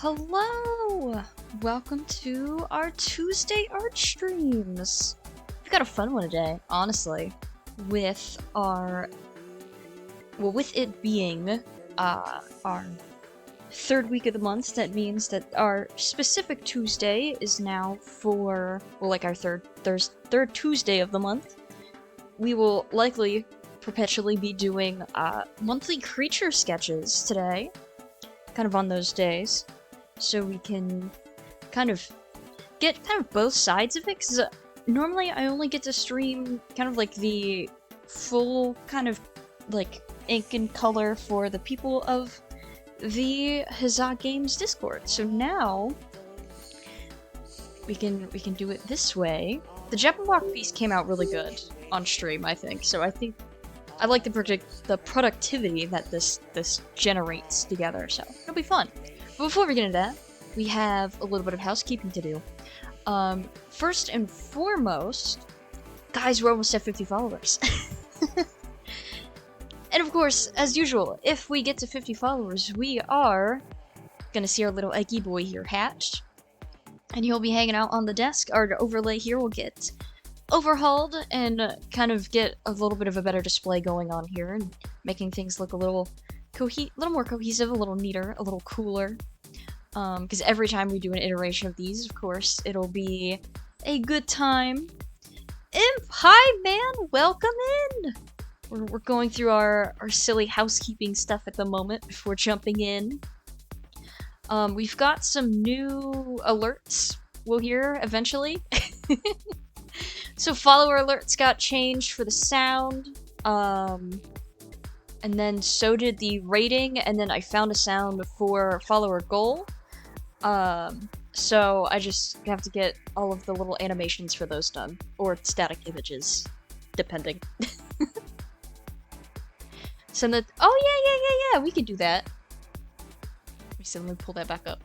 Hello! Welcome to our Tuesday art streams. We've got a fun one today, honestly, with with it being our third week of the month. That means that our specific Tuesday is now for, like our third Tuesday of the month. We will likely perpetually be doing monthly creature sketches today, kind of on those days, so we can kind of get both sides of it, because normally I only get to stream kind of like the full kind of like ink and color for the people of the Huzzah Games Discord. So now we can do it this way. The Jeppenbach piece came out really good on stream, I think. So I think I like the productivity that this generates together. So it'll be fun. But before we get into that, we have a little bit of housekeeping to do. First and foremost, guys, we're almost at 50 followers. And of course, as usual, if we get to 50 followers, we are gonna see our little eggy boy here hatched. And he'll be hanging out on the desk. Our overlay here will get overhauled and kind of get a little bit of a better display going on here, and making things look a little more cohesive, a little neater, a little cooler. Because every time we do an iteration of these, of course, it'll be a good time. Imp, hi man, welcome in! We're going through our silly housekeeping stuff at the moment before jumping in. We've got some new alerts we'll hear eventually. So follower alerts got changed for the sound, and then so did the rating, and then I found a sound for follower goal. So I just have to get all of the little animations for those done, or static images, depending. Send the— oh yeah, we can do that. Let me see, let me pull that back up.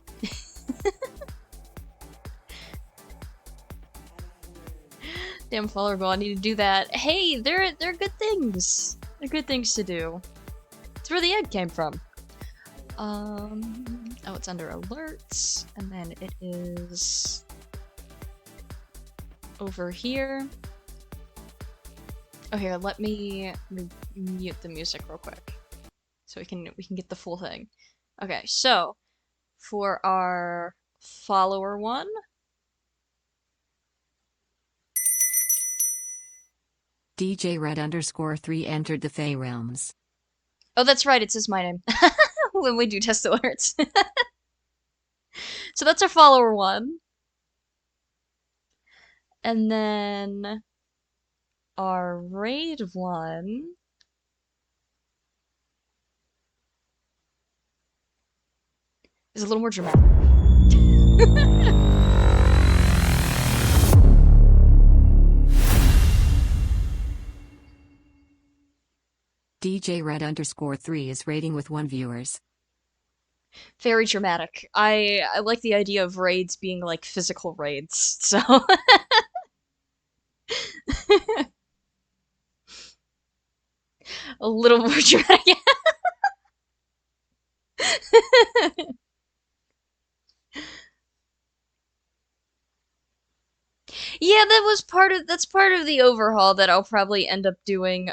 Damn follower goal, I need to do that. Hey, they're good things. They're good things to do. It's where the egg came from. Oh, it's under alerts, and then it is over here. Oh, here, let me mute the music real quick, so we can get the full thing. Okay, so for our follower one, DJ Red_3 entered the Fey Realms. Oh, that's right, it says my name when we do test alerts. So that's our follower one. And then our raid one is a little more dramatic. DJ Red_3 is raiding with 1 viewers. Very dramatic. I like the idea of raids being like physical raids, so a little more dramatic. Yeah, that's part of the overhaul that I'll probably end up doing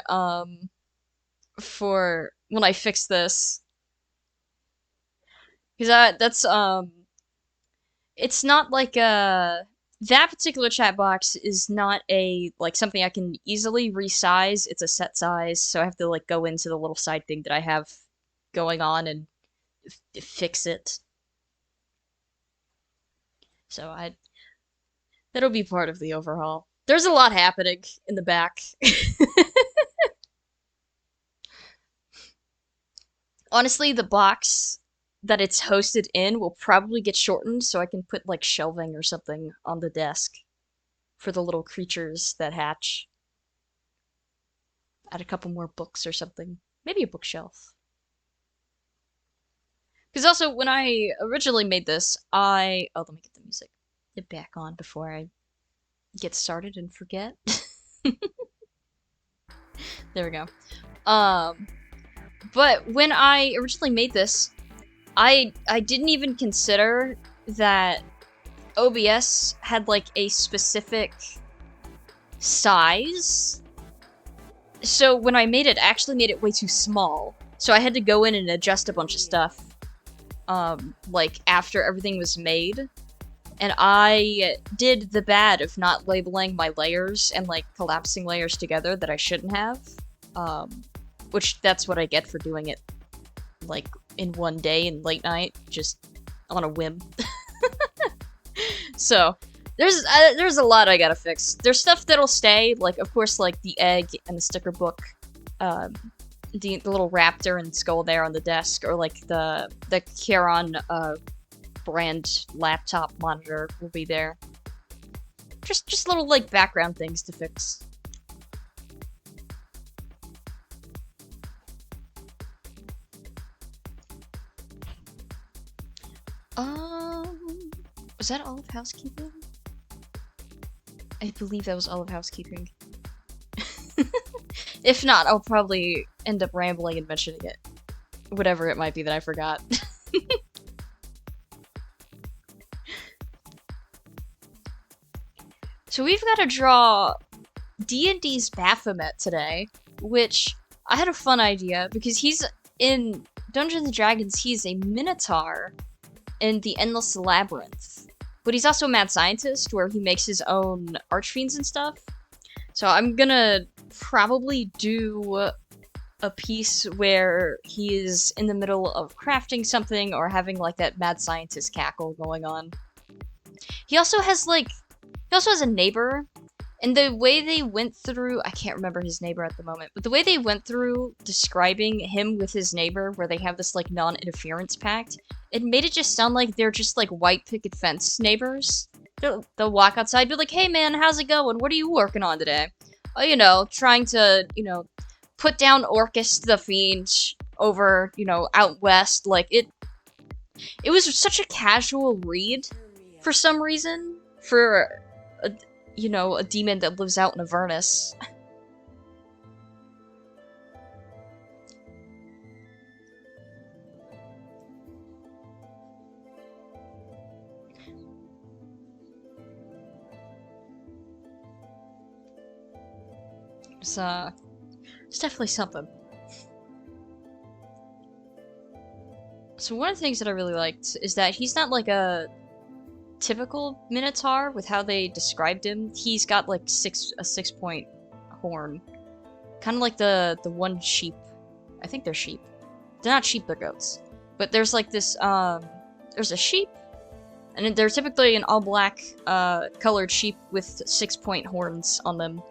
for when I fix this. Because it's not like that particular chat box is not like something I can easily resize. It's a set size, so I have to like go into the little side thing that I have going on and fix it. So that'll be part of the overhaul. There's a lot happening in the back. Honestly, the box that it's hosted in will probably get shortened, so I can put like shelving or something on the desk for the little creatures that hatch. Add a couple more books or something. Maybe a bookshelf. Because also, when I originally made this, oh, let me get the music back on before I get started and forget. There we go. But when I originally made this, I didn't even consider that OBS had like a specific size. So when I made it, I actually made it way too small. So I had to go in and adjust a bunch of stuff, like after everything was made. And I did the bad of not labeling my layers and like collapsing layers together that I shouldn't have. Which that's what I get for doing it like in one day in late night, just on a whim. So there's a lot I gotta fix. There's stuff that'll stay, like of course like the egg and the sticker book, the little raptor and skull there on the desk, or like the Charon brand laptop monitor will be there. Just little like background things to fix. Was that all of housekeeping? I believe that was all of housekeeping. If not, I'll probably end up rambling and mentioning it. Whatever it might be that I forgot. So we've got to draw DnD's Baphomet today, which I had a fun idea because he's in Dungeons and Dragons, he's a minotaur in the Endless Labyrinth. But he's also a mad scientist where he makes his own archfiends and stuff. So I'm gonna probably do a piece where he is in the middle of crafting something or having like that mad scientist cackle going on. He also has a neighbor, and the way they went through, I can't remember his neighbor at the moment, but the way they went through describing him with his neighbor, where they have this like non-interference pact, it made it just sound like they're just like white picket fence neighbors. They'll walk outside, be like, "Hey man, how's it going? What are you working on today?" Oh, you know, trying to, put down Orcus the Fiend over, out west. Like it was such a casual read for some reason for a demon that lives out in Avernus. It's definitely something. So one of the things that I really liked is that he's not like a typical minotaur with how they described him. He's got like a 6-point horn, kind of like the one sheep. I think they're sheep. They're not sheep, they're goats. But there's like this there's a sheep, and they're typically an all black colored sheep with 6-point horns on them.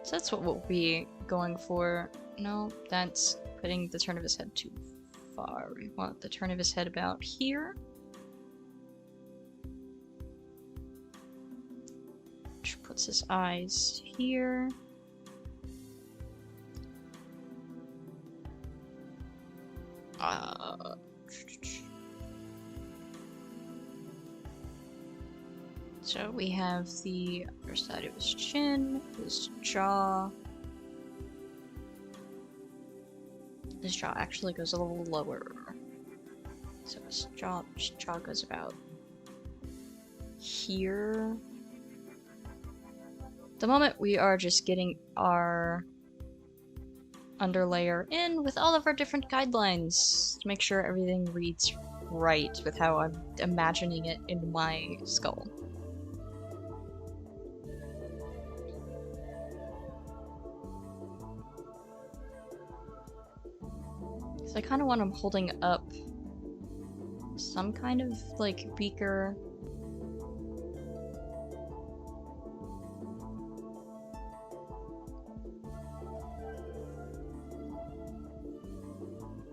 So that's what we'll be going for. No, that's putting the turn of his head too far. We want the turn of his head about here. Which puts his eyes here. So we have the other side of his chin, his jaw. His jaw actually goes a little lower. So his jaw goes about here. At the moment we are just getting our underlayer in with all of our different guidelines to make sure everything reads right with how I'm imagining it in my skull. So I kind of want him holding up some kind of, like, beaker.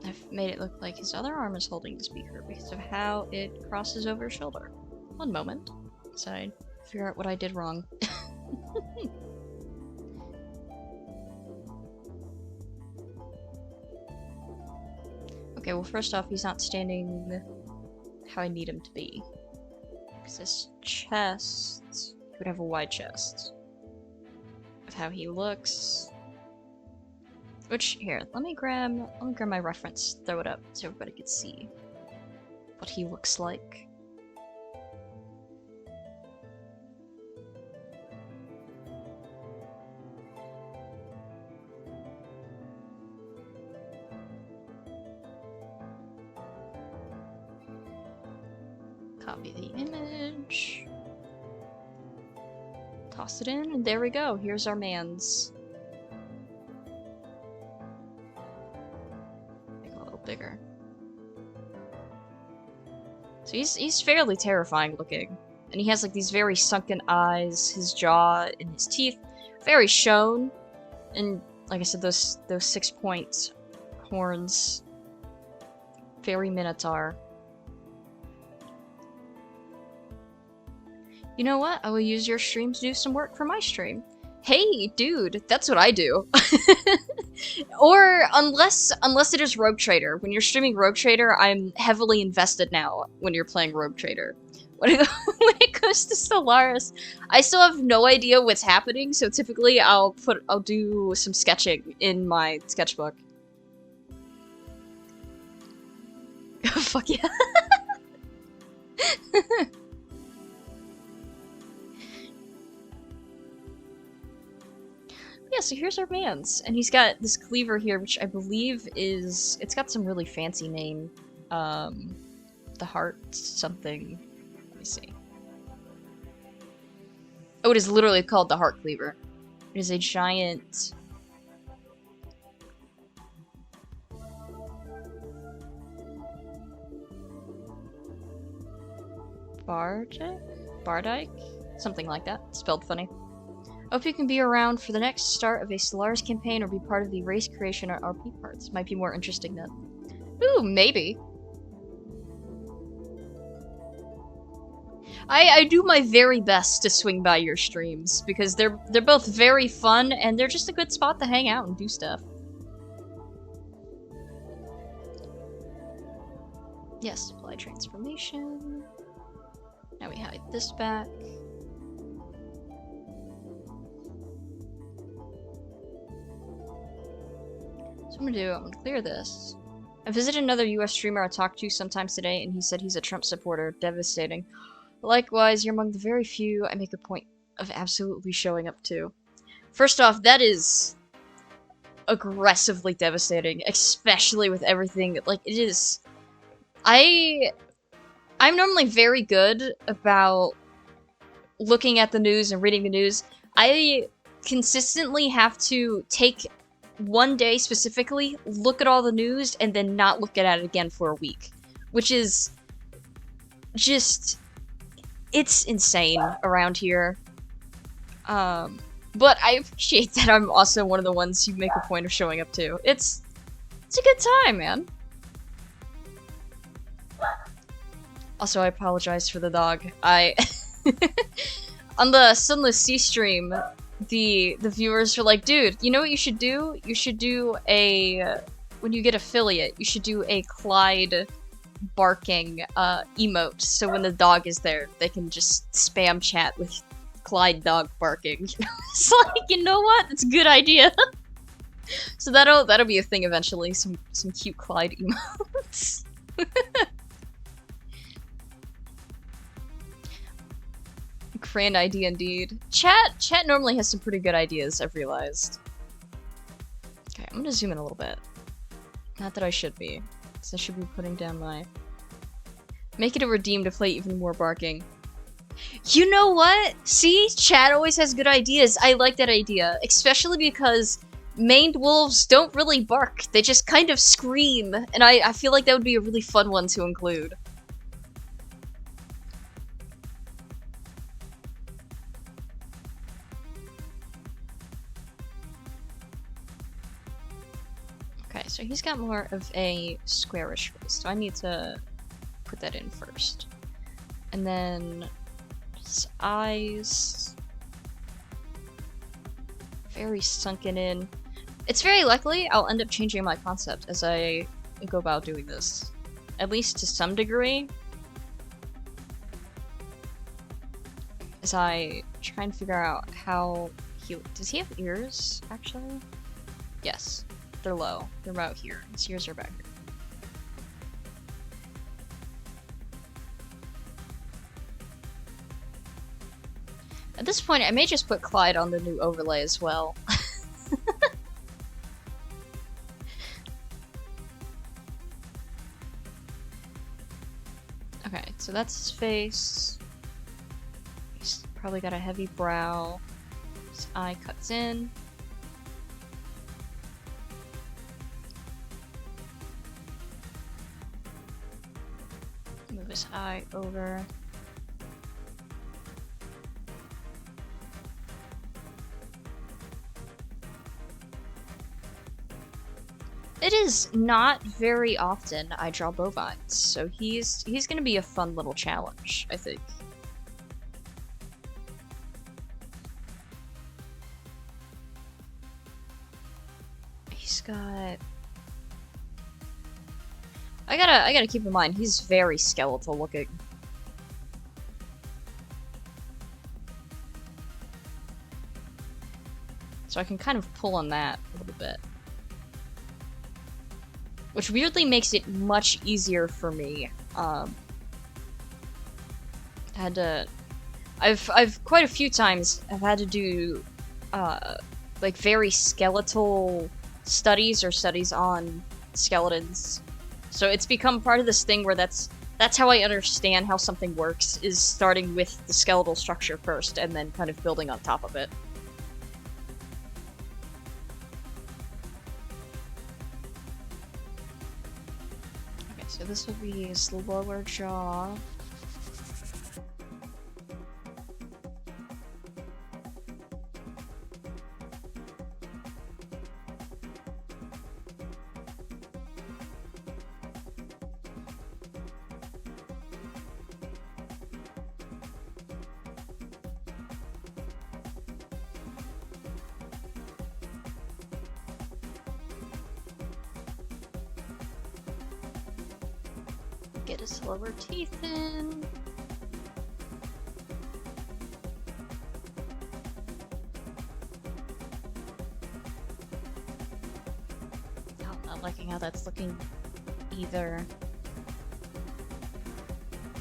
I've made it look like his other arm is holding this beaker because of how it crosses over his shoulder. One moment. So I figure out what I did wrong. Okay, well first off, he's not standing how I need him to be. Because his chest, he would have a wide chest. Of how he looks. Which, here, let me grab my reference, throw it up so everybody can see what he looks like. Copy the image. Toss it in, and there we go. Here's our mans. Make it a little bigger. So he's fairly terrifying looking. And he has like these very sunken eyes, his jaw and his teeth very shown. And like I said, those 6-point horns. Very Minotaur. You know what? I will use your stream to do some work for my stream. Hey, dude, that's what I do. Or unless it is Rogue Trader. When you're streaming Rogue Trader, I'm heavily invested now when you're playing Rogue Trader. When it comes to Stellaris, I still have no idea what's happening, so typically I'll do some sketching in my sketchbook. Fuck yeah. Yeah, so here's our man's, and he's got this cleaver here, which I believe is... It's got some really fancy name. The heart something... Let me see. Oh, it is literally called the heart cleaver. It is a giant... Bardike? Something like that. Spelled funny. Hope you can be around for the next start of a Stellaris campaign or be part of the race creation or RP parts. Might be more interesting then. Ooh, maybe. I do my very best to swing by your streams because they're both very fun and they're just a good spot to hang out and do stuff. Yes, apply transformation. Now we hide this back. So I'm gonna clear this. I visited another US streamer I talked to sometimes today, and he said he's a Trump supporter. Devastating. Likewise, you're among the very few I make a point of absolutely showing up to. First off, that is aggressively devastating, especially with everything. Like, it is... I'm normally very good about looking at the news and reading the news. I consistently have to take one day specifically, look at all the news, and then not look at it again for a week. Which is just... It's insane around here. But I appreciate that I'm also one of the ones you make a point of showing up to. It's a good time, man. Also, I apologize for the dog. On the Sunless Sea stream, the viewers are like, dude, you know what you should do? You should do a... When you get affiliate, you should do a Clyde barking emote, so when the dog is there, they can just spam chat with Clyde dog barking. It's like, you know what? It's a good idea. So that'll be a thing eventually. Some cute Clyde emotes. Grand idea indeed. Chat normally has some pretty good ideas, I've realized. Okay, I'm gonna zoom in a little bit. Not that I should be, because I should be putting down my... Make it a redeem to play even more barking. You know what? See? Chat always has good ideas. I like that idea. Especially because maned wolves don't really bark. They just kind of scream. And I feel like that would be a really fun one to include. Okay, so he's got more of a squarish face, so I need to put that in first. And then his eyes, very sunken in. It's very likely I'll end up changing my concept as I go about doing this, at least to some degree, as I try and figure out how he... Does he have ears, actually? Yes. they're low. They're about here. His ears are back here. At this point, I may just put Clyde on the new overlay as well. Okay, so that's his face. He's probably got a heavy brow. His eye cuts in. Move his eye over. It is not very often I draw bovines, so he's gonna be a fun little challenge, I think. He's got... I gotta keep in mind, he's very skeletal looking. So I can kind of pull on that a little bit. Which weirdly makes it much easier for me. I've quite a few times have had to do like very skeletal studies or studies on skeletons. So it's become part of this thing where that's how I understand how something works, is starting with the skeletal structure first and then kind of building on top of it. So this will be his lower jaw. Get his lower teeth in. Oh, not liking how that's looking either.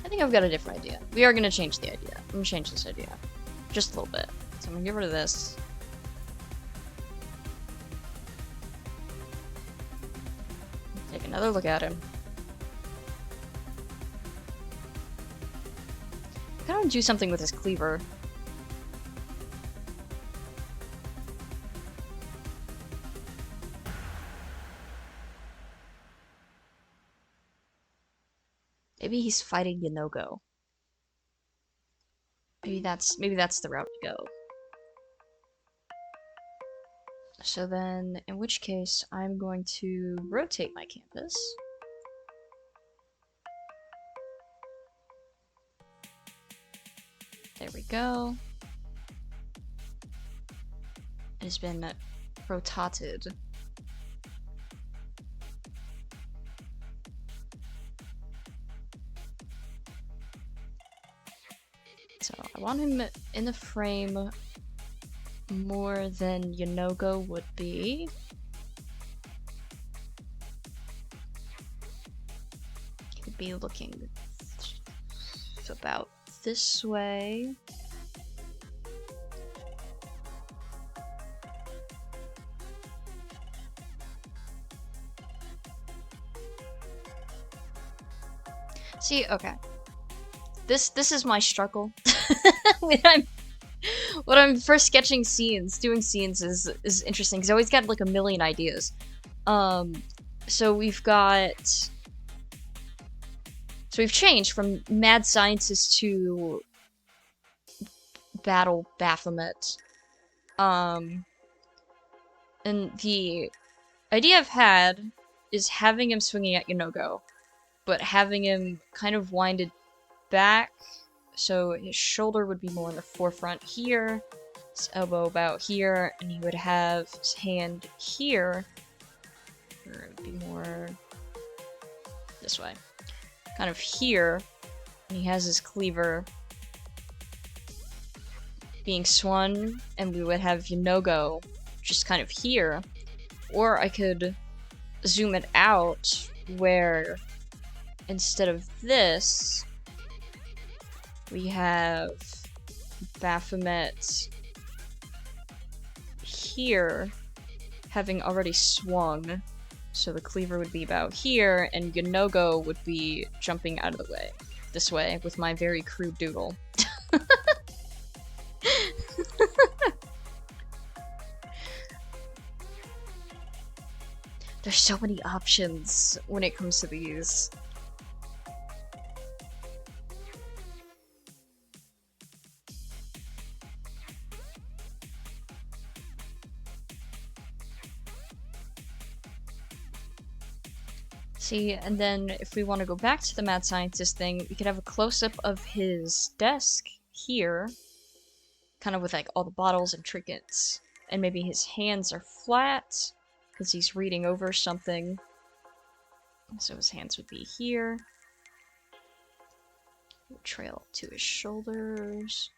I think I've got a different idea. We are gonna change the idea. I'm gonna change this idea. Just a little bit. So I'm gonna get rid of this. Take another look at him. I don't do something with his cleaver. Maybe he's fighting Yanogo. Maybe that's the route to go. So then, in which case, I'm going to rotate my canvas. There we go. It has been rotated. So I want him in the frame more than Yanogo would be. He would be looking about this way. See, okay. This is my struggle. When I'm first sketching scenes, doing scenes is interesting because I always got like a million ideas. So we've changed from mad scientist to battle Baphomet. And the idea I've had is having him swinging at Yanogo, but having him kind of winded back, so his shoulder would be more in the forefront here, his elbow about here, and he would have his hand here, or it would be more this way. Kind of here, and he has his cleaver being swung, and we would have Yanogo just kind of here, or I could zoom it out where instead of this, we have Baphomet here having already swung. So the cleaver would be about here, and Yanogo would be jumping out of the way. This way, with my very crude doodle. There's so many options when it comes to these. See, and then if we want to go back to the mad scientist thing, we could have a close-up of his desk here, kind of with like all the bottles and trinkets, and maybe his hands are flat because he's reading over something. So his hands would be here. We'll trail up to his shoulders.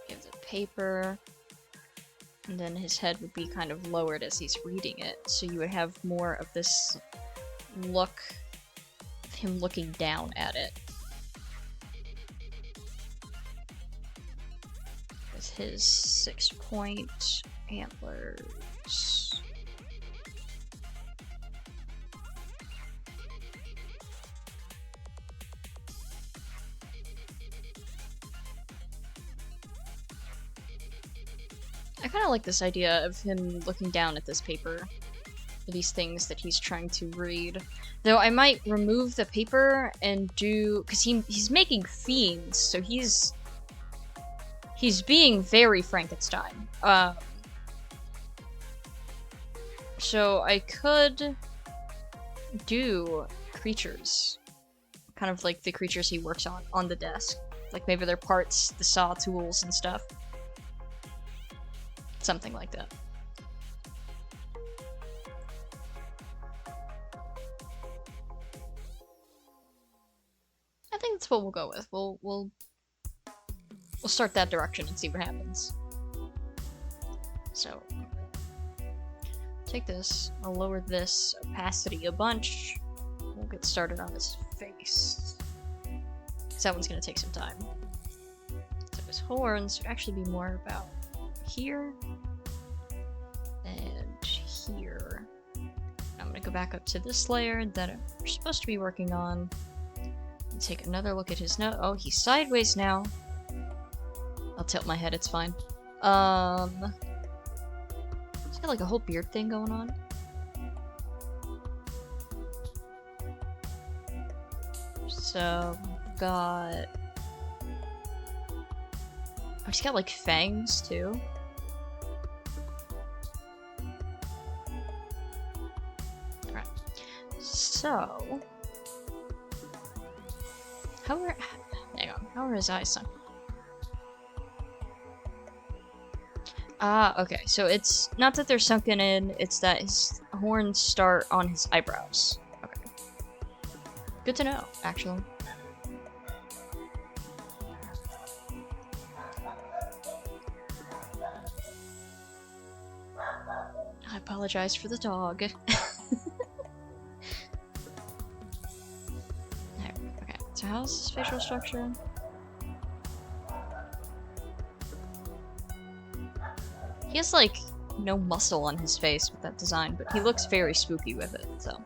Give the paper. And then his head would be kind of lowered as he's reading it. So you would have more of this look of him looking down at it. With his 6-point antlers. I kind of like this idea of him looking down at this paper, these things that he's trying to read. Though I might remove the paper and do, because he's making fiends, so he's being very Frankenstein. So I could do creatures, kind of like the creatures he works on the desk, like maybe their parts, the saw tools and stuff. Something like that. I think that's what we'll go with. We'll start that direction and see what happens. So take this. I'll lower this opacity a bunch. We'll get started on his face. Because that one's gonna take some time. So his horns would actually be more about here and here. I'm gonna go back up to this layer that we're supposed to be working on and take another look at his nose. Oh, he's sideways now. I'll tilt my head, it's fine. He's got like a whole beard thing going on. So, got... Oh, he's got like fangs too. Alright. So... Hang on. How are his eyes sunk? Ah, okay. So it's not that they're sunken in, it's that his horns start on his eyebrows. Okay. Good to know, actually. I apologize for the dog. Okay, so how's his facial structure? He has, like, no muscle on his face with that design, but he looks very spooky with it, so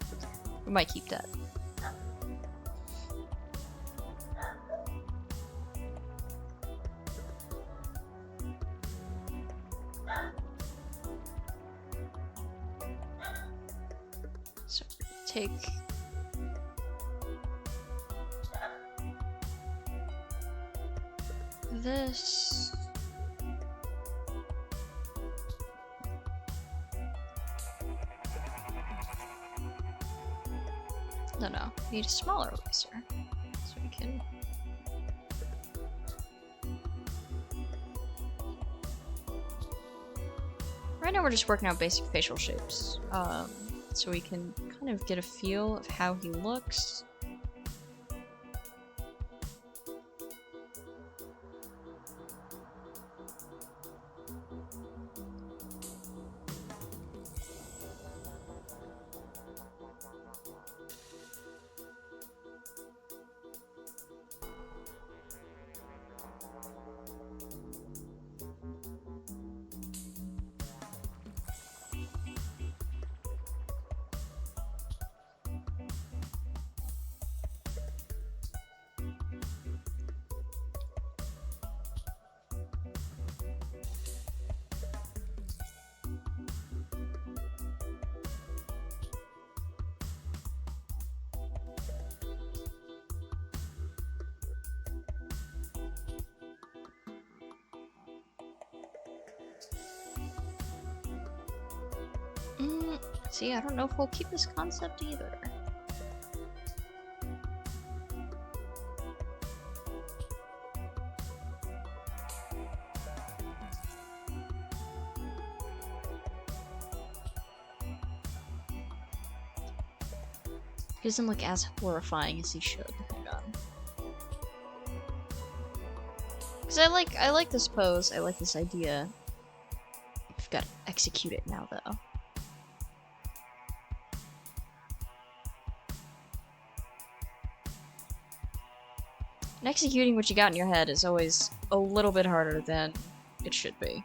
we might keep that. So, take... this... No, we need a smaller eraser, so we can... Right now we're just working out basic facial shapes, so we can kind of get a feel of how he looks. See, I don't know if we'll keep this concept either. He doesn't look as horrifying as he should. Hang on. Because I like this pose, I like this idea. I've got to execute it now, though. And executing what you got in your head is always a little bit harder than it should be.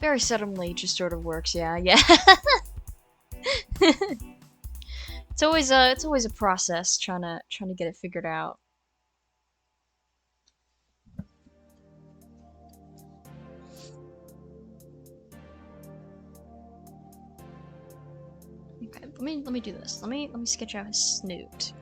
Very suddenly just sort of works, yeah. It's always a process trying to get it figured out. Okay, let me do this. Let me sketch out his snoot.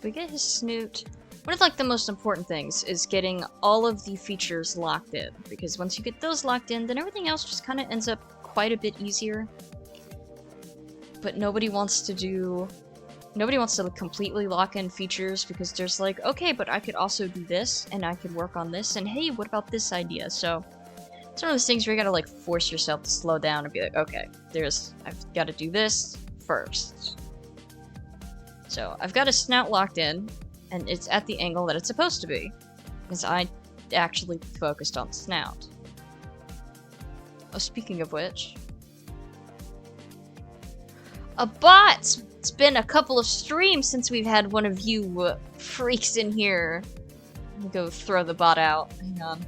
We get his snoot. One of like the most important things is getting all of the features locked in, because once you get those locked in, then everything else just kind of ends up quite a bit easier. But nobody wants to completely lock in features, because there's like, okay, but I could also do this, and I could work on this, and hey, what about this idea? So it's one of those things where you gotta like force yourself to slow down and be like, okay, I've got to do this first. So I've got a snout locked in, and it's at the angle that it's supposed to be, because I actually focused on the snout. Oh, speaking of which, a bot! It's been a couple of streams since we've had one of you freaks in here. Let me go throw the bot out. Hang on.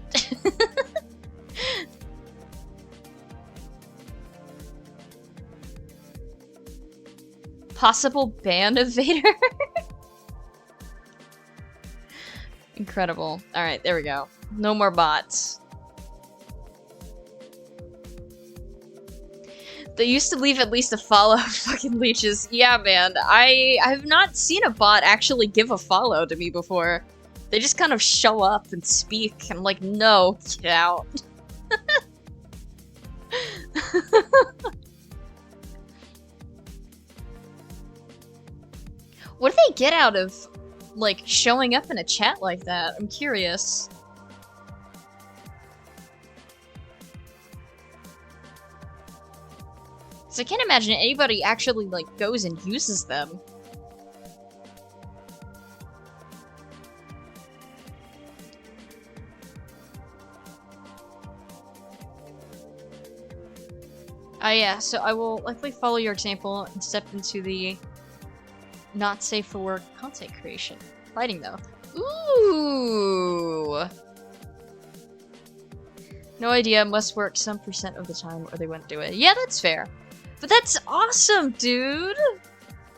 Possible ban of Vader? Incredible. Alright, there we go. No more bots. They used to leave at least a follow, fucking leeches. Yeah, man. I've not seen a bot actually give a follow to me before. They just kind of show up and speak. I'm like, no, get out. What do they get out of, like, showing up in a chat like that? I'm curious. Because I can't imagine anybody actually, like, goes and uses them. Yeah, so I will likely follow your example and step into the not safe for work content creation. Fighting though. Ooh! No idea, must work some % of the time or they wouldn't do it. Yeah, that's fair. But that's awesome, dude!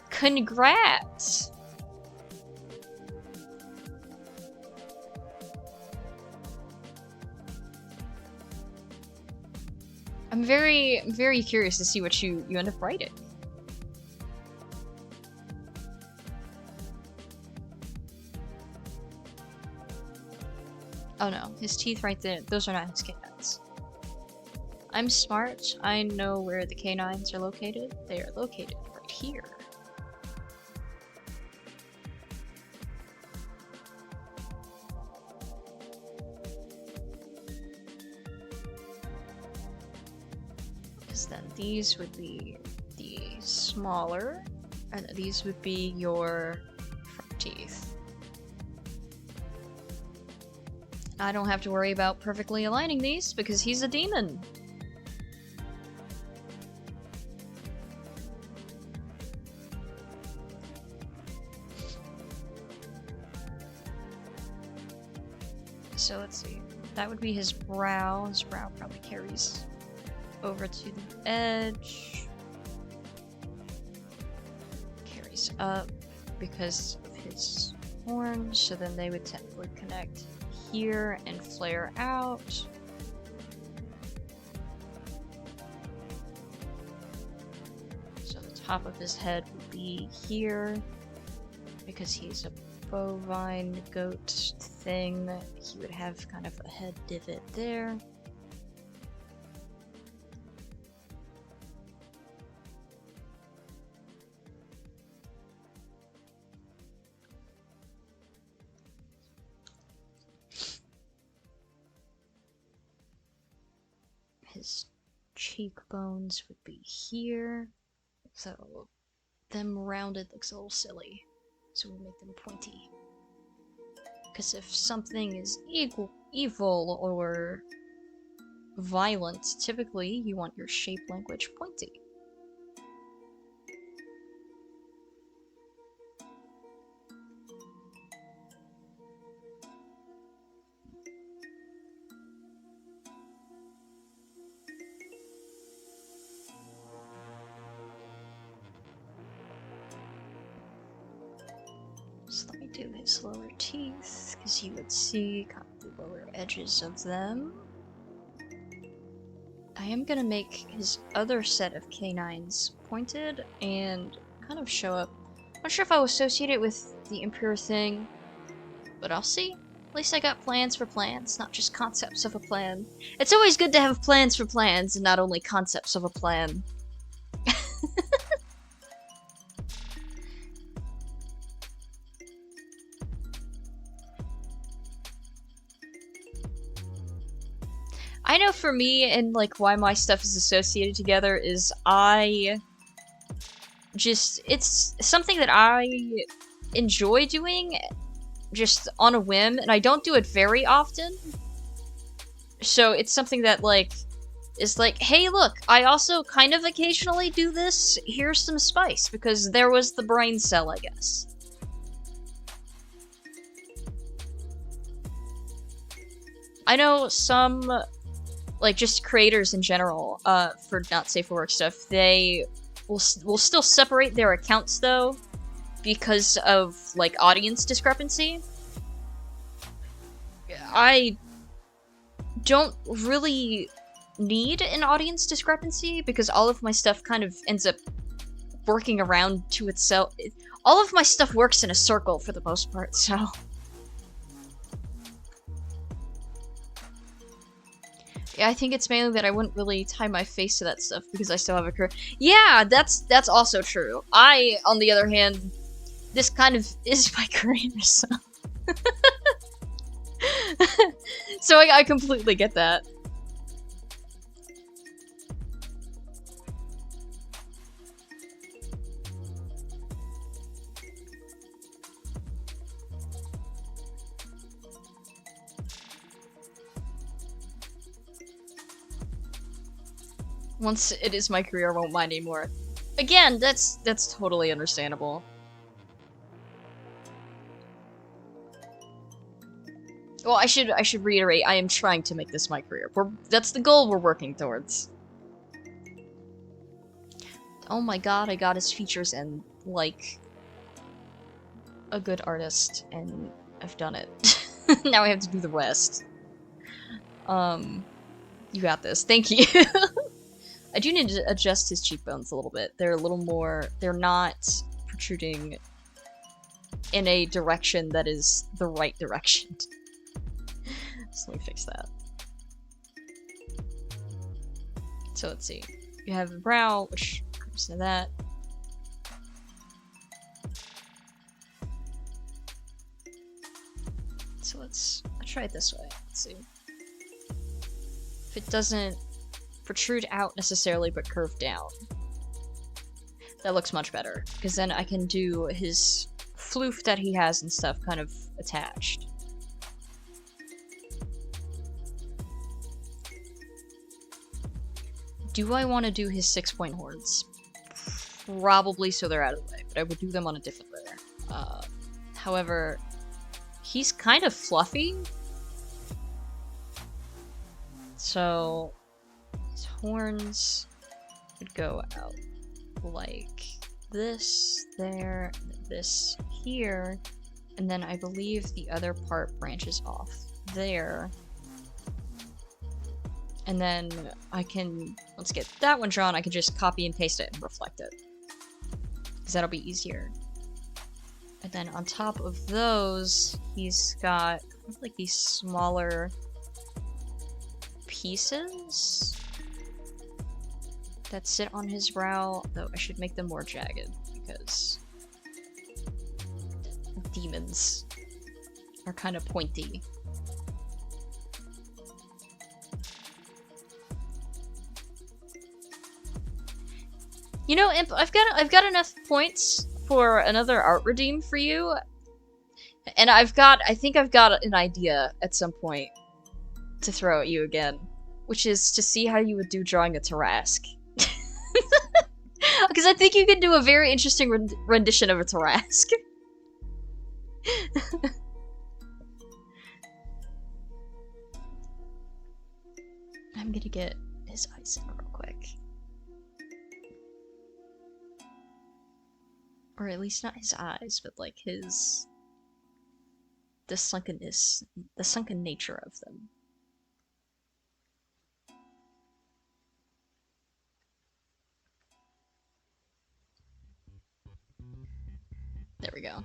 Congrats! I'm very curious to see what you end up writing. Oh no, his teeth right there, those are not his canines. I'm smart, I know where the canines are located. They are located right here. Because then these would be the smaller And these would be your front teeth. I don't have to worry about perfectly aligning these because he's a demon. So let's see. That would be his brow. His brow probably carries over to the edge. Carries up because of his horns, so then they would technically connect here and flare out. So the top of his head would be here because he's a bovine goat thing. He would have kind of a head divot there. His cheekbones would be here, so them rounded looks a little silly, so we'll make them pointy. Because if something is evil or violent, typically you want your shape language pointy. So let me do his lower teeth, because you would see kind of the lower edges of them. I am gonna make his other set of canines pointed and kind of show up. I'm not sure if I'll associate it with the impure thing, but I'll see. At least I got plans for plans, not just concepts of a plan. It's always good to have plans for plans and not only concepts of a plan. I know for me, and like why my stuff is associated together is it's something that I enjoy doing just on a whim, and I don't do it very often. So it's something that like is like, hey look, I also kind of occasionally do this, here's some spice, because there was the brain cell, I guess. I know some like just creators in general, for not safe for work stuff, they will still separate their accounts though, because of like audience discrepancy. I don't really need an audience discrepancy because all of my stuff kind of ends up working around to itself. All of my stuff works in a circle for the most part, so. Yeah, I think it's mainly that I wouldn't really tie my face to that stuff because I still have a career. Yeah, that's also true. I, on the other hand, this kind of is my career, so. So I completely get that. Once it is my career, I won't mind anymore. Again, that's totally understandable. Well, I should reiterate, I am trying to make this my career. That's the goal we're working towards. Oh my god, I got his features and, like, a good artist, and I've done it. Now I have to do the rest. You got this. Thank you. I do need to adjust his cheekbones a little bit. They're a little more... They're not protruding in a direction that is the right direction. So let me fix that. So let's see. You have a brow, which comes to that. So let's try it this way. Let's see. If it doesn't protrude out necessarily, but curve down. That looks much better, because then I can do his floof that he has and stuff kind of attached. Do I want to do his 6-point horns? Probably, so they're out of the way, but I would do them on a different layer. However, he's kind of fluffy, so his horns would go out like this, there, this here, and then I believe the other part branches off there. And then I can, let's get that one drawn, I can just copy and paste it and reflect it. Because that'll be easier. And then on top of those, he's got like these smaller pieces that sit on his brow, though I should make them more jagged because demons are kind of pointy. You know, Imp, I've got enough points for another art redeem for you, and I think I've got an idea at some point to throw at you again, which is to see how you would do drawing a Tarrasque. Because I think you can do a very interesting rendition of a Tarrasque. I'm gonna get his eyes in real quick. Or at least not his eyes, but like his... the sunkenness, the sunken nature of them. There we go.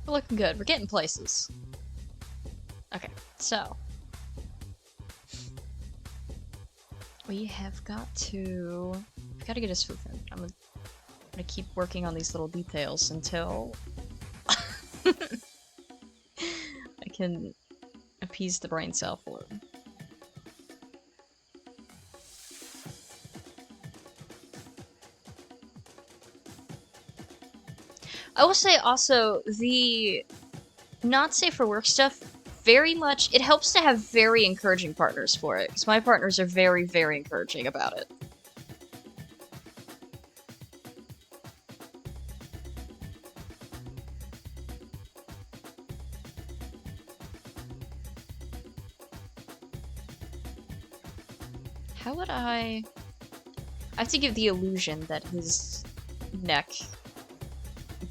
We're looking good. We're getting places. Okay, so we have got to... we've got to get his food in. I'm gonna keep working on these little details until I can appease the brain cell for him. I will say also, the not safe for work stuff, very much, it helps to have very encouraging partners for it, because my partners are very, very encouraging about it. How would I have to give the illusion that his neck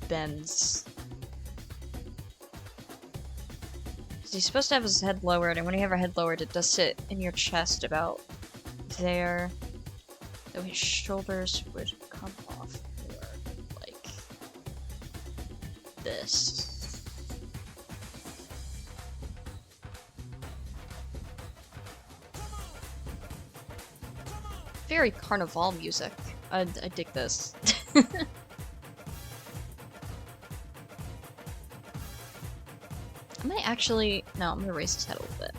bends. He's supposed to have his head lowered, and when you have your head lowered, it does sit in your chest about there. Though his shoulders would come off more like this. Very carnival music. I dig this. I might actually... no, I'm gonna raise his head a little bit.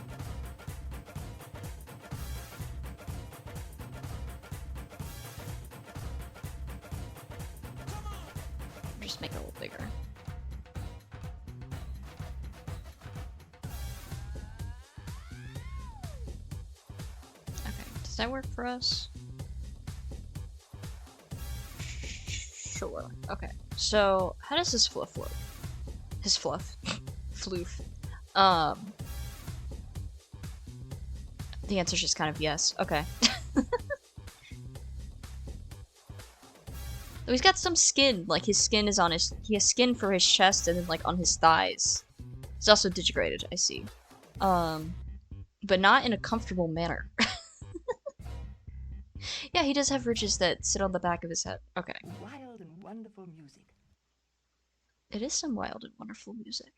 Just make it a little bigger. Okay, does that work for us? Sure. Okay, so how does his fluff look? His fluff. Floof. The answer's just kind of yes. Okay. He's got some skin, like his skin is on his, he has skin for his chest and then like on his thighs. He's also digigraded, I see. But not in a comfortable manner. Yeah, he does have ridges that sit on the back of his head. Okay. Wild and wonderful music. It is some wild and wonderful music.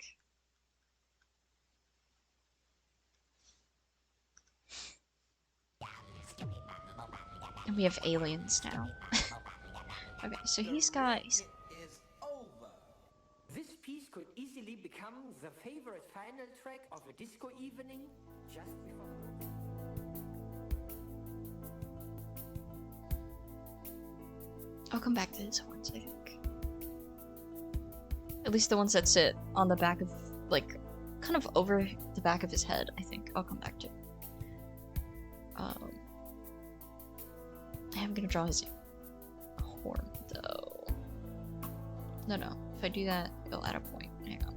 And we have aliens now. Okay, so he's got... This piece could easily become the favorite final track of a disco evening just before. I'll come back to his horns, I think. At least the ones that sit on the back of, like, kind of over the back of his head, I think I'll come back to. I am gonna draw his horn, though. No. If I do that, it'll add a point. Hang on.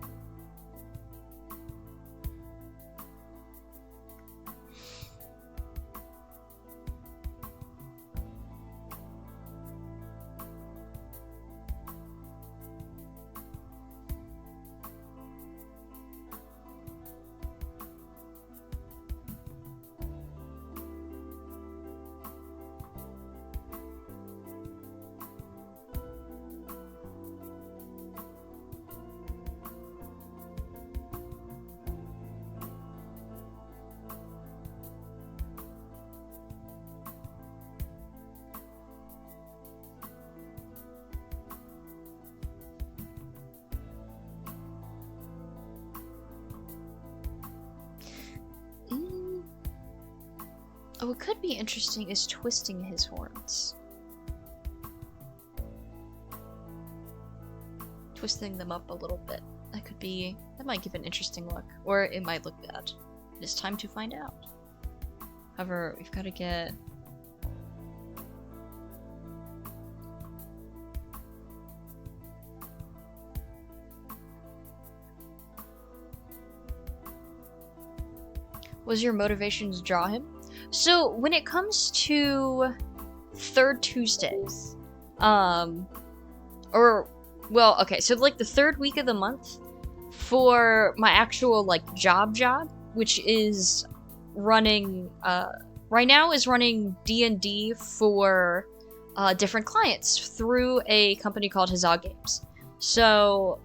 Oh, what could be interesting is twisting his horns. Twisting them up a little bit. That might give an interesting look. Or it might look bad. It's time to find out. However, we've got to get... Was your motivation to draw him? So, when it comes to third Tuesdays, well, okay, so like the third week of the month for my actual like job, which is running, right now is running DnD for different clients through a company called Hazard Games. So,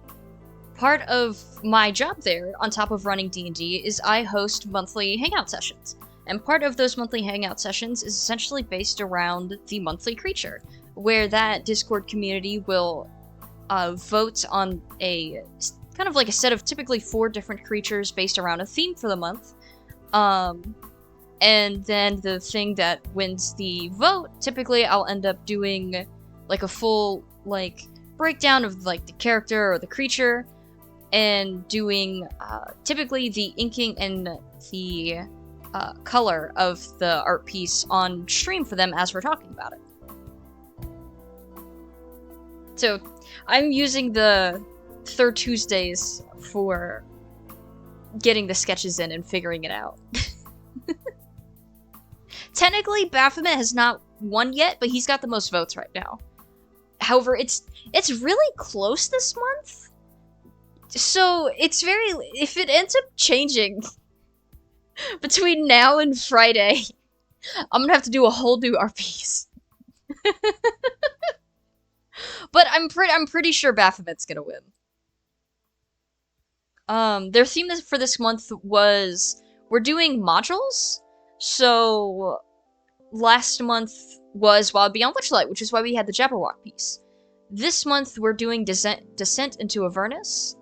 part of my job there, on top of running D&D, is I host monthly hangout sessions. And part of those monthly hangout sessions is essentially based around the monthly creature, where that Discord community will vote on a kind of like a set of typically 4 different creatures based around a theme for the month. And then the thing that wins the vote, typically I'll end up doing like a full like breakdown of like the character or the creature, and doing typically the inking and the color of the art piece on stream for them as we're talking about it. So I'm using the third Tuesdays for getting the sketches in and figuring it out. Technically, Baphomet has not won yet, but he's got the most votes right now. However, it's really close this month. So it's very, if it ends up changing between now and Friday, I'm gonna have to do a whole new art piece. But I'm pretty sure Baphomet's gonna win. Their theme for this month was, we're doing modules. So last month was Wild Beyond Witchlight, which is why we had the Jabberwock piece. This month we're doing Descent into Avernus,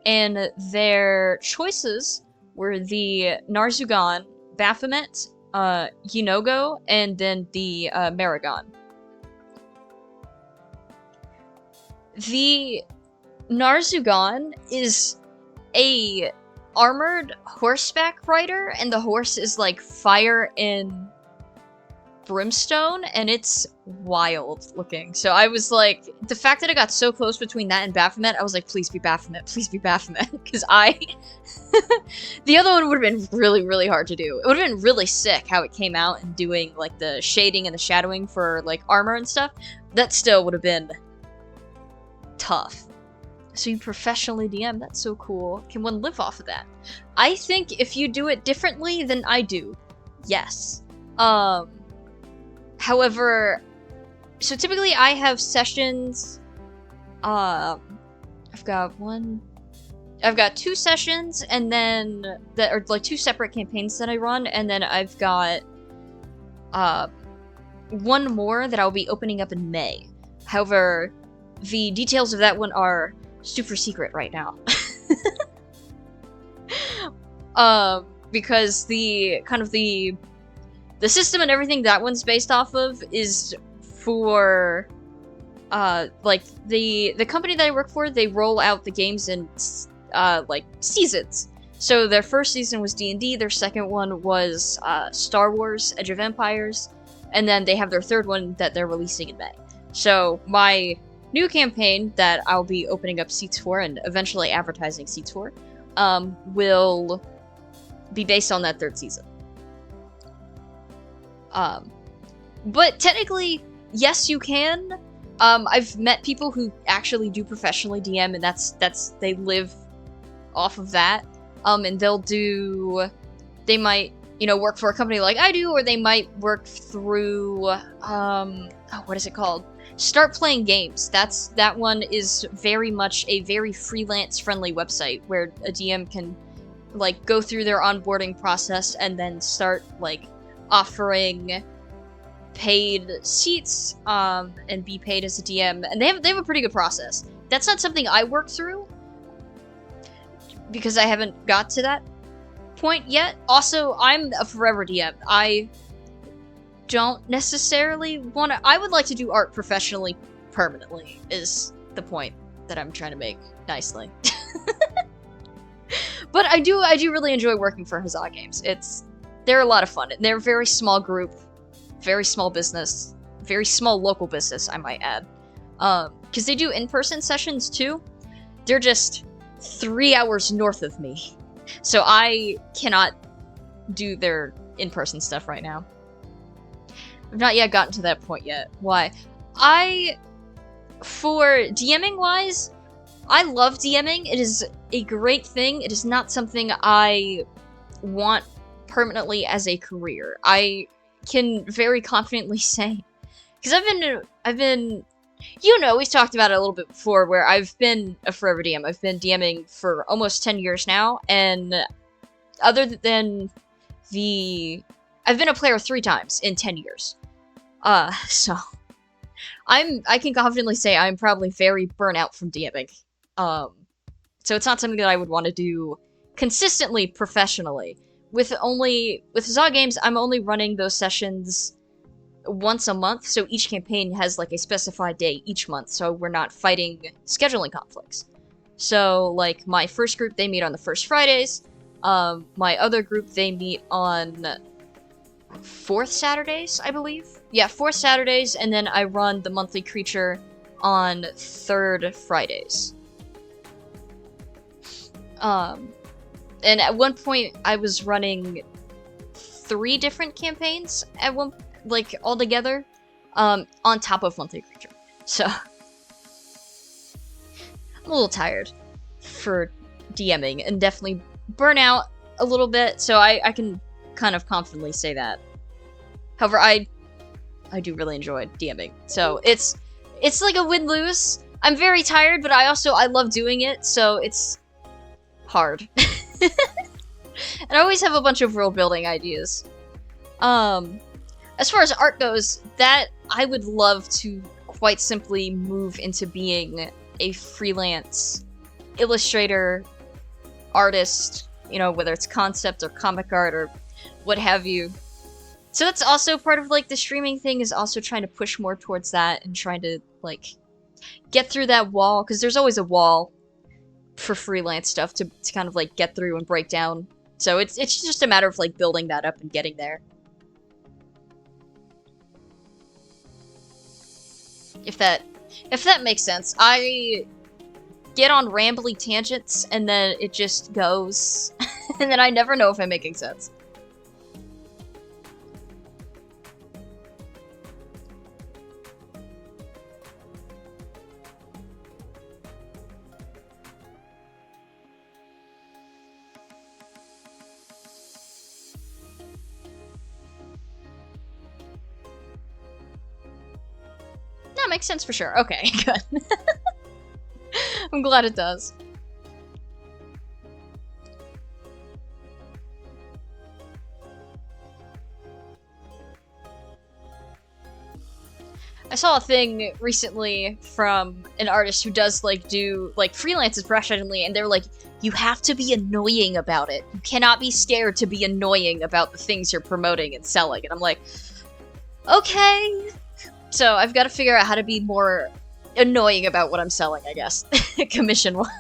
and their choices were the Narzugon, Baphomet, Yinogo, and then the Maragon. The Narzugon is a armored horseback rider, and the horse is like fire and brimstone, and it's wild looking. So I was like, the fact that I got so close between that and Baphomet, I was like, please be Baphomet, because the other one would have been really, really hard to do. It would have been really sick how it came out and doing like the shading and the shadowing for like armor and stuff. That still would have been tough. So you professionally DM, that's so cool. Can one live off of that? I think if you do it differently than I do, yes. However, so typically I have sessions, I've got 2 sessions, and then, that are like 2 separate campaigns that I run, and then I've got, one more that I'll be opening up in May. However, the details of that one are super secret right now. Because the system and everything that one's based off of is for like the company that I work for. They roll out the games in like seasons. So their first season was D&D, their second one was Star Wars Edge of Empires, and then they have their third one that they're releasing in May. So my new campaign that I'll be opening up seats for and eventually advertising seats for will be based on that third season. But technically, yes, you can. I've met people who actually do professionally DM, and that's they live off of that. And they might, work for a company like I do, or they might work through, what is it called? Start Playing Games. That one is very much a very freelance-friendly website where a DM can, like, go through their onboarding process and then start, like, offering paid seats, and be paid as a DM, and they have a pretty good process. That's not something I work through, because I haven't got to that point yet. Also, I'm a forever DM. I don't necessarily want to... I would like to do art professionally permanently, is the point that I'm trying to make nicely. But I do really enjoy working for Huzzah Games. They're a lot of fun. They're a very small group, very small business, very small local business, I might add. Because they do in-person sessions too. They're just 3 hours north of me. So I cannot do their in-person stuff right now. I've not yet gotten to that point yet. Why? For DMing-wise, I love DMing. It is a great thing. It is not something I want permanently as a career. I can very confidently say, because I've been, we've talked about it a little bit before, where I've been a forever DM. I've been DMing for almost 10 years now, and other than I've been a player 3 times in 10 years. So I can confidently say I'm probably very burnt out from DMing. So it's not something that I would want to do consistently professionally. With Huzzah Games, I'm only running those sessions once a month, so each campaign has like a specified day each month, so we're not fighting scheduling conflicts. So like my first group, they meet on the first Fridays. My other group, they meet on 4th Saturdays, I believe. Yeah, 4th Saturdays, and then I run the monthly creature on 3rd Fridays. And at one point, I was running 3 different campaigns at one, like, all together, on top of monthly creature. So I'm a little tired for DMing, and definitely burn out a little bit. So I can kind of confidently say that. However, I do really enjoy DMing, so it's like a win-lose. I'm very tired, but I love doing it, so it's hard. And I always have a bunch of world-building ideas. As far as art goes, that I would love to quite simply move into being a freelance illustrator, artist, whether it's concept or comic art or what have you. So that's also part of, like, the streaming thing, is also trying to push more towards that and trying to, like, get through that wall, because there's always a wall for freelance stuff to kind of, like, get through and break down. So it's just a matter of, like, building that up and getting there. If that makes sense. I get on rambly tangents, and then it just goes, and then I never know if I'm making sense. That makes sense for sure. Okay, good. I'm glad it does. saw a thing recently from an artist who does do freelances professionally, and they're like, you have to be annoying about it. You cannot be scared to be annoying about the things you're promoting and selling. And I'm like, okay. So I've got to figure out how to be more annoying about what I'm selling, I guess, commission-wise.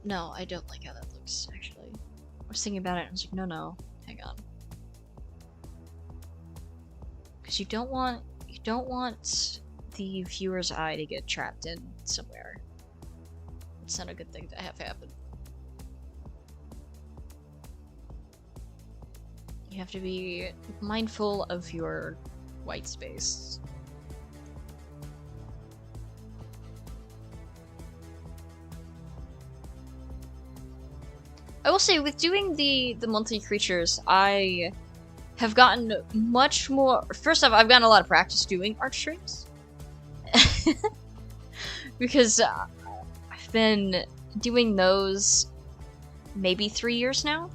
No, I don't like how that looks, actually. I was thinking about it and I was like, no, hang on. Because you don't want the viewer's eye to get trapped in somewhere. It's not a good thing to have happen. You have to be mindful of your white space. I will say, with doing the monthly creatures, I have gotten much more... First off, I've gotten a lot of practice doing art streams. Because I've been doing those maybe 3 years now.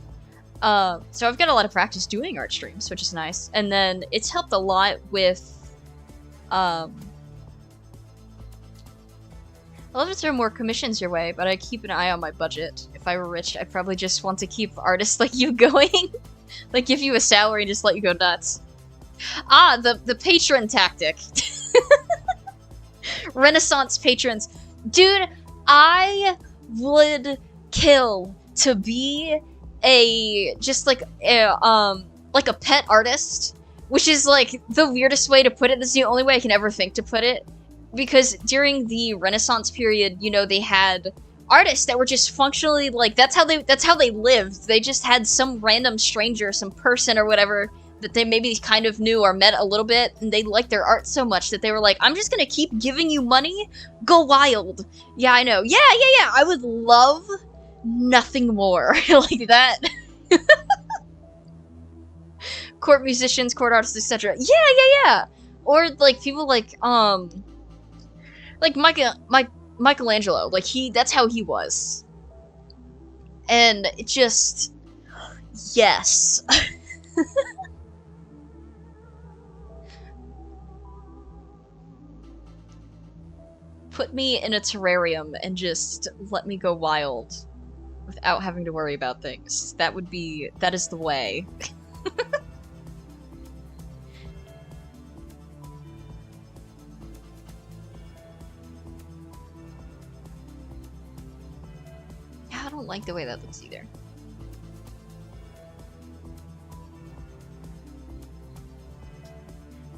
So I've got a lot of practice doing art streams, which is nice. And then it's helped a lot with... I'd love to throw more commissions your way, but I keep an eye on my budget. If I were rich, I'd probably just want to keep artists like you going. Like, give you a salary and just let you go nuts. Ah, the patron tactic. Renaissance patrons. Dude, I would kill to be just a pet artist, which is like the weirdest way to put it. This is the only way I can ever think to put it. Because during the Renaissance period, you know, they had artists that were just functionally like, that's how they lived. They just had some random stranger, some person or whatever that they maybe kind of knew or met a little bit, and they liked their art so much that they were like, I'm just gonna keep giving you money, go wild. Yeah, I know. Yeah, I would love nothing more like that. Court musicians, court artists, etc. Yeah. Or like people like Michelangelo, like that's how he was. And it just, yes. Put me in a terrarium and just let me go wild without having to worry about things. That is the way. I don't like the way that looks either.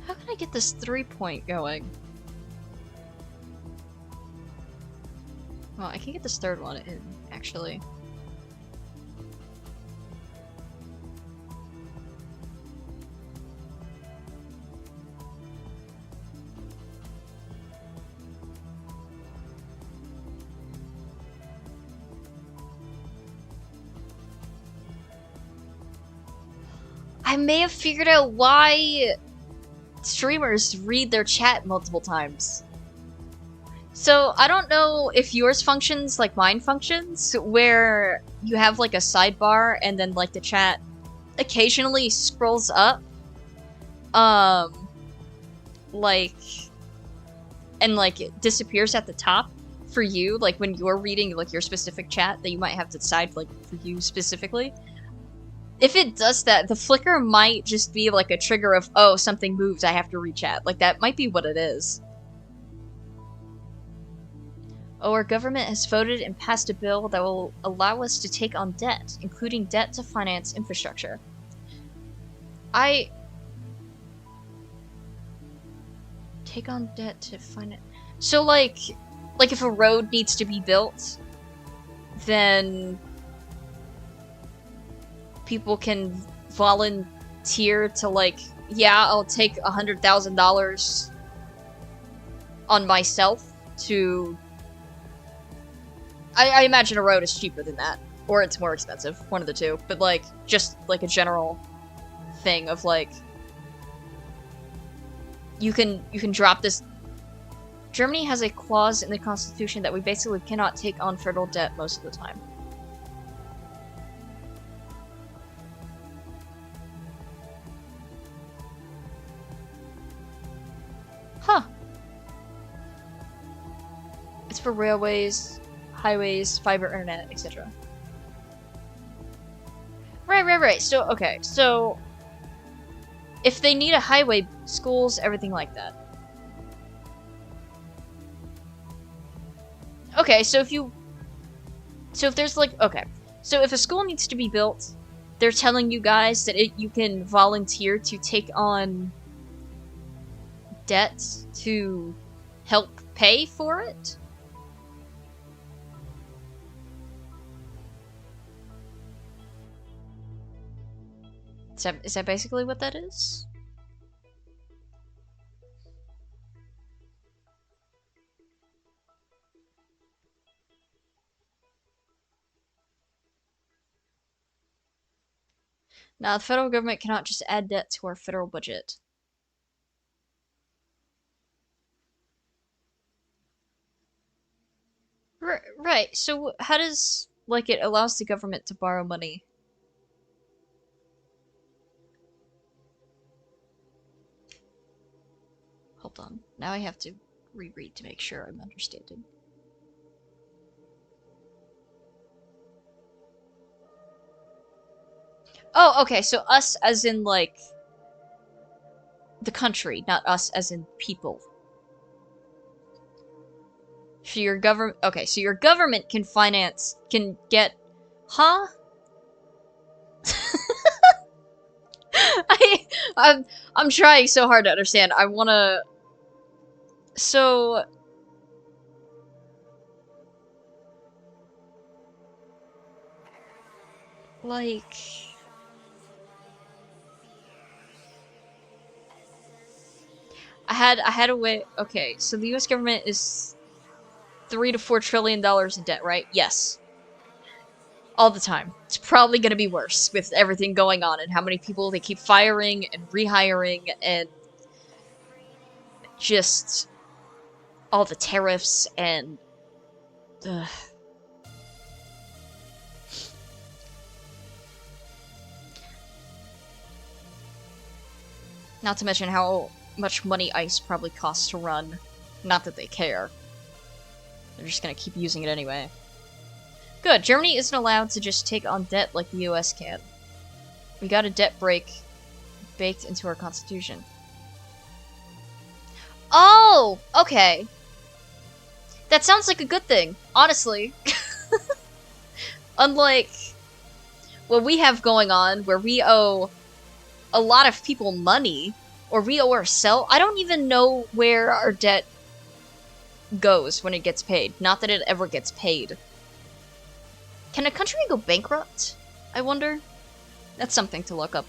How can I get this 3-point going? Well, I can get this third one in, actually. I may have figured out why streamers read their chat multiple times. So, I don't know if yours functions like mine functions, where you have like a sidebar and then like the chat occasionally scrolls up. It disappears at the top for you, like when you're reading like your specific chat that you might have to decide like for you specifically. If it does that, the flicker might just be like a trigger of, oh, something moves, I have to re-chat. Like, that might be what it is. Oh, our government has voted and passed a bill that will allow us to take on debt, including debt to finance infrastructure. Take on debt to finance... So, like if a road needs to be built, then people can tier to like, yeah, I'll take $100,000 on myself to... I imagine a road is cheaper than that. Or it's more expensive. One of the two. But like, just like a general thing of like... You can drop this... Germany has a clause in the constitution that we basically cannot take on federal debt most of the time. Huh. It's for railways, highways, fiber internet, etc. Right. So, okay. So, if they need a highway, schools, everything like that. Okay, so if there's like, okay. So if a school needs to be built, they're telling you guys that you can volunteer to take on debt to help pay for it? Is that basically what that is? Now, the federal government cannot just add debt to our federal budget. Right, so how does, like, it allows the government to borrow money? Hold on. Now I have to reread to make sure I'm understanding. Oh, okay, so us as in, like, the country, not us as in people. So your government... Okay, so your government can finance... Can get... Huh? I'm trying so hard to understand. I wanna... So... Like... I had a way... Okay, so the US government is $3 to $4 trillion in debt, right? Yes. All the time. It's probably gonna be worse with everything going on and how many people they keep firing and rehiring and just all the tariffs and not to mention how much money ICE probably costs to run. Not that they care. They're just gonna keep using it anyway. Good. Germany isn't allowed to just take on debt like the US can. We got a debt break baked into our constitution. Oh! Okay. That sounds like a good thing, honestly. Unlike what we have going on, where we owe a lot of people money, or we owe ourselves. I don't even know where our debt goes when it gets paid. Not that it ever gets paid. Can a country go bankrupt? I wonder. That's something to look up.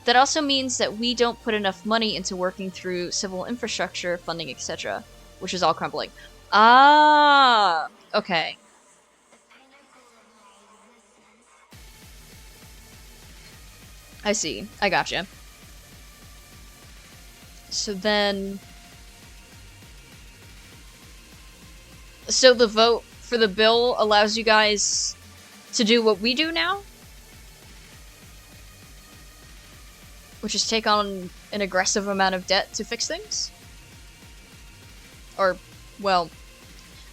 That also means that we don't put enough money into working through civil infrastructure, funding, etc., which is all crumbling. Ah, okay. I see. I gotcha. So then... So the vote for the bill allows you guys to do what we do now? Which is take on an aggressive amount of debt to fix things? Or, well,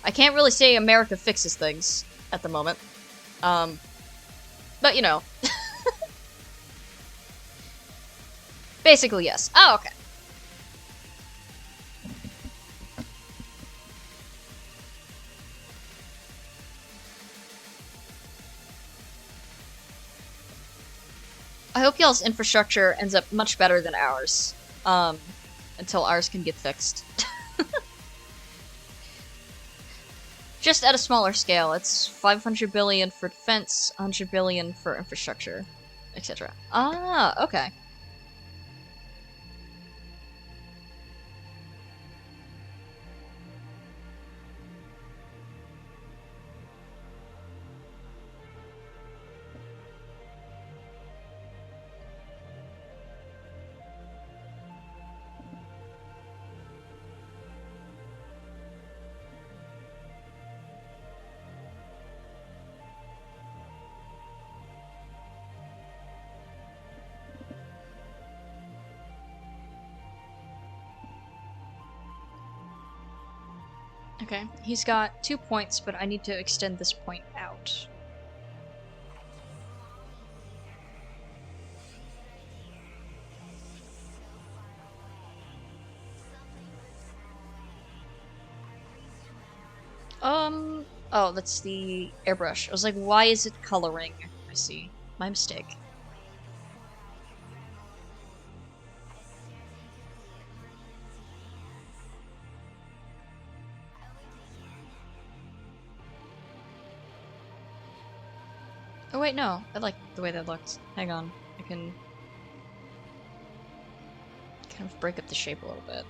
I can't really say America fixes things at the moment. But you know. Basically, yes. Oh, okay. I hope y'all's infrastructure ends up much better than ours. Until ours can get fixed. Just at a smaller scale. It's 500 billion for defense, 100 billion for infrastructure. etc. Ah, okay. Okay, he's got 2 points, but I need to extend this point out. Oh, that's the airbrush. I was like, why is it coloring? I see. My mistake. Oh wait, no. I like the way that looked. Hang on. I can kind of break up the shape a little bit.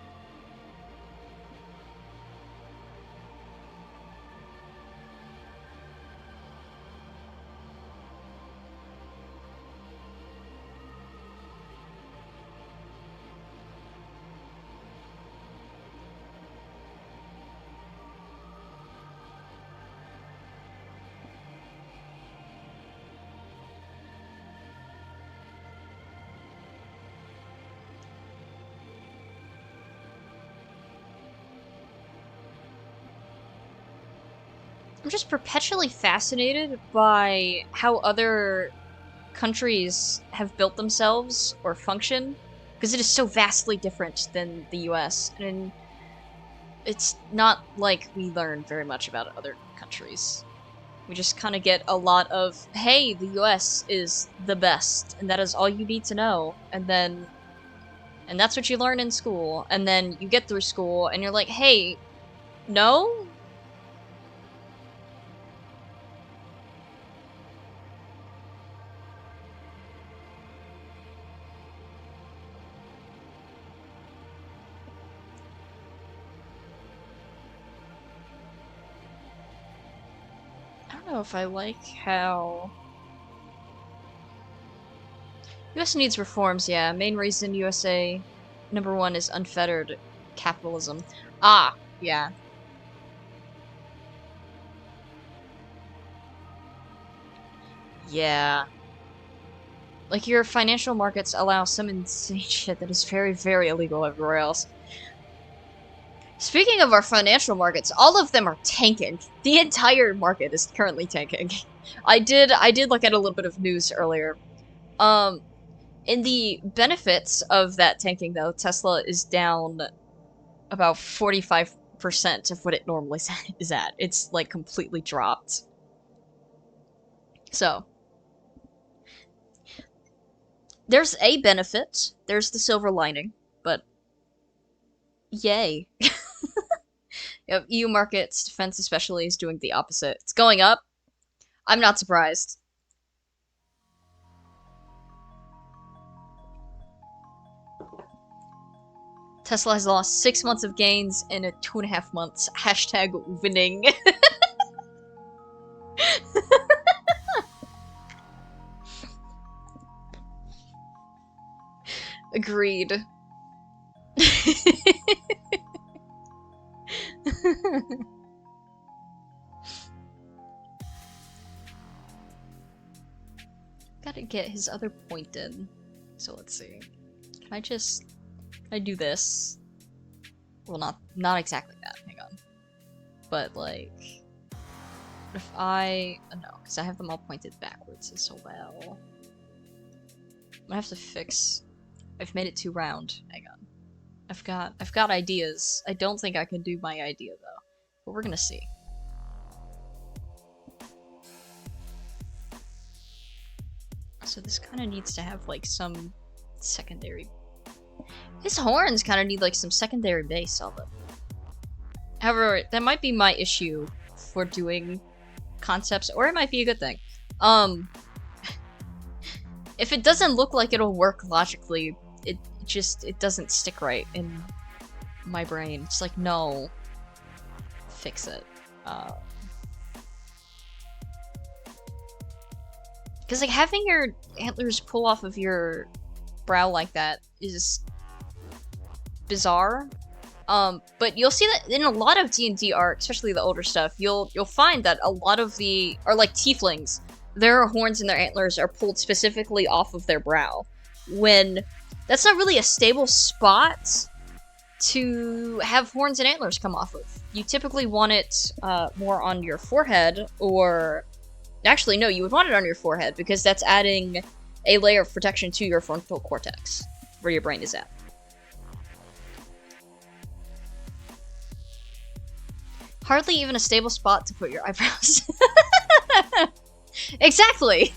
I'm just perpetually fascinated by how other countries have built themselves or function, because it is so vastly different than the US, and it's not like we learn very much about other countries. We just kind of get a lot of, hey, the US is the best, and that is all you need to know, and that's what you learn in school, and then you get through school, and you're like, hey, no? I don't know if I like how... US needs reforms, yeah. Main reason USA #1 is unfettered capitalism. Ah, yeah. Yeah. Like, your financial markets allow some insane shit that is very, very illegal everywhere else. Speaking of our financial markets, all of them are tanking. The entire market is currently tanking. I did look at a little bit of news earlier. In the benefits of that tanking, though, Tesla is down about 45% of what it normally is at. It's, like, completely dropped. So, there's a benefit. There's the silver lining, but yay. Yep, EU markets, defense especially, is doing the opposite. It's going up. I'm not surprised. Tesla has lost 6 months of gains in a 2.5 months. Hashtag winning. Agreed. Gotta get his other point in. So let's see. Can I do this? Well, not exactly that. Hang on. But like, if I no, because I have them all pointed backwards as well. I'm gonna have to fix. I've made it too round. Hang on. I've got ideas. I don't think I can do my idea though, but we're gonna see. So this kind of needs to have like some secondary. His horns kind of need like some secondary bass on them. However, that might be my issue for doing concepts, or it might be a good thing. If it doesn't look like it'll work logically, it doesn't stick right in my brain. It's like, no, fix it. Because like having your antlers pull off of your brow like that is bizarre. But you'll see that in a lot of D&D art, especially the older stuff, you'll find that a lot of the are like tieflings. Their horns and their antlers are pulled specifically off of their brow, when that's not really a stable spot to have horns and antlers come off of. You typically want it more on your forehead, or actually no, you would want it on your forehead because that's adding a layer of protection to your frontal cortex, where your brain is at. Hardly even a stable spot to put your eyebrows. Exactly!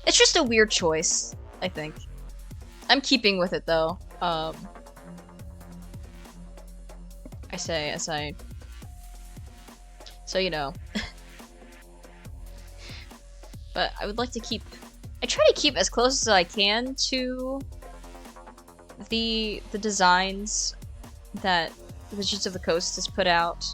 It's just a weird choice, I think. I'm keeping with it though. I say, so you know. But I would like to keep, I try to keep as close as I can to the designs that Wizards of the Coast has put out.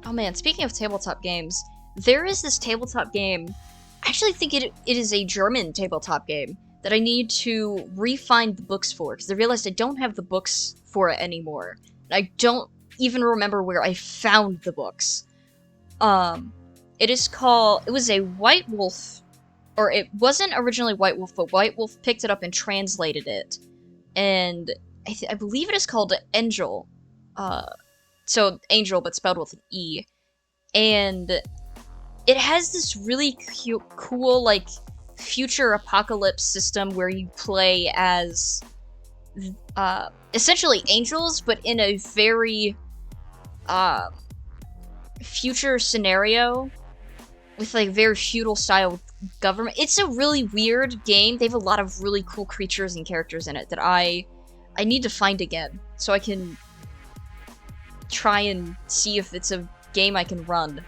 Oh man, speaking of tabletop games, there is this tabletop game, I actually think it is a German tabletop game, that I need to re-find the books for, because I realized I don't have the books for it anymore. I don't even remember where I found the books. It was a White Wolf, or it wasn't originally White Wolf, but White Wolf picked it up and translated it. And I believe it is called Angel. So Angel, but spelled with an E. And it has this really cool, like, future apocalypse system where you play as, essentially angels, but in a very, future scenario with, like, very feudal-style government. It's a really weird game. They have a lot of really cool creatures and characters in it that I need to find again, so I can try and see if it's a game I can run.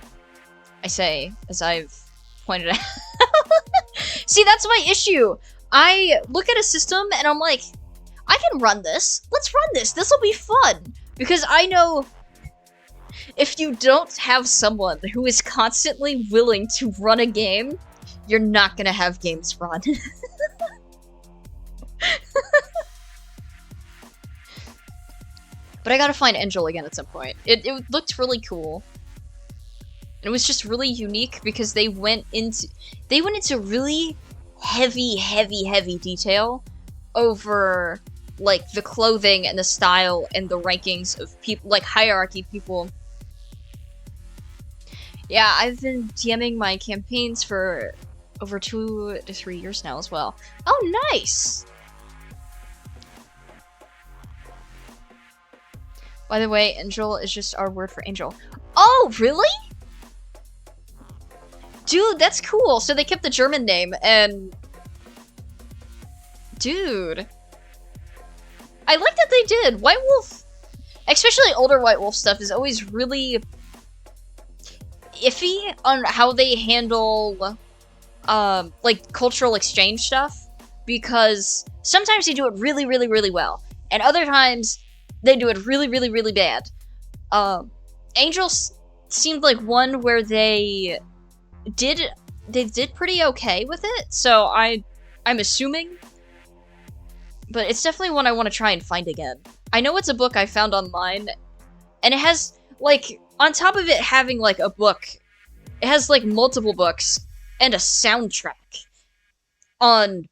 I say, as I've pointed out. See, that's my issue. I look at a system and I'm like, I can run this. Let's run this. This will be fun. Because I know if you don't have someone who is constantly willing to run a game, you're not gonna have games run. But I gotta find Angel again at some point. It looked really cool. It was just really unique because they went into really heavy detail over, like, the clothing and the style and the rankings of people, like, hierarchy people. Yeah, I've been DMing my campaigns for over 2 to 3 years now as well. Oh, nice! By the way, Angel is just our word for angel. Oh, really? Dude, that's cool. So they kept the German name, and... Dude. I like that they did. White Wolf, especially older White Wolf stuff, is always really iffy on how they handle, like, cultural exchange stuff. Because sometimes they do it really well. And other times, they do it really bad. Angels seemed like one where they did pretty okay with it, so I'm assuming. But it's definitely one I want to try and find again. I know it's a book I found online, and it has, like, on top of it having, like, a book, it has, like, multiple books and a soundtrack on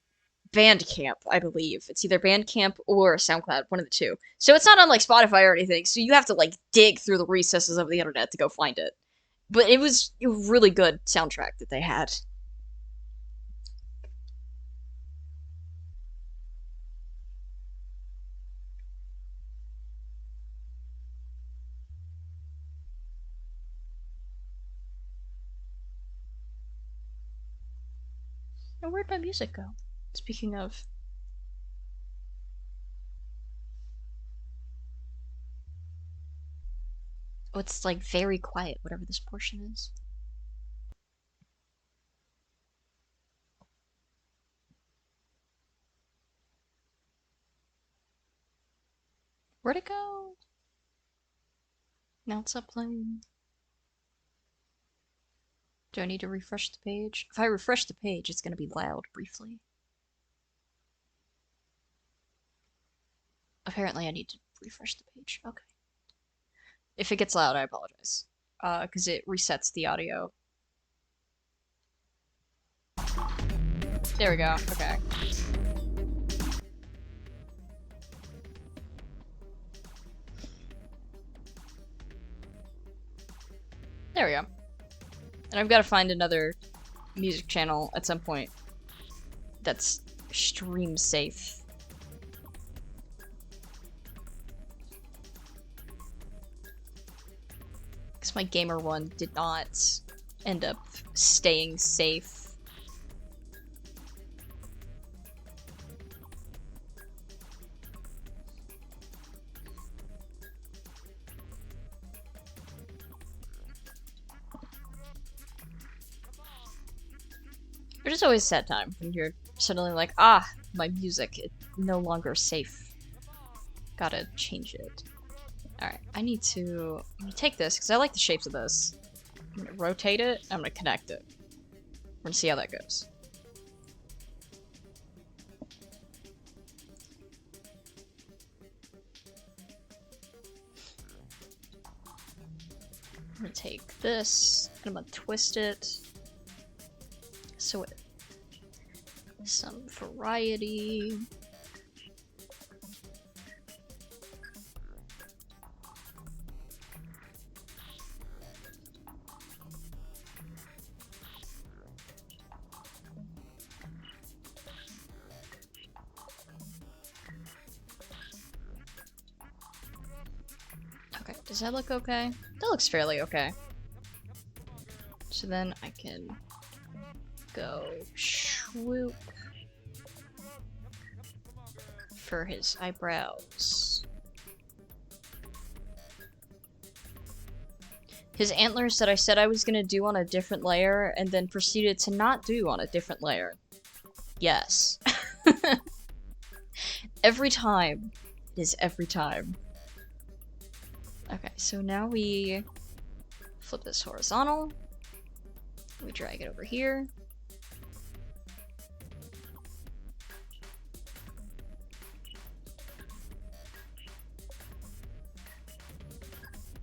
Bandcamp, I believe. It's either Bandcamp or SoundCloud, one of the two. So it's not on, like, Spotify or anything, so you have to, like, dig through the recesses of the internet to go find it. But it was a really good soundtrack that they had. And where'd my music go? Speaking of... Oh, it's like very quiet, whatever this portion is. Where'd it go? Now it's up playing. Do I need to refresh the page? If I refresh the page, it's gonna be loud briefly. Apparently I need to refresh the page. Okay. If it gets loud, I apologize. Because it resets the audio. There we go. Okay. There we go. And I've got to find another music channel at some point that's stream safe. Because my gamer one did not end up staying safe. Which is always a sad time when you're suddenly like, ah, my music, it's no longer safe. Gotta change it. Alright, I'm gonna take this, because I like the shapes of this. I'm gonna rotate it, I'm gonna connect it. We're gonna see how that goes. I'm gonna take this, and I'm gonna twist it. So it some variety. Okay, does that look okay? That looks fairly okay. So then I can go swoop for his eyebrows. His antlers that I said I was gonna do on a different layer and then proceeded to not do on a different layer. Yes. Every time. It is every time. Okay, so now we flip this horizontal. We drag it over here.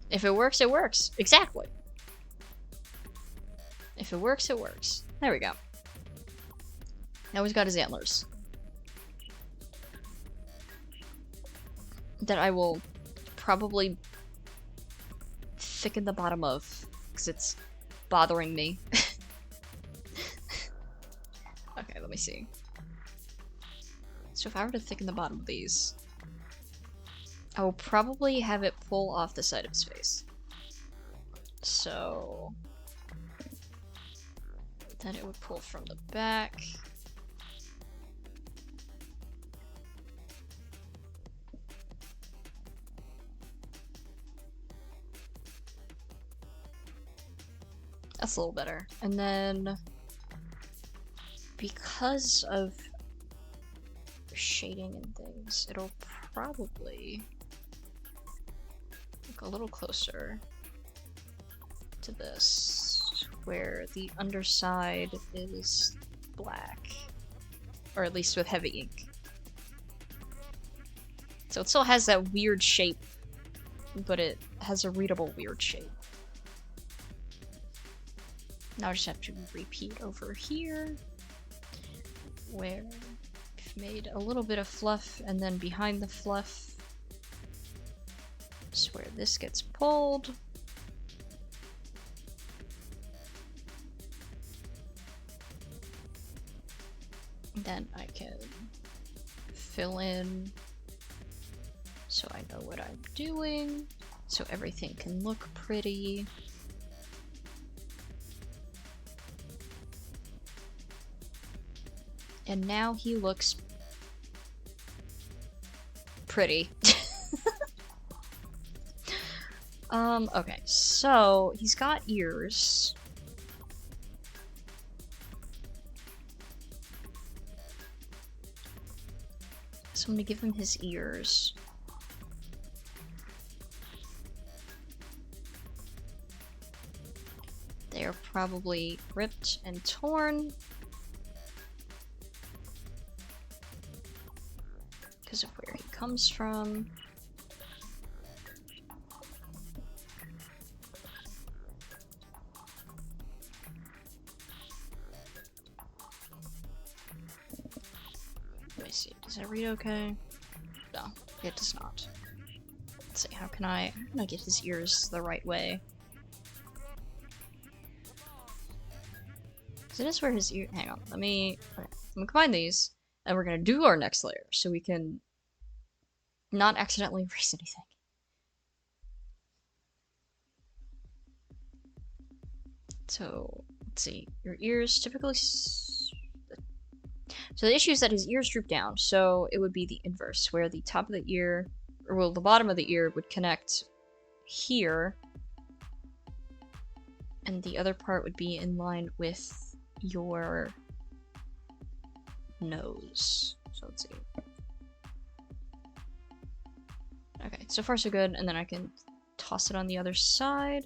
If it works, it works. Exactly. If it works, it works. There we go. Now he's got his antlers. That I will probably thicken the bottom of, because it's bothering me. Okay, let me see. So if I were to thicken the bottom of these, I will probably have it pull off the side of his face. So then it would pull from the back. That's a little better. And then because of shading and things, it'll probably look a little closer to this, where the underside is black, or at least with heavy ink. So it still has that weird shape, but it has a readable weird shape. Now I just have to repeat over here, where I've made a little bit of fluff, and then behind the fluff is where this gets pulled. Then I can fill in so I know what I'm doing, so everything can look pretty. And now he looks pretty. Okay, so he's got ears. So I'm gonna give him his ears. They are probably ripped and torn because of where he comes from. Let me see. Does that read okay? No, it does not. Let's see. How can I get his ears the right way? Because it is where his ear. Hang on. Let me. Okay. I'm gonna combine these, and we're gonna do our next layer so we can not accidentally erase anything. So let's see. Your ears typically. So the issue is that his ears droop down, so it would be the inverse, where the top of the ear, or well, the bottom of the ear would connect here, and the other part would be in line with your nose. So let's see. Okay, so far so good, and then I can toss it on the other side.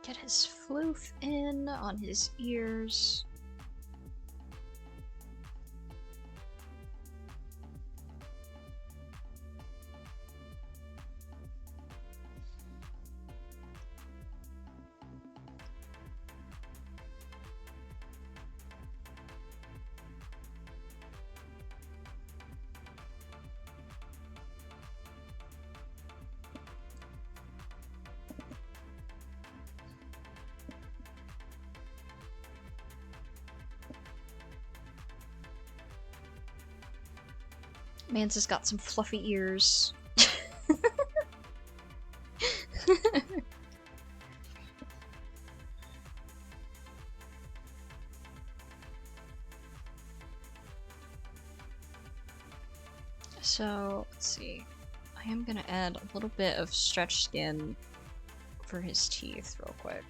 Get his floof in on his ears. Mans has got some fluffy ears. So, let's see. I am gonna add a little bit of stretch skin for his teeth real quick.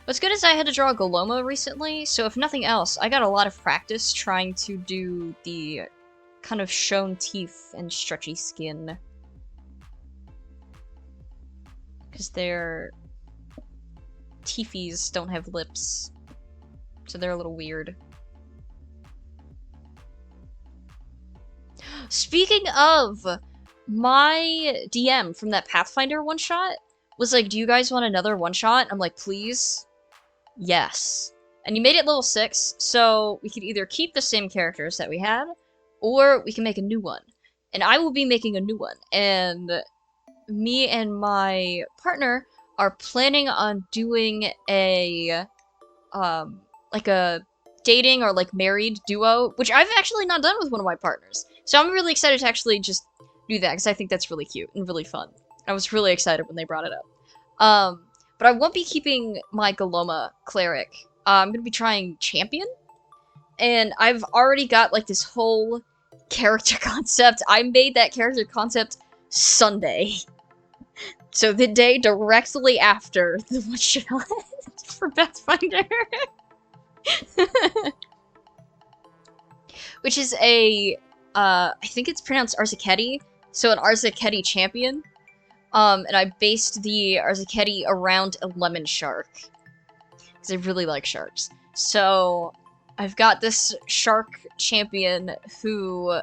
What's good is I had to draw a Goloma recently, so if nothing else, I got a lot of practice trying to do the kind of shown teeth and stretchy skin. Because their teefies don't have lips, so they're a little weird. Speaking of, my DM from that Pathfinder one-shot was like, do you guys want another one-shot? I'm like, please? Yes. And you made it level 6, so we could either keep the same characters that we had, or we can make a new one. And I will be making a new one. And me and my partner are planning on doing a, like a dating or like married duo, which I've actually not done with one of my partners. So I'm really excited to actually just do that, because I think that's really cute and really fun. I was really excited when they brought it up. But I won't be keeping my Goloma cleric. I'm gonna be trying champion, and I've already got like this whole character concept. I made that character concept Sunday, so the day directly after the one-shot for Pathfinder, which is a I think it's pronounced Arzaketi, so an Arzaketi champion. And I based the Arzaketi around a lemon shark, because I really like sharks. So I've got this shark champion who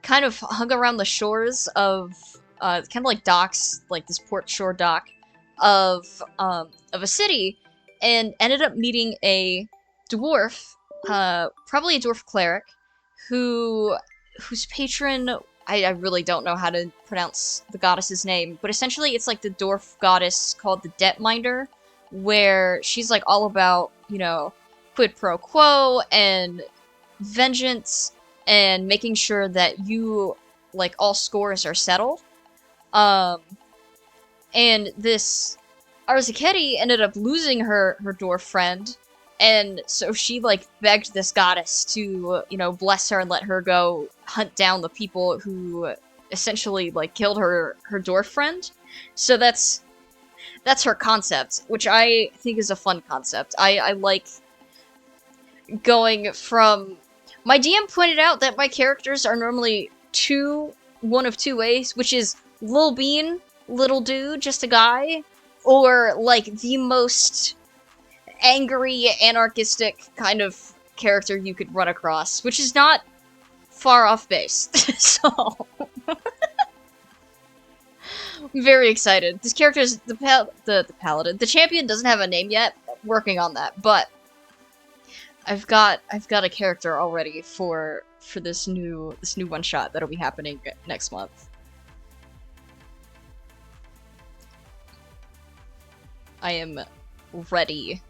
kind of hung around the shores of kind of like docks, like this port shore dock of a city, and ended up meeting a dwarf, probably a dwarf cleric, whose patron, I really don't know how to pronounce the goddess's name, but essentially it's like the dwarf goddess called the Debt Minder, where she's like all about, you know, quid pro quo and vengeance and making sure that you, like, all scores are settled. And this Arzaketi ended up losing her dwarf friend, and so she, like, begged this goddess to, you know, bless her and let her go hunt down the people who essentially, like, killed her dwarf friend. So that's her concept, which I think is a fun concept. I like going from... My DM pointed out that my characters are normally one of two ways, which is Lil Bean, little dude, just a guy, or, like, the most angry, anarchistic kind of character you could run across, which is not far off base. So... I'm very excited. This character is the paladin. The champion doesn't have a name yet. Working on that, but I've got a character already for this new one shot that'll be happening next month. I am ready.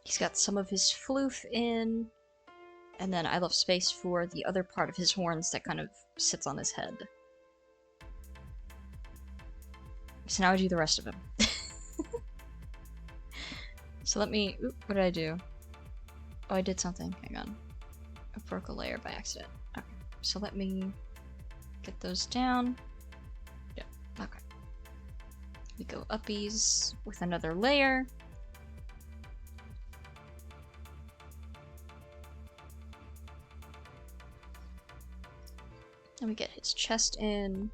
He's got some of his floof in, and then I left space for the other part of his horns that kind of sits on his head. So now I do the rest of him. So let me... Oop, what did I do? Oh, I did something. Hang on. I broke a layer by accident. Okay. So let me get those down. Yeah, okay. We go uppies with another layer. And we get his chest in.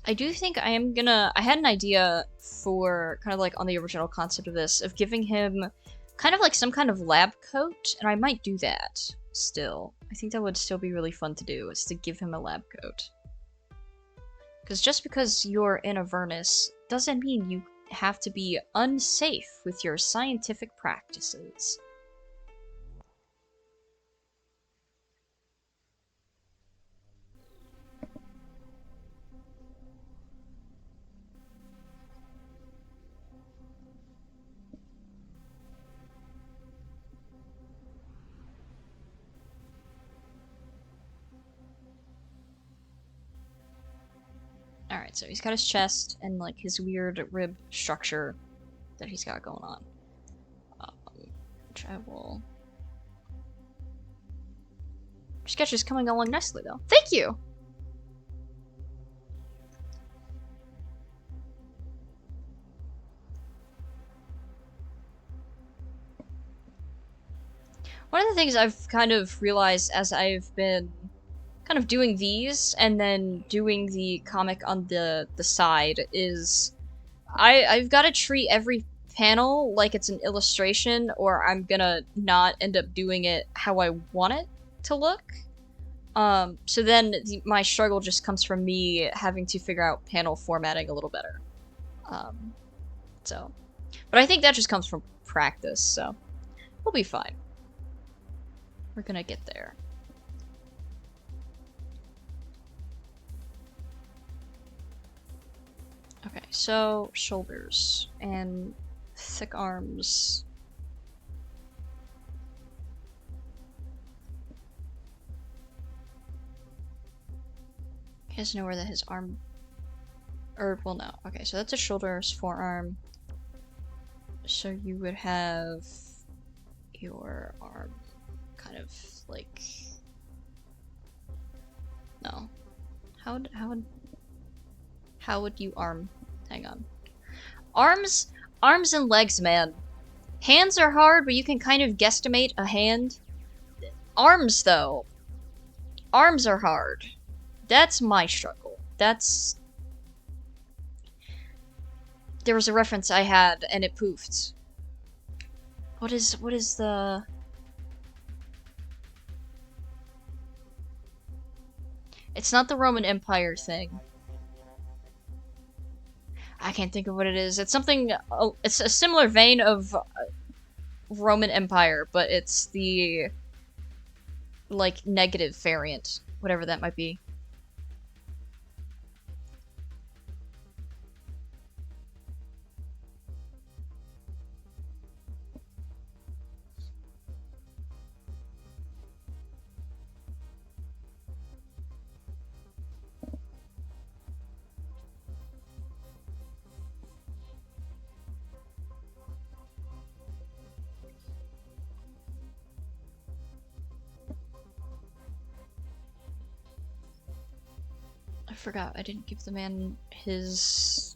I do think I am gonna... I had an idea for, kind of like on the original concept of this, of giving him kind of like some kind of lab coat, and I might do that still. I think that would still be really fun to do, is to give him a lab coat. Because just because you're in Avernus doesn't mean you have to be unsafe with your scientific practices. Alright, so he's got his chest and, like, his weird rib structure that he's got going on. Which I will... Your sketch is coming along nicely, though. Thank you! One of the things I've kind of realized as I've been kind of doing these and then doing the comic on the side is I've got to treat every panel like it's an illustration, or I'm gonna not end up doing it how I want it to look. So then my struggle just comes from me having to figure out panel formatting a little better. So, but I think that just comes from practice, so we'll be fine. We're gonna get there. Okay, so shoulders and thick arms. He doesn't know where that his arm... Or, well, no. Okay, so that's a shoulders, forearm. So you would have your arm kind of like... No. How would you arm? Hang on. Arms and legs, man. Hands are hard, but you can kind of guesstimate a hand. Arms, though. Arms are hard. That's my struggle. That's... There was a reference I had, and it poofed. What is the... It's not the Roman Empire thing. I can't think of what it is. It's something... it's a similar vein of Roman Empire, but it's the... like, negative variant. Whatever that might be. I forgot, I didn't give the man his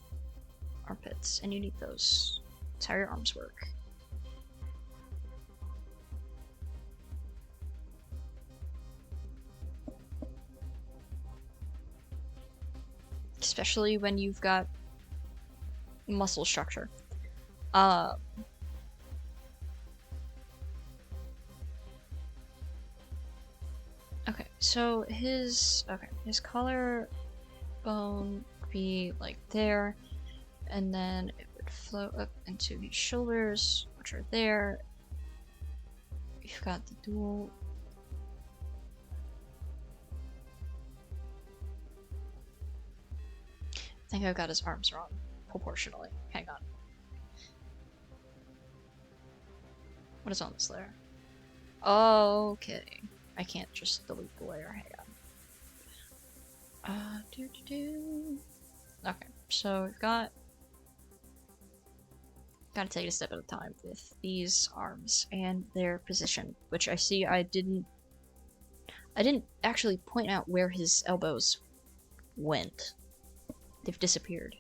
armpits, and you need those. That's how your arms work. Especially when you've got muscle structure. Okay, so his collar bone would be like there, and then it would flow up into his shoulders, which are there. You've got the dual. I think I've got his arms wrong, proportionally. Hang on. What is on this layer? Okay. I can't just delete the layer. Hang on. Okay, so we've got... Gotta take it a step at a time with these arms and their position, which I see I didn't actually point out where his elbows went. They've disappeared.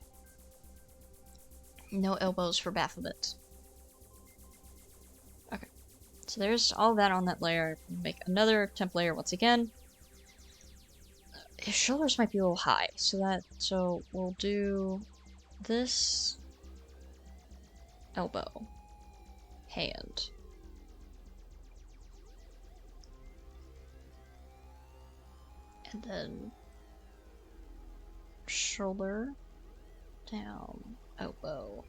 No elbows for Baphomet. Okay. So there's all that on that layer. Make another temp layer once again. His shoulders might be a little high, so we'll do this elbow, hand, and then shoulder, down, elbow,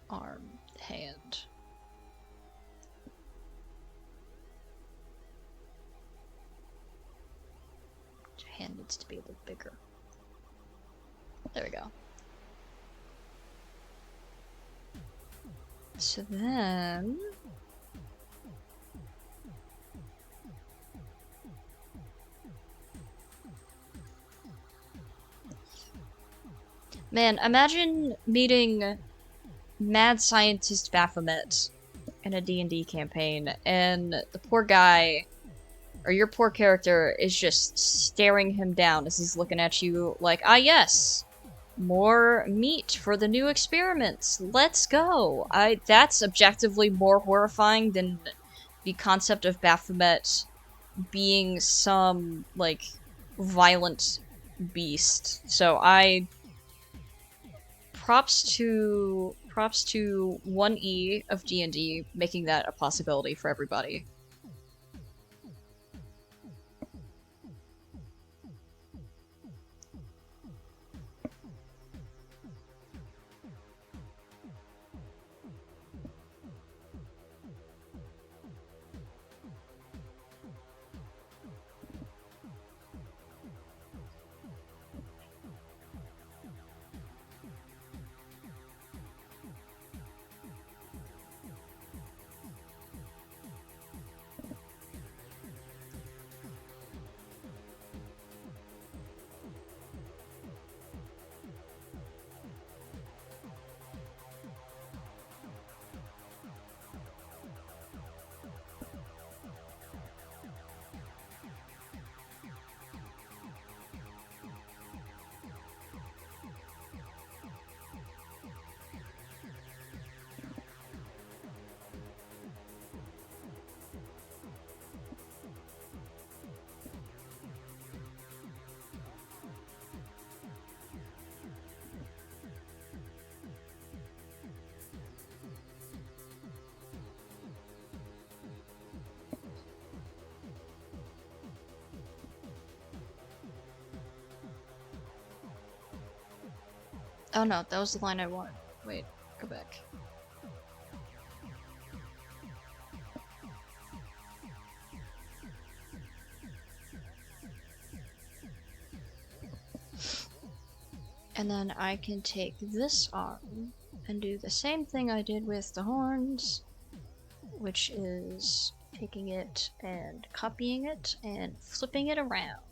arm, hand. Your hand needs to be a little bigger. There we go. So then... Man, imagine meeting mad scientist Baphomet in a D&D campaign, and the poor guy, or your poor character, is just staring him down as he's looking at you like, ah yes, more meat for the new experiments, let's go. That's objectively more horrifying than the concept of Baphomet being some, like, violent beast. So props to props to 1E of D&D making that a possibility for everybody. Oh no, that was the line I wanted. Wait, go back. And then I can take this arm and do the same thing I did with the horns, which is taking it and copying it and flipping it around.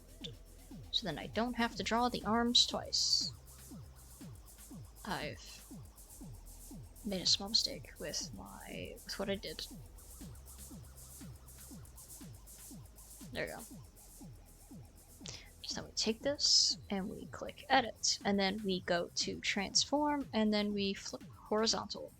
So then I don't have to draw the arms twice. I've made a small mistake with what I did. There we go. So then we take this and we click edit, and then we go to transform, and then we flip horizontal.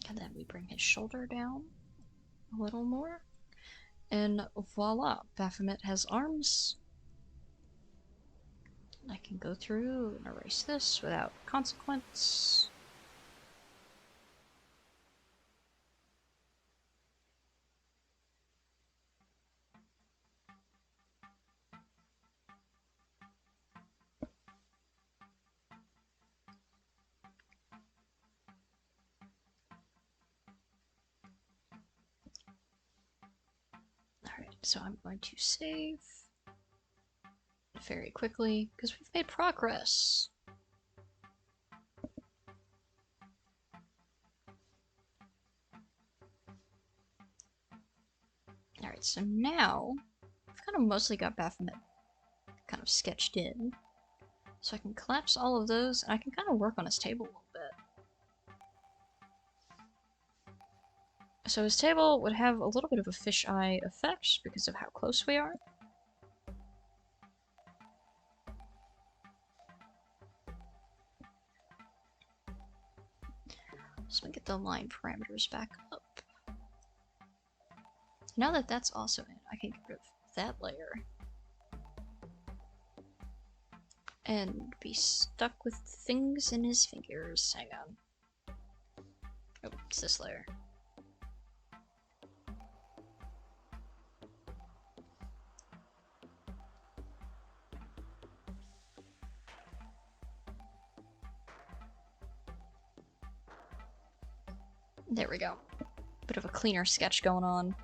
And then we bring his shoulder down a little more. And voila, Baphomet has arms. I can go through and erase this without consequence. Alright, so I'm going to save very quickly, because we've made progress. Alright, so now I've kind of mostly got Baphomet kind of sketched in. So I can collapse all of those, and I can kind of work on his table a little bit. So his table would have a little bit of a fisheye effect because of how close we are. So we get the line parameters back up. Now that that's also in, I can get rid of that layer. And be stuck with things in his fingers. Hang on. Oh, it's this layer. There we go. Bit of a cleaner sketch going on.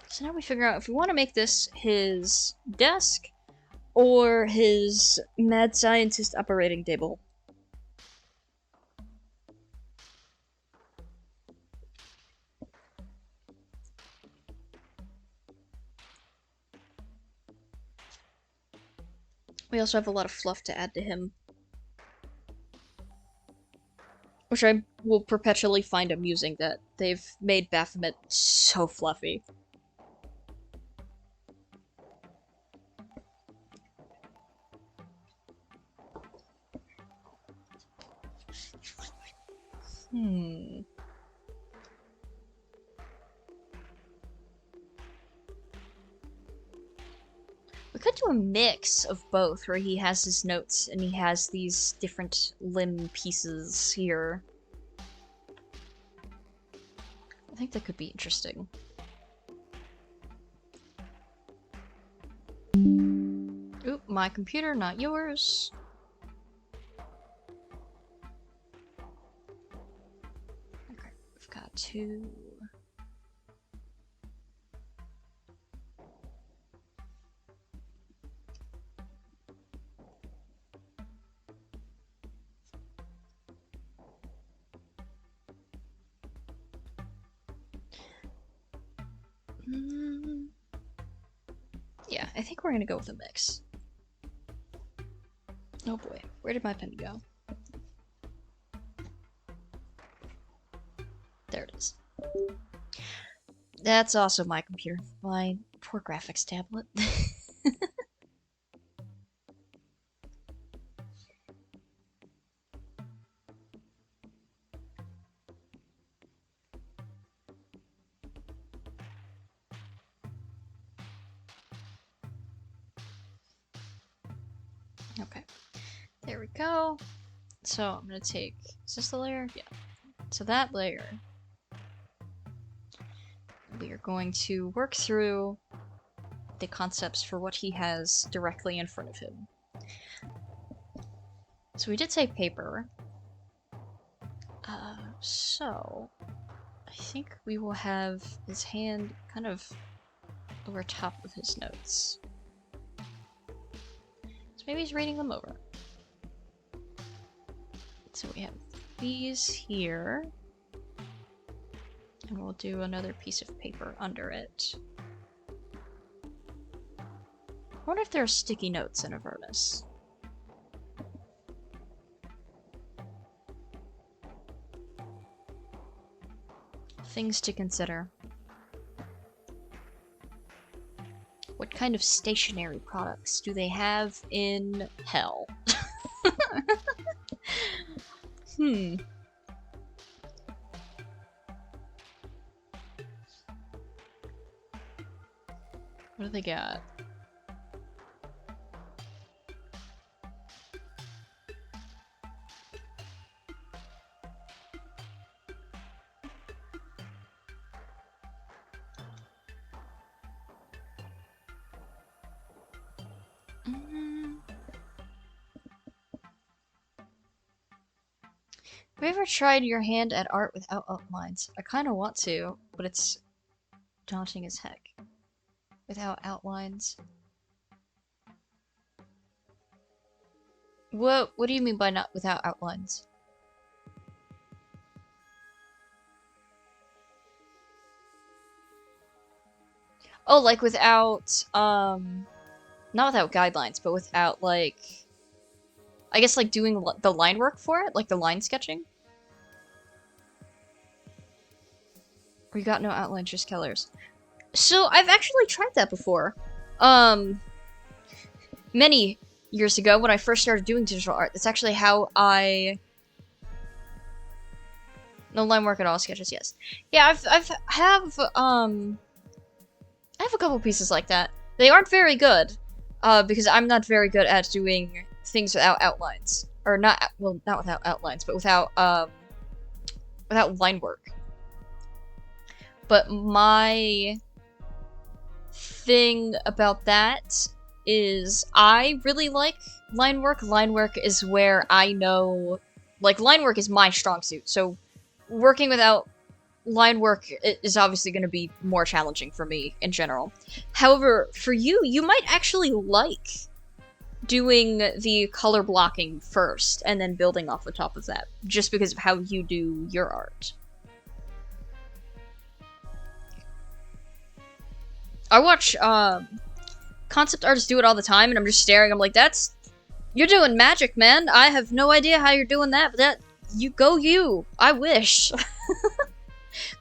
So now we figure out if we want to make this his desk or his mad scientist operating table. We also have a lot of fluff to add to him. Which I will perpetually find amusing that they've made Baphomet so fluffy. We could do a mix of both, where he has his notes and he has these different limb pieces here. I think that could be interesting. Oop, my computer, not yours. Okay, we've got 2. Yeah, I think we're gonna go with a mix. Oh boy, where did my pen go? There it is. That's also my computer. My poor graphics tablet. Okay, there we go. So I'm gonna take, is this the layer? Yeah. So that layer, we are going to work through the concepts for what he has directly in front of him. So we did say paper. So I think we will have his hand kind of over top of his notes. So maybe he's reading them over. So we have these here. And we'll do another piece of paper under it. I wonder if there are sticky notes in Avernus. Things to consider. What kind of stationary products do they have in hell? What do they got? Have you ever tried your hand at art without outlines? I kind of want to, but it's daunting as heck. Without outlines. What do you mean by not without outlines? Oh, like without, not without guidelines, but without, like, I guess, like, doing the line work for it? Like, the line sketching? Or you got no outlines, just colors? So, I've actually tried that before. Many years ago, when I first started doing digital art, that's actually how I... No line work at all, sketches, yes. Yeah, I have a couple pieces like that. They aren't very good, because I'm not very good at doing things without outlines. Or not, well, not without outlines, but without line work. But my thing about that is I really like line work. Line work is where I know, like, line work is my strong suit, so working without line work is obviously going to be more challenging for me in general. However, for you, you might actually like doing the color blocking first and then building off the top of that, just because of how you do your art. I watch concept artists do it all the time, and I'm just staring. I'm like, you're doing magic, man. I have no idea how you're doing that, but you go you. I wish.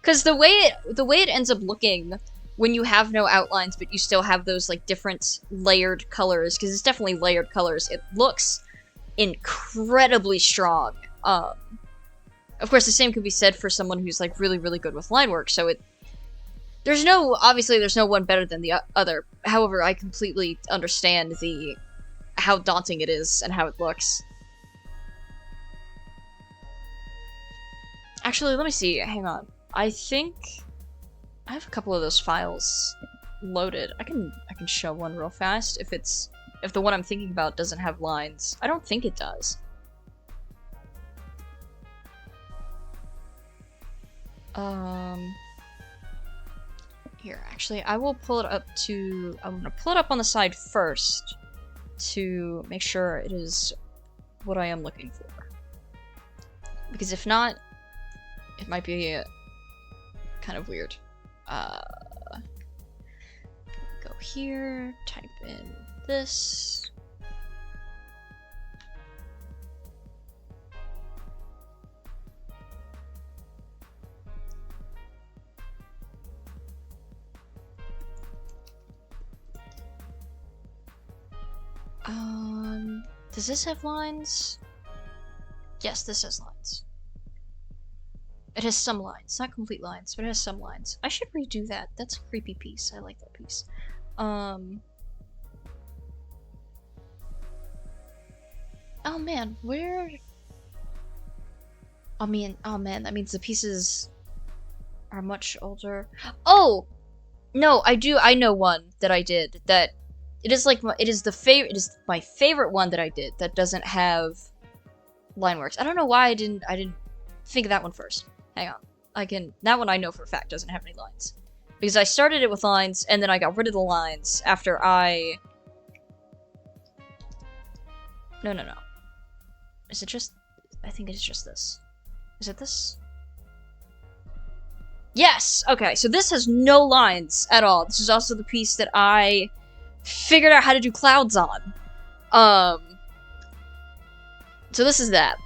Because the way it ends up looking when you have no outlines, but you still have those like different layered colors, because it's definitely layered colors. It looks incredibly strong. Of course, the same could be said for someone who's like really, really good with line work. So obviously there's no one better than the other. However, I completely understand how daunting it is and how it looks. Actually, let me see. Hang on. I think I have a couple of those files loaded. I can show one real fast if the one I'm thinking about doesn't have lines. I don't think it does. Here, actually, I will pull it up I'm gonna pull it up on the side first to make sure it is what I am looking for. Because if not, it might be kind of weird. Go here, type in this. Does this have lines? Yes, this has lines. It has some lines, not complete lines, but it has some lines. I should redo that. That's a creepy piece. I like that piece. Oh man, where? Oh man, that means the pieces are much older. Oh! No, I know one that I did that it is my favorite one that I did that doesn't have line works. I don't know why I didn't think of that one first. Hang on. That one I know for a fact doesn't have any lines. Because I started it with lines, and then I got rid of the lines after No. Is it just... I think it's just this. Is it this? Yes! Okay, so this has no lines at all. This is also the piece that I figured out how to do clouds on. So this is that.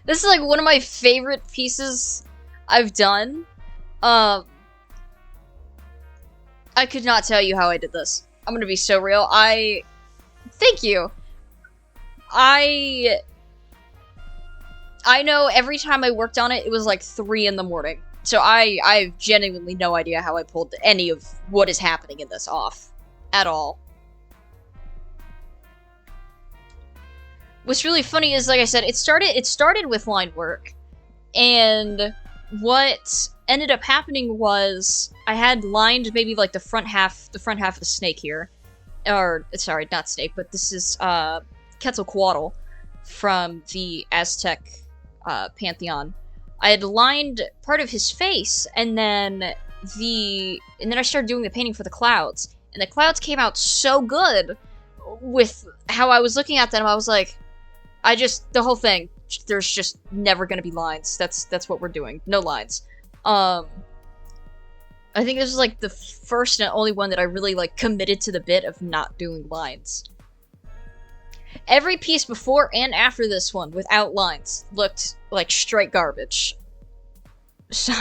This is like one of my favorite pieces I've done. I could not tell you how I did this. I'm gonna be so real. Thank you. I know every time I worked on it, it was like 3 in the morning. So I have genuinely no idea how I pulled any of what is happening in this off. At all. What's really funny is, like I said, it started with line work. And what ended up happening was I had lined maybe like the front half of the snake here. Or, sorry, not snake, but this is Quetzalcoatl from the Aztec pantheon. I had lined part of his face, and then I started doing the painting for the clouds. And the clouds came out so good with how I was looking at them. I was like, the whole thing, there's just never gonna be lines. That's what we're doing. No lines. I think this was like the first and only one that I really like committed to the bit of not doing lines. Every piece before and after this one without lines looked like straight garbage. So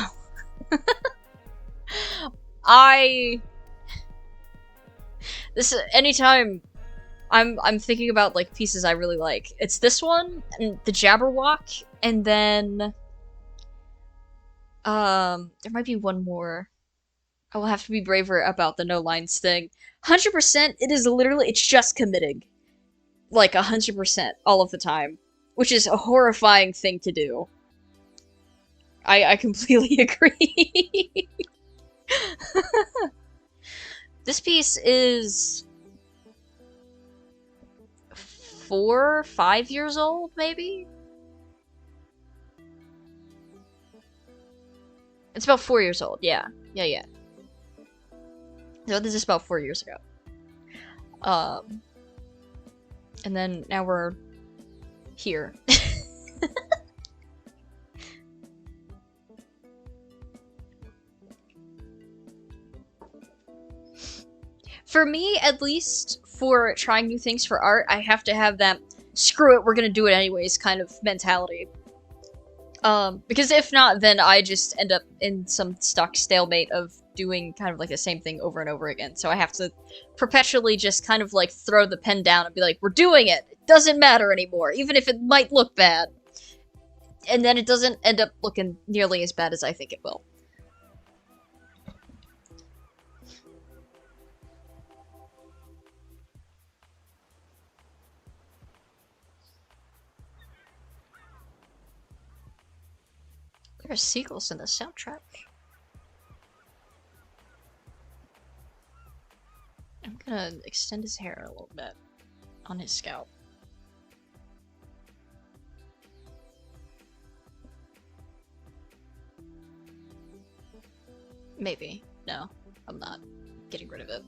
anytime I'm thinking about like pieces I really like, it's this one and the Jabberwock, and then there might be one more. I will have to be braver about the no lines thing. 100%, it's just committing. Like 100% all of the time. Which is a horrifying thing to do. I completely agree. This piece is 4, 5 years old, maybe? It's about 4 years old, yeah. Yeah. So this is about 4 years ago. And then now we're here. For me, at least, for trying new things for art, I have to have that screw it, we're gonna do it anyways kind of mentality. Because if not, then I just end up in some stuck stalemate of doing kind of like the same thing over and over again. So I have to perpetually just kind of like throw the pen down and be like, we're doing it! It doesn't matter anymore, even if it might look bad. And then it doesn't end up looking nearly as bad as I think it will. There are seagulls in the soundtrack. I'm gonna extend his hair a little bit on his scalp. Maybe. No, I'm not getting rid of it.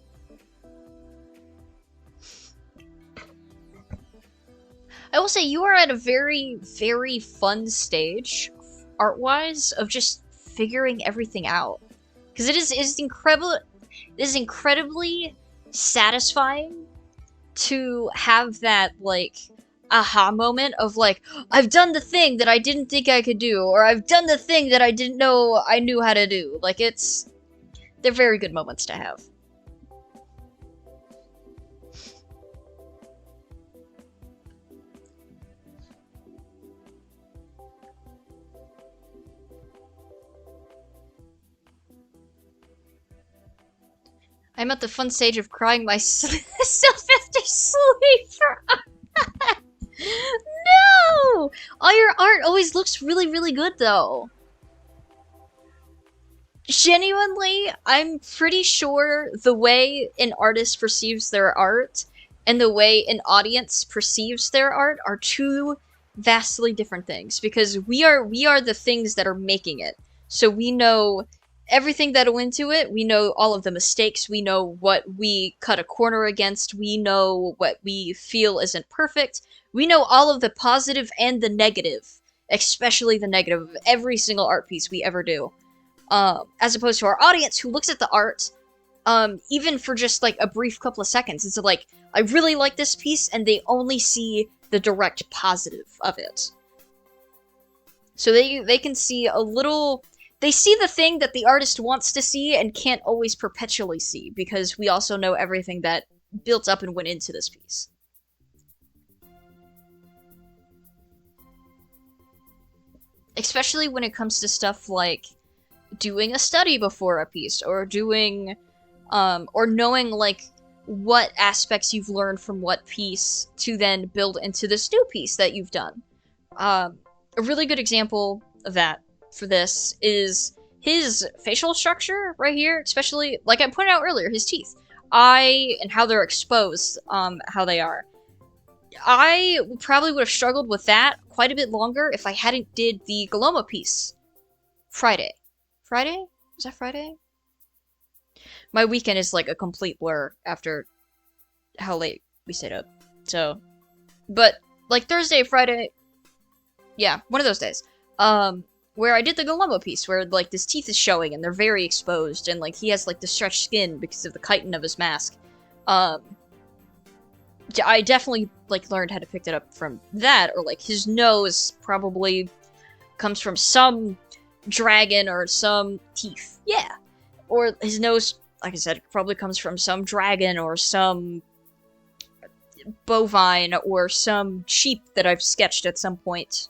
I will say you are at a very, very fun stage, art-wise, of just figuring everything out. Because it is incredibly satisfying to have that, like, aha moment of, like, I've done the thing that I didn't think I could do, or I've done the thing that I didn't know I knew how to do. Like, they're very good moments to have. I'm at the fun stage of crying myself after sleep for No! All your art always looks really, really good, though. Genuinely, I'm pretty sure the way an artist perceives their art and the way an audience perceives their art are two vastly different things. Because we are the things that are making it. So we know everything that went into it, we know all of the mistakes, we know what we cut a corner against, we know what we feel isn't perfect, we know all of the positive and the negative, especially the negative of every single art piece we ever do. As opposed to our audience who looks at the art, even for just like a brief couple of seconds, it's like, I really like this piece, and they only see the direct positive of it. So they can see a little... They see the thing that the artist wants to see and can't always perpetually see, because we also know everything that built up and went into this piece. Especially when it comes to stuff like doing a study before a piece, or doing, or knowing, like, what aspects you've learned from what piece to then build into this new piece that you've done. A really good example of that for this is his facial structure right here, especially, like I pointed out earlier, his teeth. And how they're exposed, how they are. I probably would have struggled with that quite a bit longer if I hadn't did the Galoma piece Friday. Friday? Was that Friday? My weekend is like a complete blur after how late we stayed up. So, but like Thursday, Friday, yeah, one of those days. Where I did the Galoma piece, where, like, his teeth is showing, and they're very exposed, and, like, he has, like, the stretched skin because of the chitin of his mask. I definitely, like, learned how to pick it up from that, or, like, his nose probably comes from some dragon or some teeth. Yeah. Or his nose, like I said, probably comes from some dragon or some bovine or some sheep that I've sketched at some point.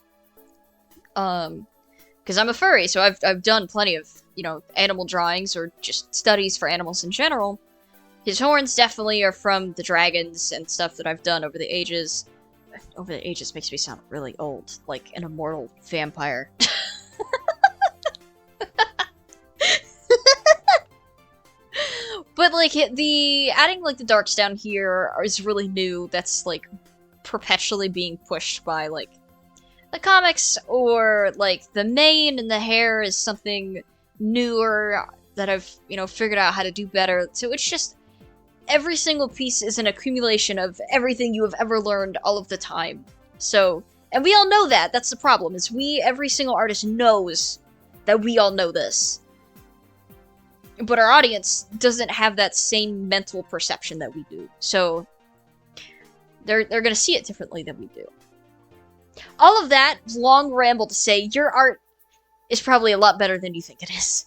Because I'm a furry, so I've done plenty of, you know, animal drawings or just studies for animals in general. His horns definitely are from the dragons and stuff that I've done over the ages. Over the ages makes me sound really old, like an immortal vampire. But, like, adding, like, the darks down here is really new. That's, like, perpetually being pushed by, like, the comics, or, like, the mane and the hair is something newer that I've, you know, figured out how to do better. So it's just, every single piece is an accumulation of everything you have ever learned all of the time. So, and we all know that. That's the problem, is every single artist knows that we all know this. But our audience doesn't have that same mental perception that we do. So, They're gonna see it differently than we do. All of that long ramble to say your art is probably a lot better than you think it is.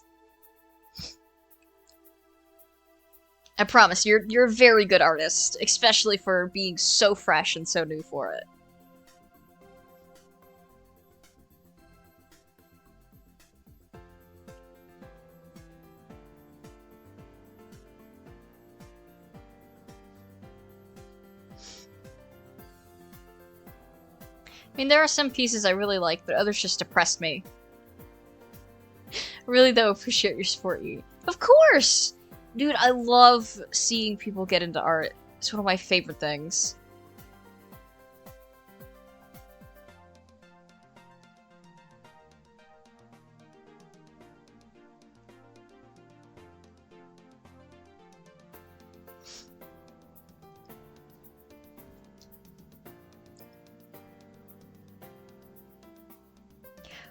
I promise, you're a very good artist, especially for being so fresh and so new for it. I mean, there are some pieces I really like, but others just depressed me. Really, though, appreciate your support, you. Of course! Dude, I love seeing people get into art. It's one of my favorite things.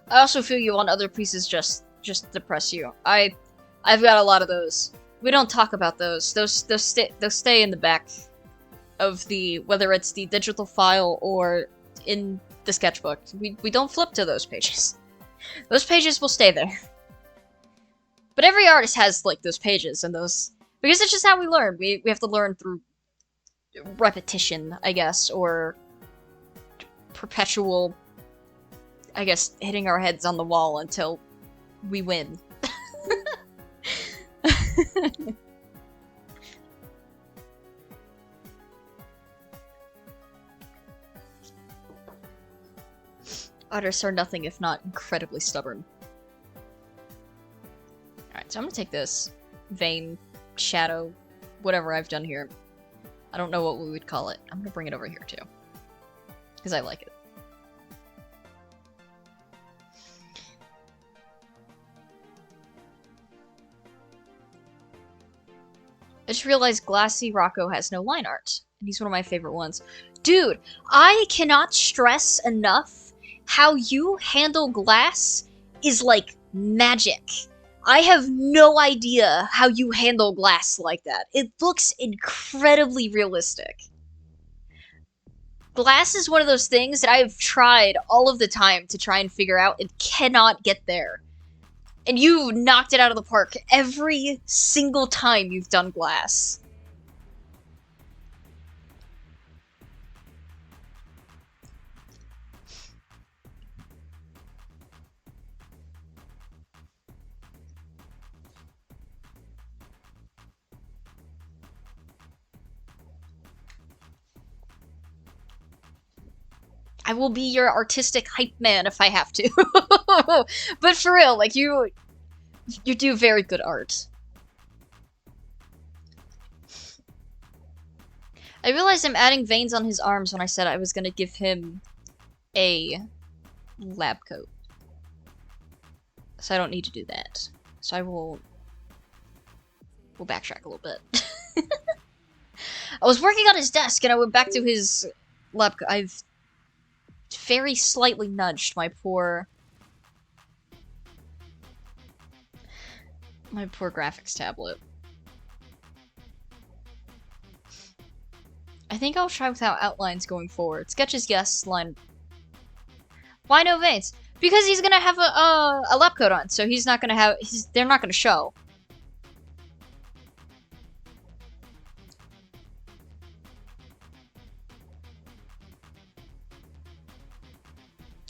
I also feel you on other pieces just depress you. I've got a lot of those. We don't talk about those. Those stay in the back of the, whether it's the digital file or in the sketchbook. We don't flip to those pages. Those pages will stay there. But every artist has like those pages and those, because it's just how we learn. We have to learn through repetition, I guess, or perpetual, I guess, hitting our heads on the wall until we win. Artists are nothing if not incredibly stubborn. Alright, so I'm gonna take this vein, shadow, whatever I've done here. I don't know what we would call it. I'm gonna bring it over here too. Because I like it. I just realized Glassy Rocco has no line art, and he's one of my favorite ones. Dude, I cannot stress enough how you handle glass is like magic. I have no idea how you handle glass like that. It looks incredibly realistic. Glass is one of those things that I've tried all of the time to try and figure out and cannot get there. And you knocked it out of the park every single time you've done glass. I will be your artistic hype man if I have to. But for real, like, you do very good art. I realized I'm adding veins on his arms when I said I was gonna give him a lab coat. So I don't need to do that. So we'll backtrack a little bit. I was working on his desk and I went back to his lab coat. I've very slightly nudged my poor graphics tablet. I think I'll try without outlines going forward. Sketches, yes. Line. Why no veins? Because he's gonna have a lab coat on, so he's not gonna have. They're not gonna show.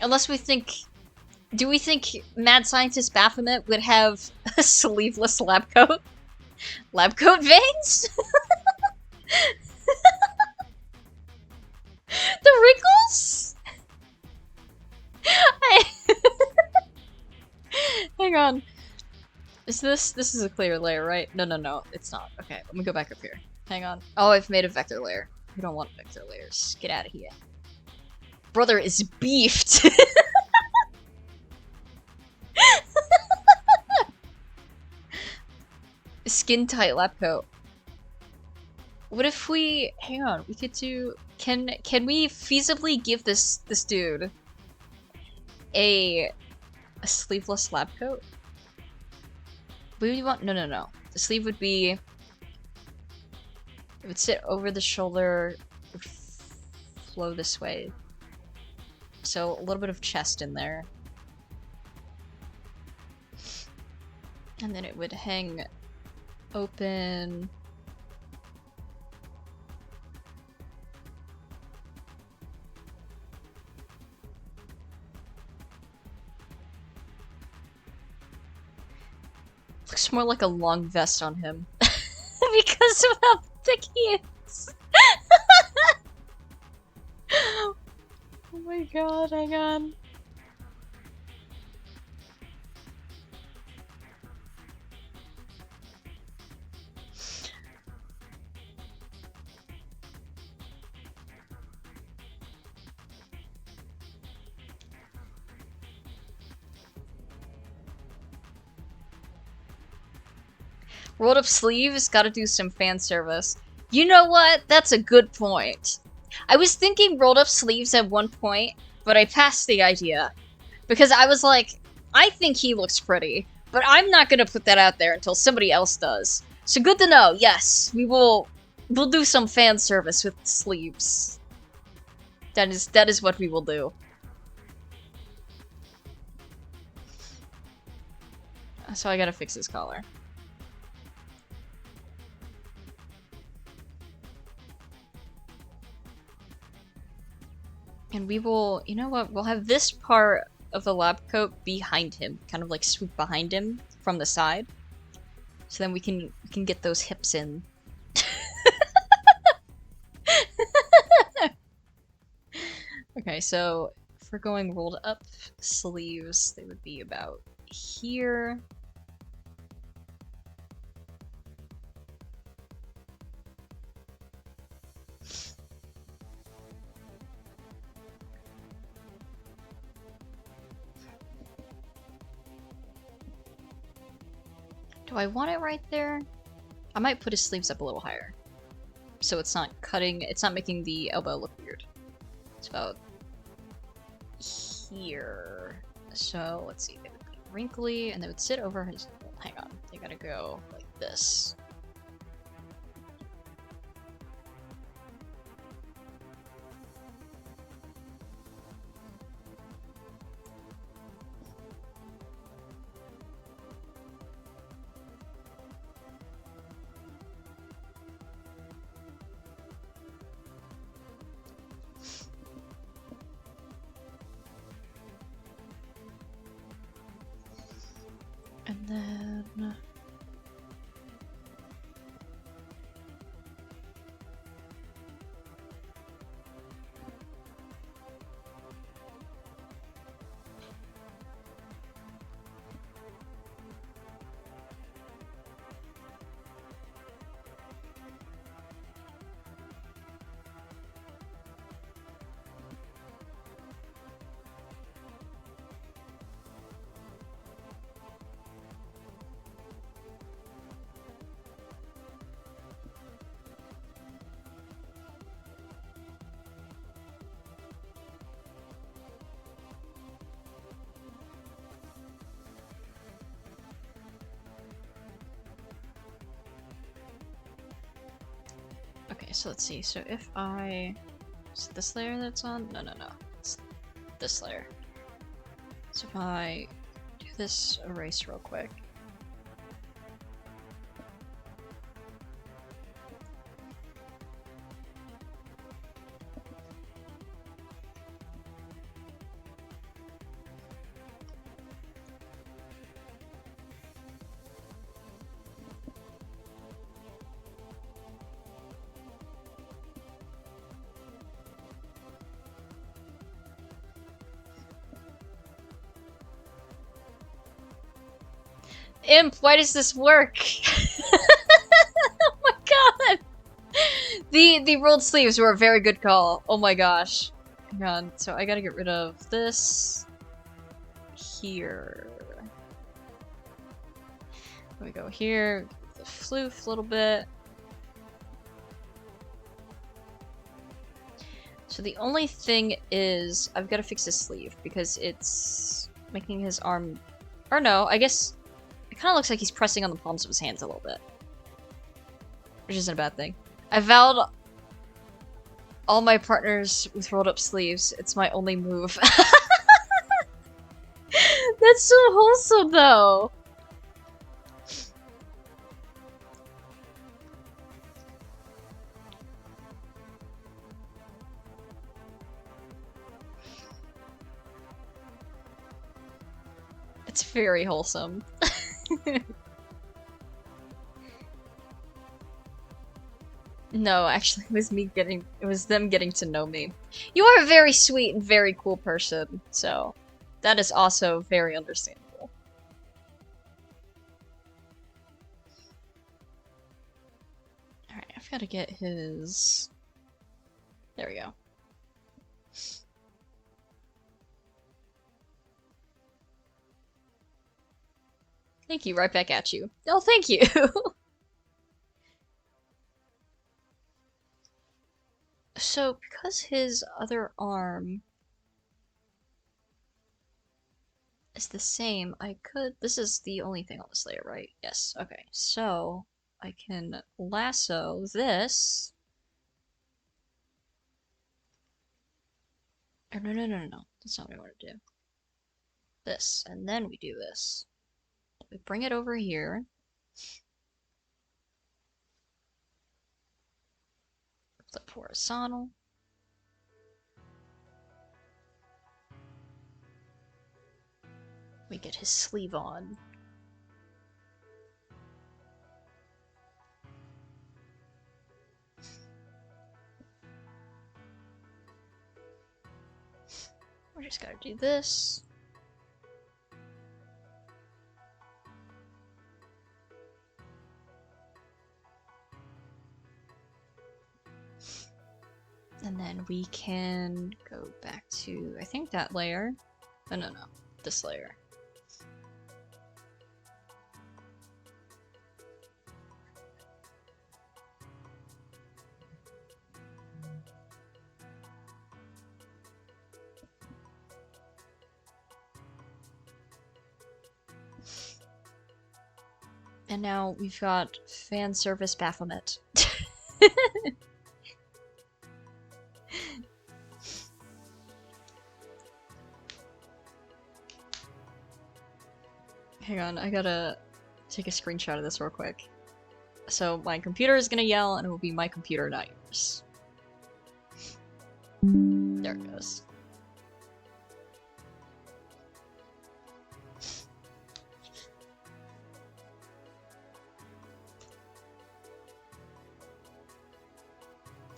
Unless we think... Do we think mad scientist Baphomet would have a sleeveless lab coat? Lab coat veins? The wrinkles? Hang on. Is this is a clear layer, right? No, it's not. Okay, let me go back up here. Hang on. Oh, I've made a vector layer. We don't want vector layers. Get out of here. Brother is beefed. Skin tight lab coat. What if we hang on? We could do. Can we feasibly give this dude a sleeveless lab coat? What do you want? No. The sleeve would be. It would sit over the shoulder. flow this way. So a little bit of chest in there. And then it would hang open. Looks more like a long vest on him. Because of how thick he is. Oh my god, hang on. Rolled up sleeves, gotta do some fan service. You know what? That's a good point. I was thinking rolled up sleeves at one point, but I passed the idea. Because I was like, I think he looks pretty, but I'm not gonna put that out there until somebody else does. So good to know, yes, we'll do some fan service with sleeves. That is what we will do. So I gotta fix his collar. And we will, you know what, we'll have this part of the lab coat behind him, kind of like swoop behind him from the side. So then we can get those hips in. Okay, so if we're going rolled up sleeves, they would be about here. Do I want it right there? I might put his sleeves up a little higher. So it's not cutting, it's not making the elbow look weird. It's about here. So let's see, they would be wrinkly and they would sit over his, hang on, they gotta go like this. And then... Okay, so let's see. So if I... Is it this layer that's on? No. It's this layer. So if I do this erase real quick. Imp, why does this work? Oh my god! The rolled sleeves were a very good call. Oh my gosh. Hang on, so I gotta get rid of this here. We go here, the floof a little bit. So the only thing is, I've got to fix his sleeve because it's making his arm, or no, I guess it kind of looks like he's pressing on the palms of his hands a little bit, which isn't a bad thing. I vowed All my partners with rolled up sleeves. It's my only move. That's so wholesome, though. It's very wholesome. No, actually, it was them getting to know me. You are a very sweet and very cool person, so that is also very understandable. Alright, I've got to get his... There we go. Thank you, right back at you. Oh, thank you! So, because his other arm is the same, I could... This is the only thing on this layer, right? Yes, okay. So, I can lasso this... Oh, no. That's not what I want to do. This, and then we do this. We bring it over here. Flip horizontal. We get his sleeve on. We just gotta do this. And then we can go back to, I think, that layer. Oh, no, this layer. And now we've got fan service Baphomet. Hang on, I gotta take a screenshot of this real quick. So my computer is gonna yell, and it will be my computer, not yours. There it goes.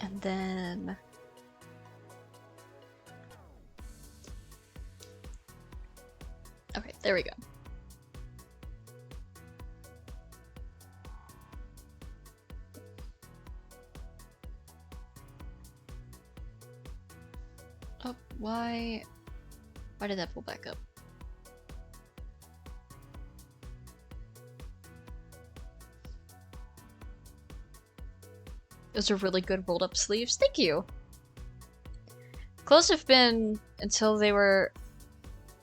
And then... Okay, there we go. Oh, why did that pull back up? Those are really good rolled up sleeves. Thank you! Clothes have been until they were...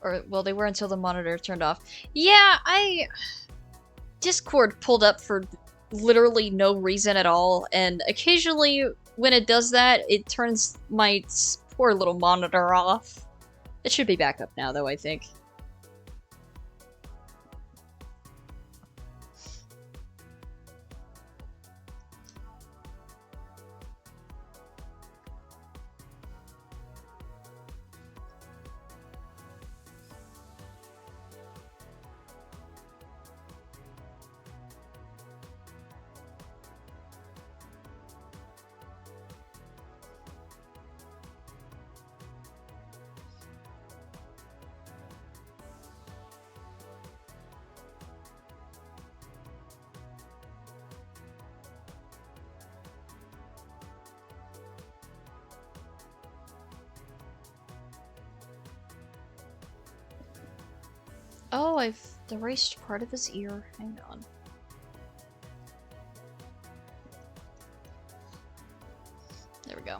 Or, well, they were until the monitor turned off. Yeah, Discord pulled up for literally no reason at all, and occasionally when it does that, it turns my poor little monitor off. It should be back up now, though, I think. Oh, I've erased part of his ear. Hang on. There we go.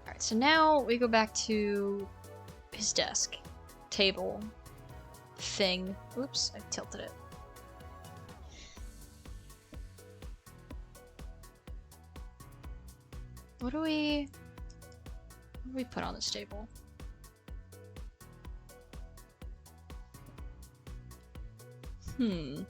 Alright, so now we go back to his desk, table, thing. Oops, I tilted it. What do we put on this table? Hmm.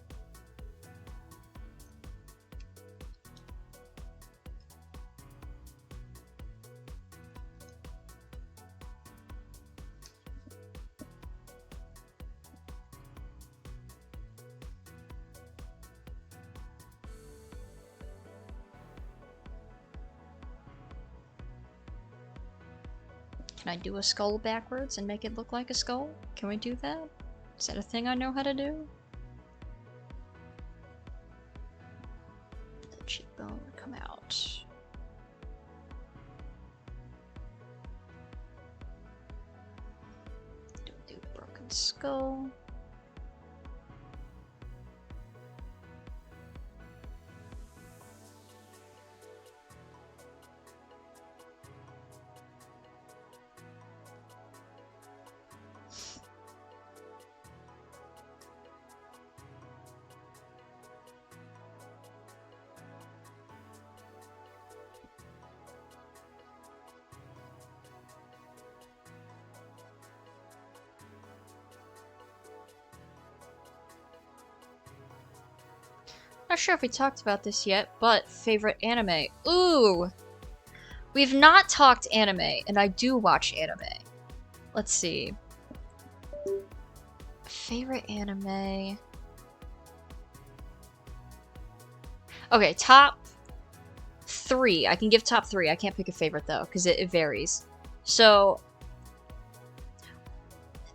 Can I do a skull backwards and make it look like a skull? Can we do that? Is that a thing I know how to do? The cheekbone would come out. Don't do broken skull. Not sure if we talked about this yet, but favorite anime. Ooh! We've not talked anime, and I do watch anime. Let's see. Favorite anime. Okay, top 3. I can give top 3. I can't pick a favorite though, because it varies. So,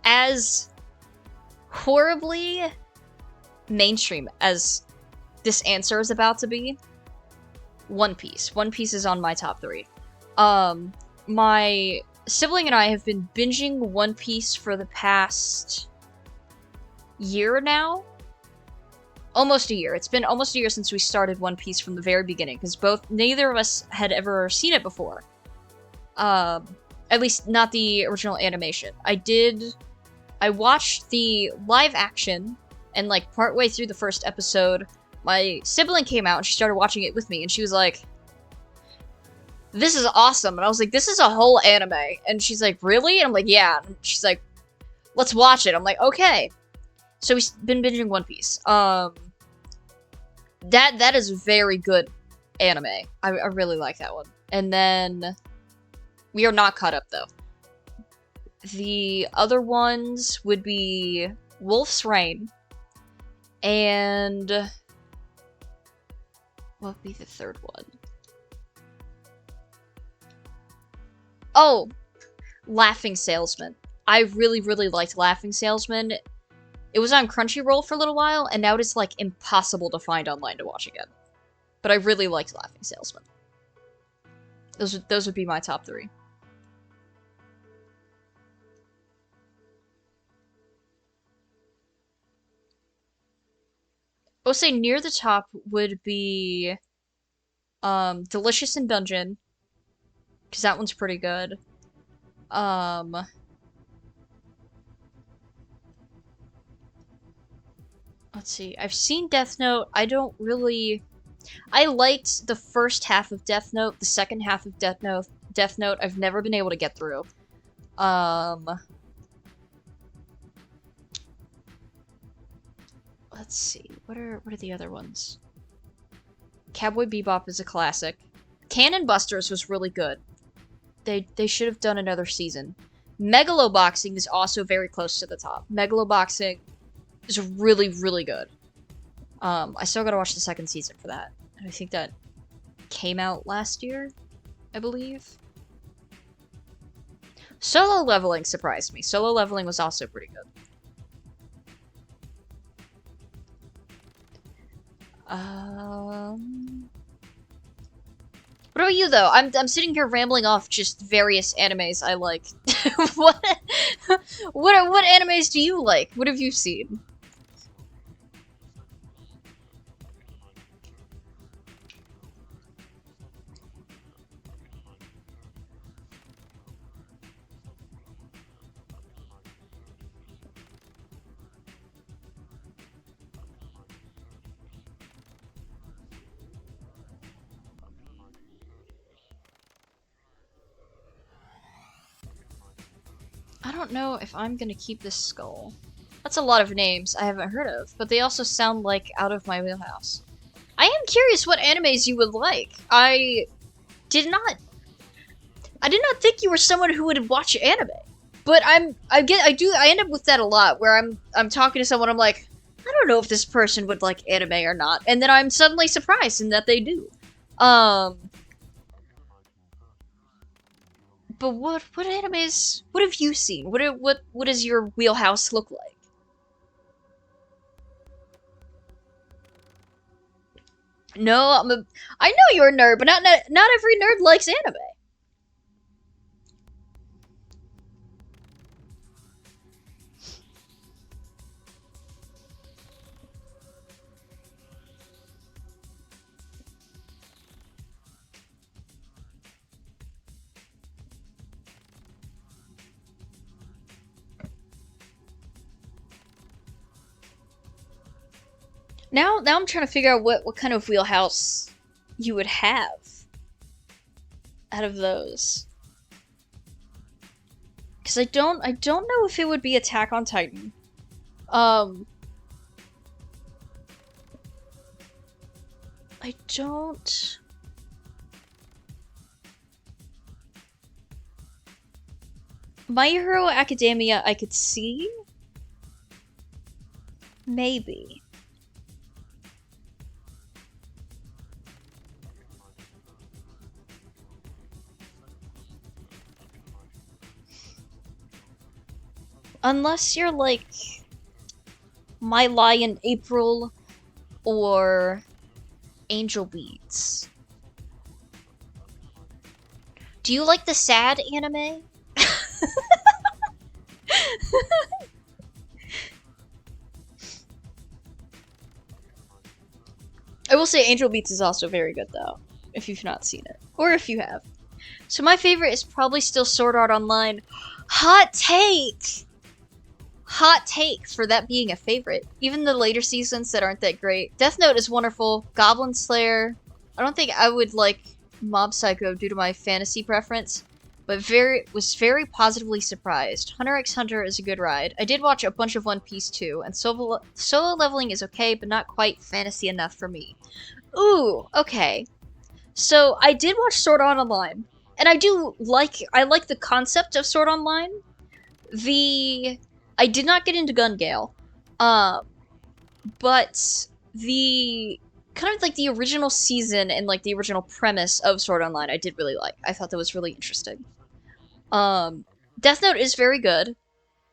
as horribly mainstream as this answer is about to be, One Piece. One Piece is on my top 3. My sibling and I have been binging One Piece for the past year now. Almost a year. It's been almost a year since we started One Piece from the very beginning, because neither of us had ever seen it before. At least not the original animation. I watched the live action, and like partway through the first episode, my sibling came out and she started watching it with me, and she was like, "This is awesome." And I was like, "This is a whole anime." And she's like, "Really?" And I'm like, "Yeah." And she's like, "Let's watch it." I'm like, "Okay." So we've been binging One Piece. That is very good anime. I really like that one. And then we are not caught up though. The other ones would be Wolf's Rain and what would be the third one? Oh, Laughing Salesman. I really, really liked Laughing Salesman. It was on Crunchyroll for a little while, and now it's like impossible to find online to watch again. But I really liked Laughing Salesman. Those would be my top 3. I would say near the top would be Delicious in Dungeon, because that one's pretty good. Let's see. I've seen Death Note. I liked the first half of Death Note. The second half of Death Note, I've never been able to get through. Let's see. What are the other ones? Cowboy Bebop is a classic. Cannon Busters was really good. They should have done another season. Megaloboxing is also very close to the top. Megaloboxing is really, really good. I still gotta watch the second season for that. And I think that came out last year, I believe. Solo Leveling surprised me. Solo Leveling was also pretty good. What about you though? I'm sitting here rambling off just various animes I like. What animes do you like? What have you seen? I don't know if I'm gonna keep this skull. That's a lot of names I haven't heard of, but they also sound like out of my wheelhouse. I am curious what animes you would like. I did not think you were someone who would watch anime. But I end up with that a lot where I'm talking to someone, I'm like, I don't know if this person would like anime or not, and then I'm suddenly surprised in that they do. But what animes? What have you seen? What does your wheelhouse look like? No, I know you're a nerd, but not every nerd likes anime. Now I'm trying to figure out what kind of wheelhouse you would have out of those. Cause I don't know if it would be Attack on Titan. I don't. My Hero Academia I could see. Maybe. Unless you're like My Lion April or Angel Beats. Do you like the sad anime? I will say Angel Beats is also very good though, if you've not seen it. Or if you have. So my favorite is probably still Sword Art Online. Hot take! Hot take for that being a favorite. Even the later seasons that aren't that great. Death Note is wonderful. Goblin Slayer. I don't think I would like Mob Psycho due to my fantasy preference, but was very positively surprised. Hunter x Hunter is a good ride. I did watch a bunch of One Piece too, and solo leveling is okay, but not quite fantasy enough for me. Ooh, okay. So I did watch Sword Art Online, and I like the concept of Sword Online. I did not get into Gun Gale, but the kind of like the original season and like the original premise of Sword Online I did really like. I thought that was really interesting. Death Note is very good.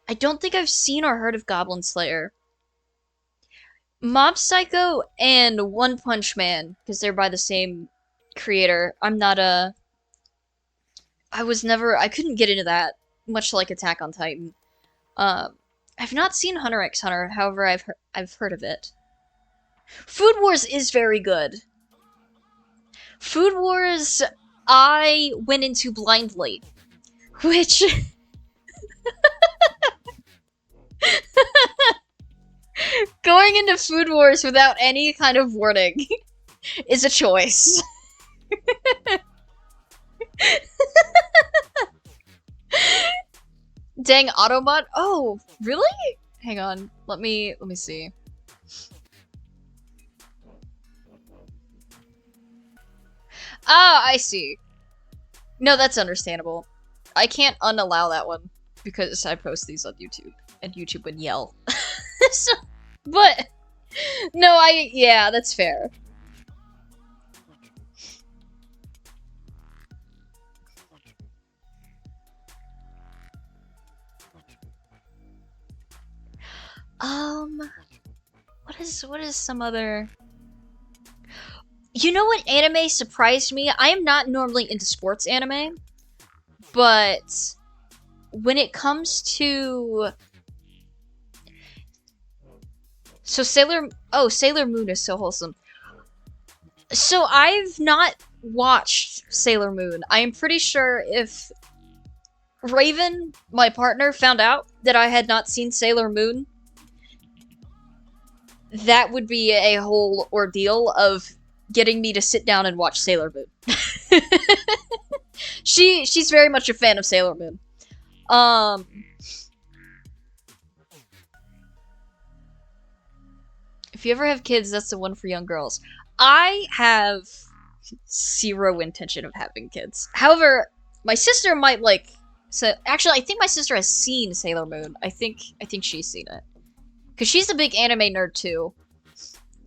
I don't think I've seen or heard of Goblin Slayer. Mob Psycho and One Punch Man, because they're by the same creator. I couldn't get into that, much like Attack on Titan. I've not seen Hunter x Hunter, however, I've heard of it. Food Wars is very good. Food Wars, I went into blindly, which going into Food Wars without any kind of warning is a choice. Dang Autobot. Oh, really? Hang on. Let me see. Ah, I see. No, that's understandable. I can't unallow that one because I post these on YouTube and YouTube would yell. So, but no, yeah, that's fair. What is some other... You know what anime surprised me? I am not normally into sports anime, but when it comes to... So Sailor Moon is so wholesome. So I've not watched Sailor Moon. I am pretty sure if Raven, my partner, found out that I had not seen Sailor Moon, that would be a whole ordeal of getting me to sit down and watch Sailor Moon. She's very much a fan of Sailor Moon. If you ever have kids, that's the one for young girls. I have zero intention of having kids. However, my sister might like. So actually, I think my sister has seen Sailor Moon. I think she's seen it because she's a big anime nerd too.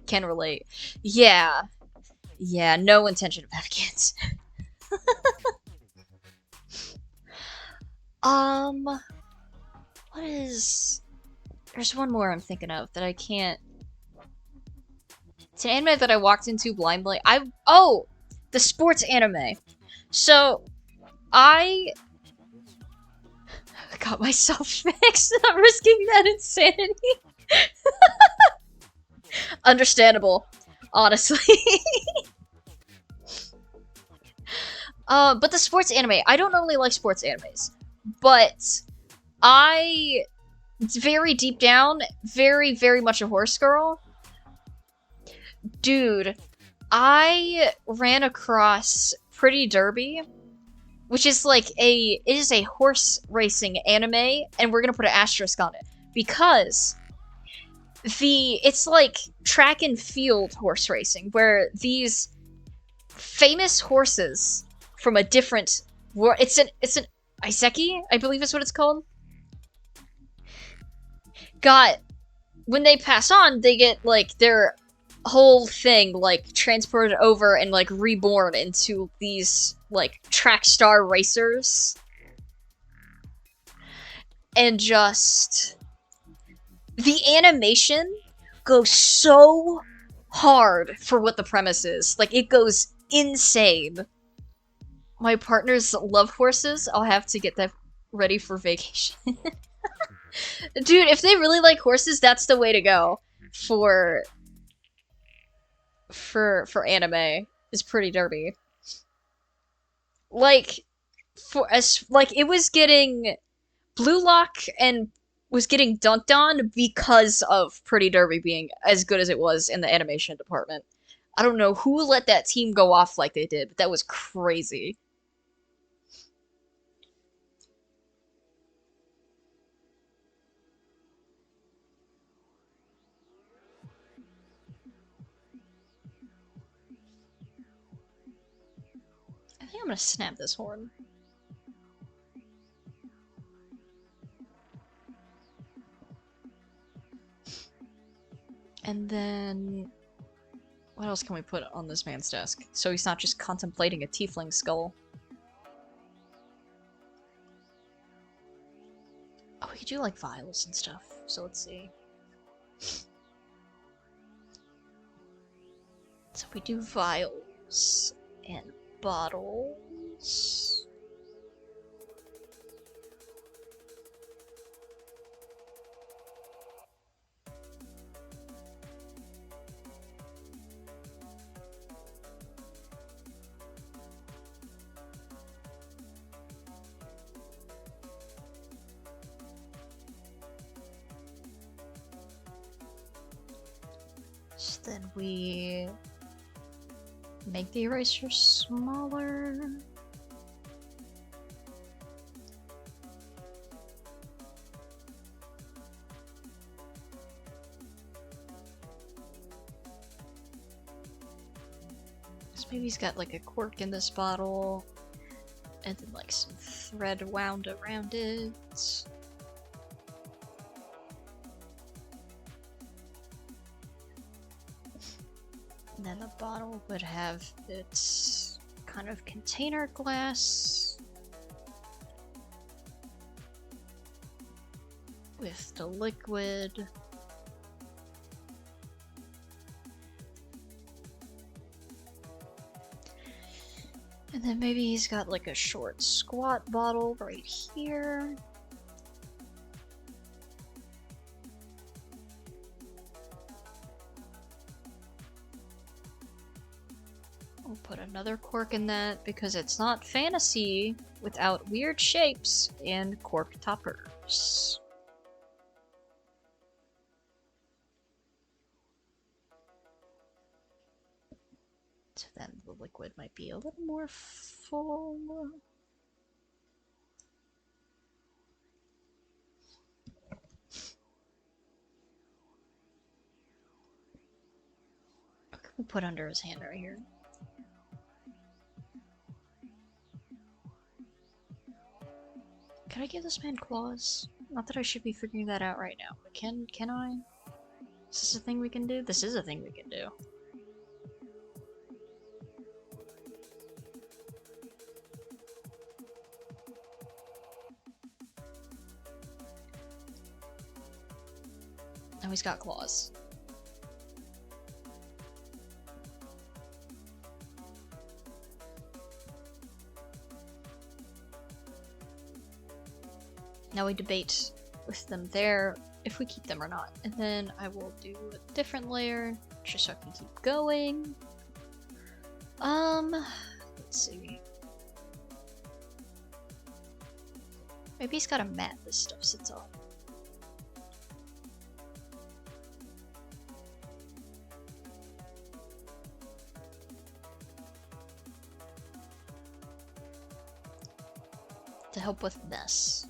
Can relate. Yeah, yeah. No intention of having kids. What is? There's one more I'm thinking of that I can't. It's an anime that I walked into blindly. Oh, the sports anime. So I got myself fixed. Not risking that insanity. Understandable, honestly. But the sports anime. I don't normally like sports animes, but very deep down, very, very much a horse girl. Dude, I ran across Pretty Derby, which is like it is a horse racing anime, and we're gonna put an asterisk on it because it's like track and field horse racing, where these famous horses from a different world. It's an Iseki, I believe is what it's called. When they pass on, they get like their whole thing like transported over and like reborn into these like track star racers, and just the animation goes so hard for what the premise is. Like, it goes insane. My partners love horses. I'll have to get that ready for vacation. Dude, if they really like horses, that's the way to go for anime. Is Pretty Derby. Like, it was getting Blue Lock and was getting dunked on because of Pretty Derby being as good as it was in the animation department. I don't know who let that team go off like they did, but that was crazy. I think I'm gonna snap this horn. And then what else can we put on this man's desk? So he's not just contemplating a tiefling skull. Oh, we could do like vials and stuff. So let's see. So we do vials and bottles. So then we make the eraser smaller. So maybe he's got like a cork in this bottle, and then like some thread wound around it. And then the bottle would have its kind of container glass with the liquid. And then maybe he's got like a short squat bottle right here. We'll put another cork in that because it's not fantasy without weird shapes and cork toppers. So then the liquid might be a little more full. We'll put under his hand right here. Can I give this man claws? Not that I should be figuring that out right now, but can I? Is this a thing we can do? This is a thing we can do. Now he's got claws. Now we debate with them there if we keep them or not. And then I will do a different layer just so I can keep going. Let's see. Maybe he's got a mat this stuff sits on. To help with this.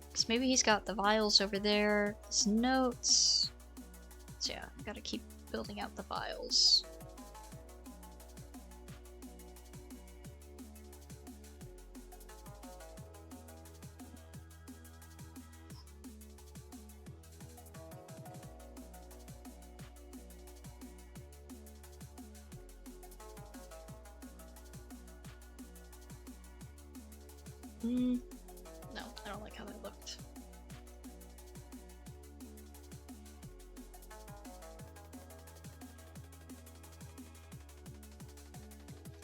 Because maybe he's got the vials over there, his notes. So yeah, I gotta keep building out the vials. No, I don't like how that looked.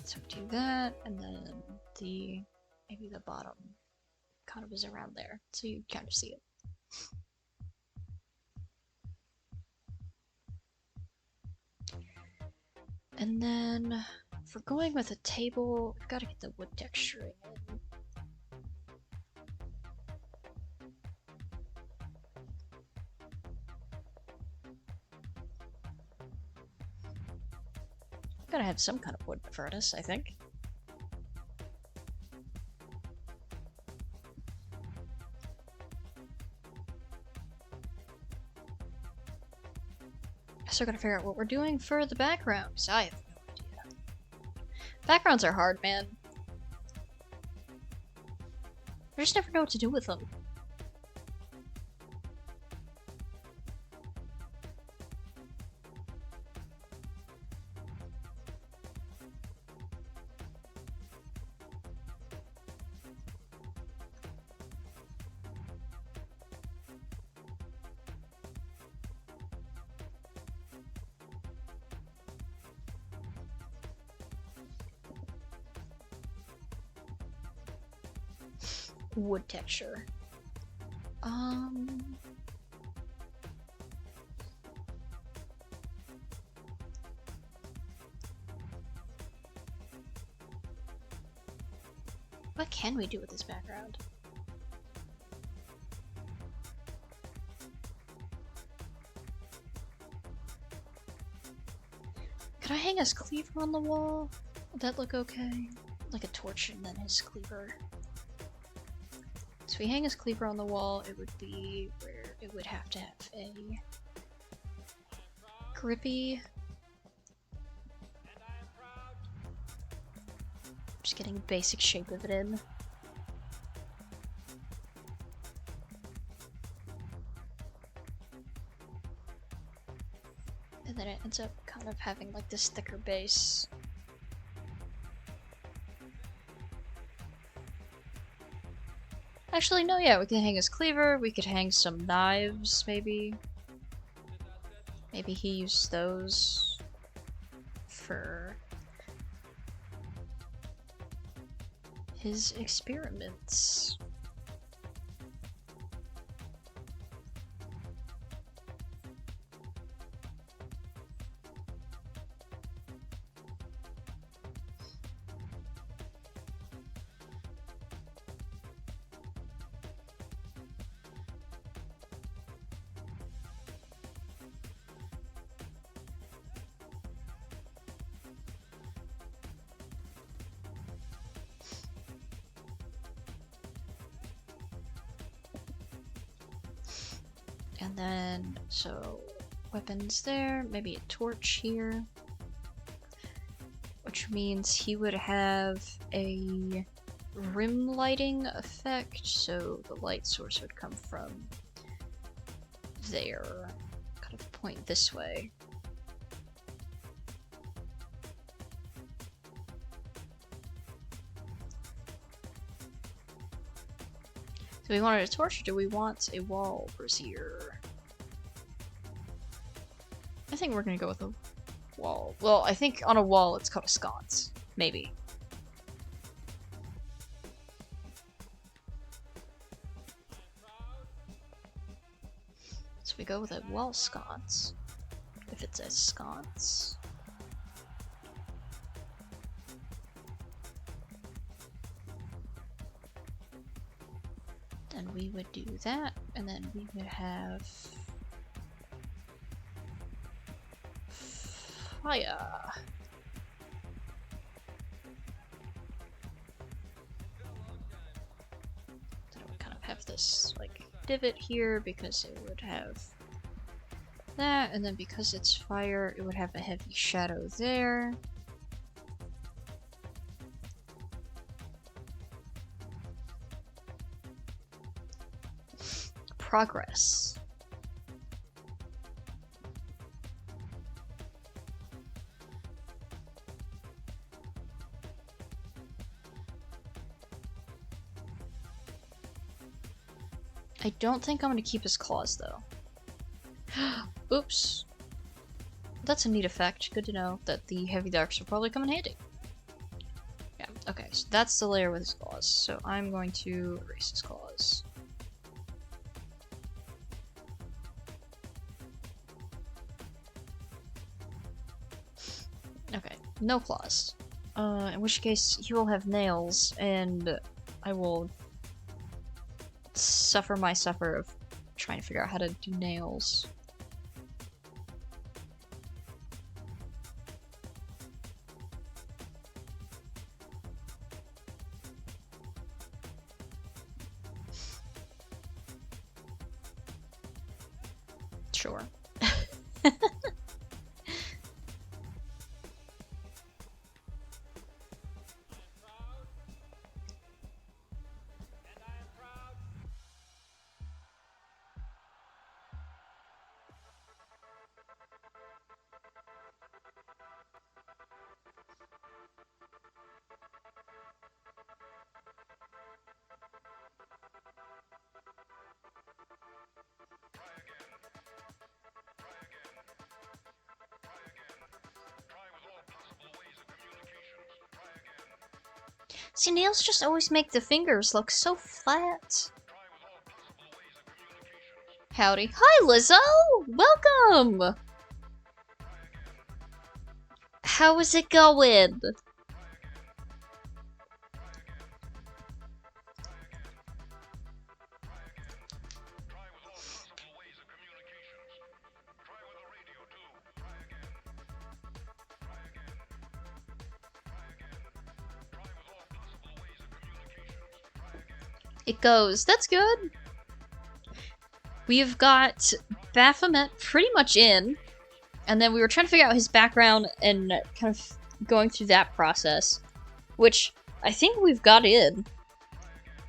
So do that, and then maybe the bottom kind of is around there, so you kind of see it. And then, if we're going with a table, we've got to get the wood texturing in. Gotta have some kind of wood furnace, I think. I still gotta figure out what we're doing for the background, because I have no idea. Backgrounds are hard, man. I just never know what to do with them. Wood texture. What can we do with this background? Could I hang his cleaver on the wall? Would that look okay? Like a torch and then his cleaver. So if we hang his cleaver on the wall, it would be where it would have to have a grippy. Just getting a basic shape of it in. And then it ends up kind of having like this thicker base. Actually, no, yeah, we can hang his cleaver, we could hang some knives, maybe. Maybe he used those for his experiments. And then, so weapons there, maybe a torch here. Which means he would have a rim lighting effect, so the light source would come from there. Kind of point this way. Do we want a torch or do we want a wall brazier? I think we're gonna go with a wall. Well, I think on a wall it's called a sconce. Maybe. So we go with a wall sconce. If it's a sconce. Then we would do that, and then we would have fire. Then it would kind of have this like divot here because it would have that, and then because it's fire, it would have a heavy shadow there. Progress. I don't think I'm gonna keep his claws though. Oops. That's a neat effect. Good to know that the heavy darks will probably come in handy. Yeah, okay, so that's the layer with his claws. So I'm going to erase his claws. Okay, no claws. In which case he will have nails, and I will suffer my suffer of trying to figure out how to do nails. Sure. See, nails just always make the fingers look so flat. Howdy. Hi, Lizzo! Welcome! How is it going? It goes. That's good. We've got Baphomet pretty much in, and then we were trying to figure out his background and kind of going through that process, which I think we've got in.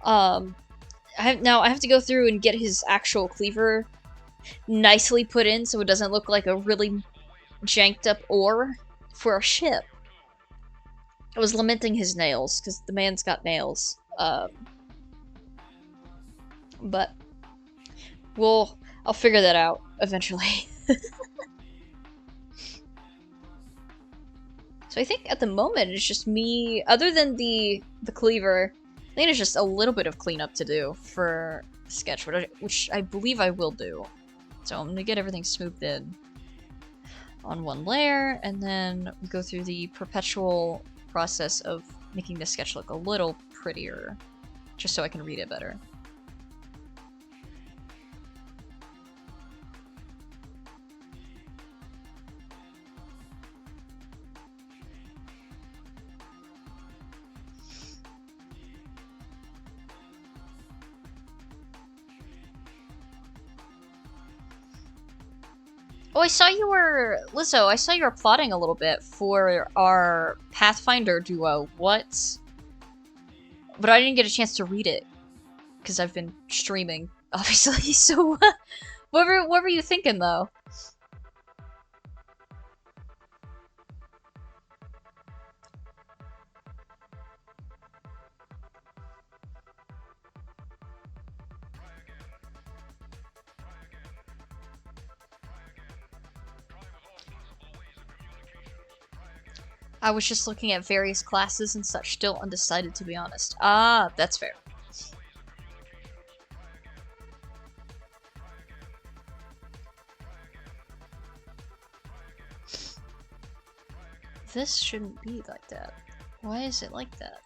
Now I have to go through and get his actual cleaver nicely put in so it doesn't look like a really janked up ore for a ship. I was lamenting his nails, because the man's got nails. But I'll figure that out eventually. So I think at the moment it's just me, other than the cleaver, I think it's just a little bit of cleanup to do for sketch, which I believe I will do. So I'm gonna get everything smoothed in on one layer, and then we go through the perpetual process of making the sketch look a little prettier, just so I can read it better. Oh, I saw you were... Lizzo, I saw you were plotting a little bit for our Pathfinder duo. What? But I didn't get a chance to read it. Because I've been streaming, obviously, so... what were you thinking, though? I was just looking at various classes and such, still undecided, to be honest. Ah, that's fair. This shouldn't be like that. Why is it like that?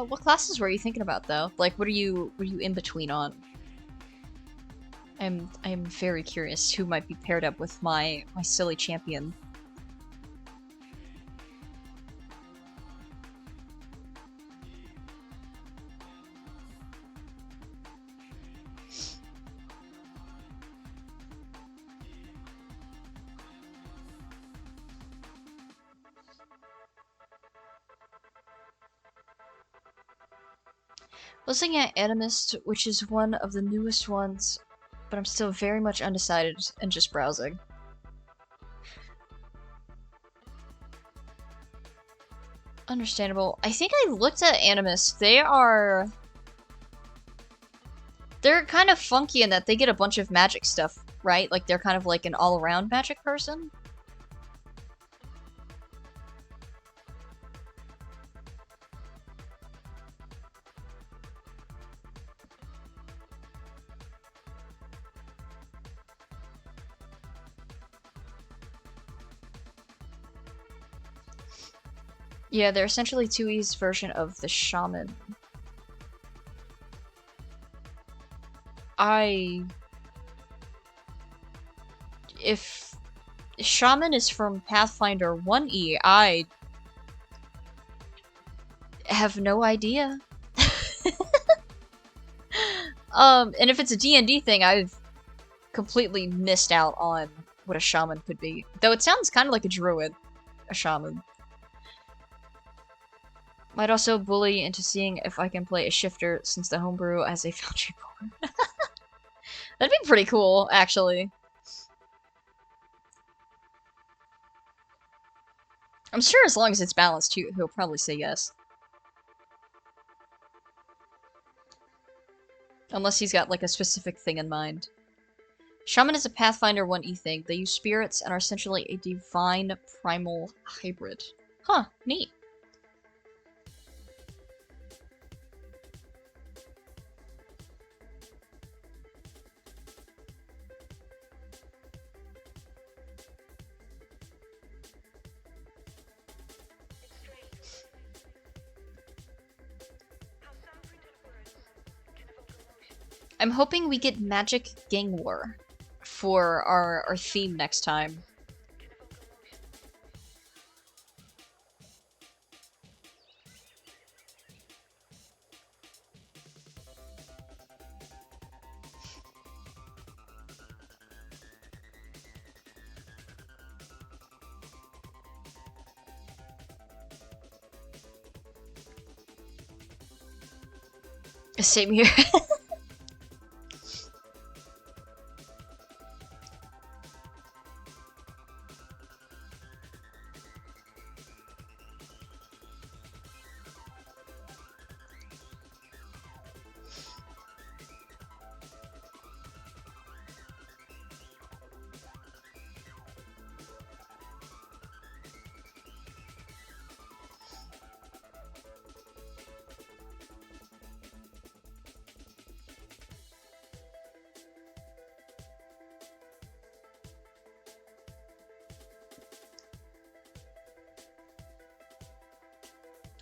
What classes were you thinking about, though? Like, were you in between on? I'm very curious who might be paired up with my silly champion. I was looking at Animist, which is one of the newest ones, but I'm still very much undecided and just browsing. Understandable. I think I looked at Animist. They're kind of funky in that they get a bunch of magic stuff, right? Like, they're kind of like an all-around magic person. Yeah, they're essentially 2E's version of the shaman. If shaman is from Pathfinder 1E, I have no idea. And if it's a D&D thing, I've completely missed out on what a shaman could be. Though it sounds kind of like a druid, a shaman. Might also bully into seeing if I can play a shifter since the homebrew has a foundry core. That'd be pretty cool, actually. I'm sure as long as it's balanced, he'll probably say yes. Unless he's got, like, a specific thing in mind. Shaman is a Pathfinder 1E thing. They use spirits and are essentially a divine primal hybrid. Huh, neat. I'm hoping we get Magic Gang War for our theme next time. Same here.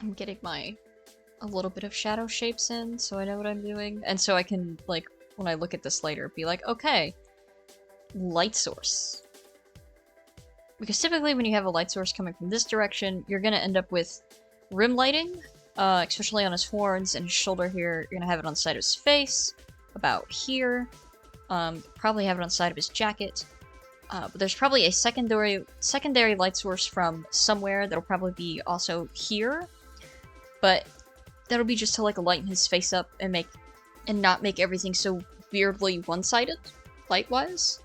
I'm getting a little bit of shadow shapes in, so I know what I'm doing. And so I can, like, when I look at this later, be like, okay, light source. Because typically when you have a light source coming from this direction, you're gonna end up with rim lighting, especially on his horns and his shoulder here. You're gonna have it on the side of his face, about here. Probably have it on the side of his jacket. But there's probably a secondary light source from somewhere that'll probably be also here. But that'll be just to like lighten his face up and not make everything so weirdly one-sided, light-wise.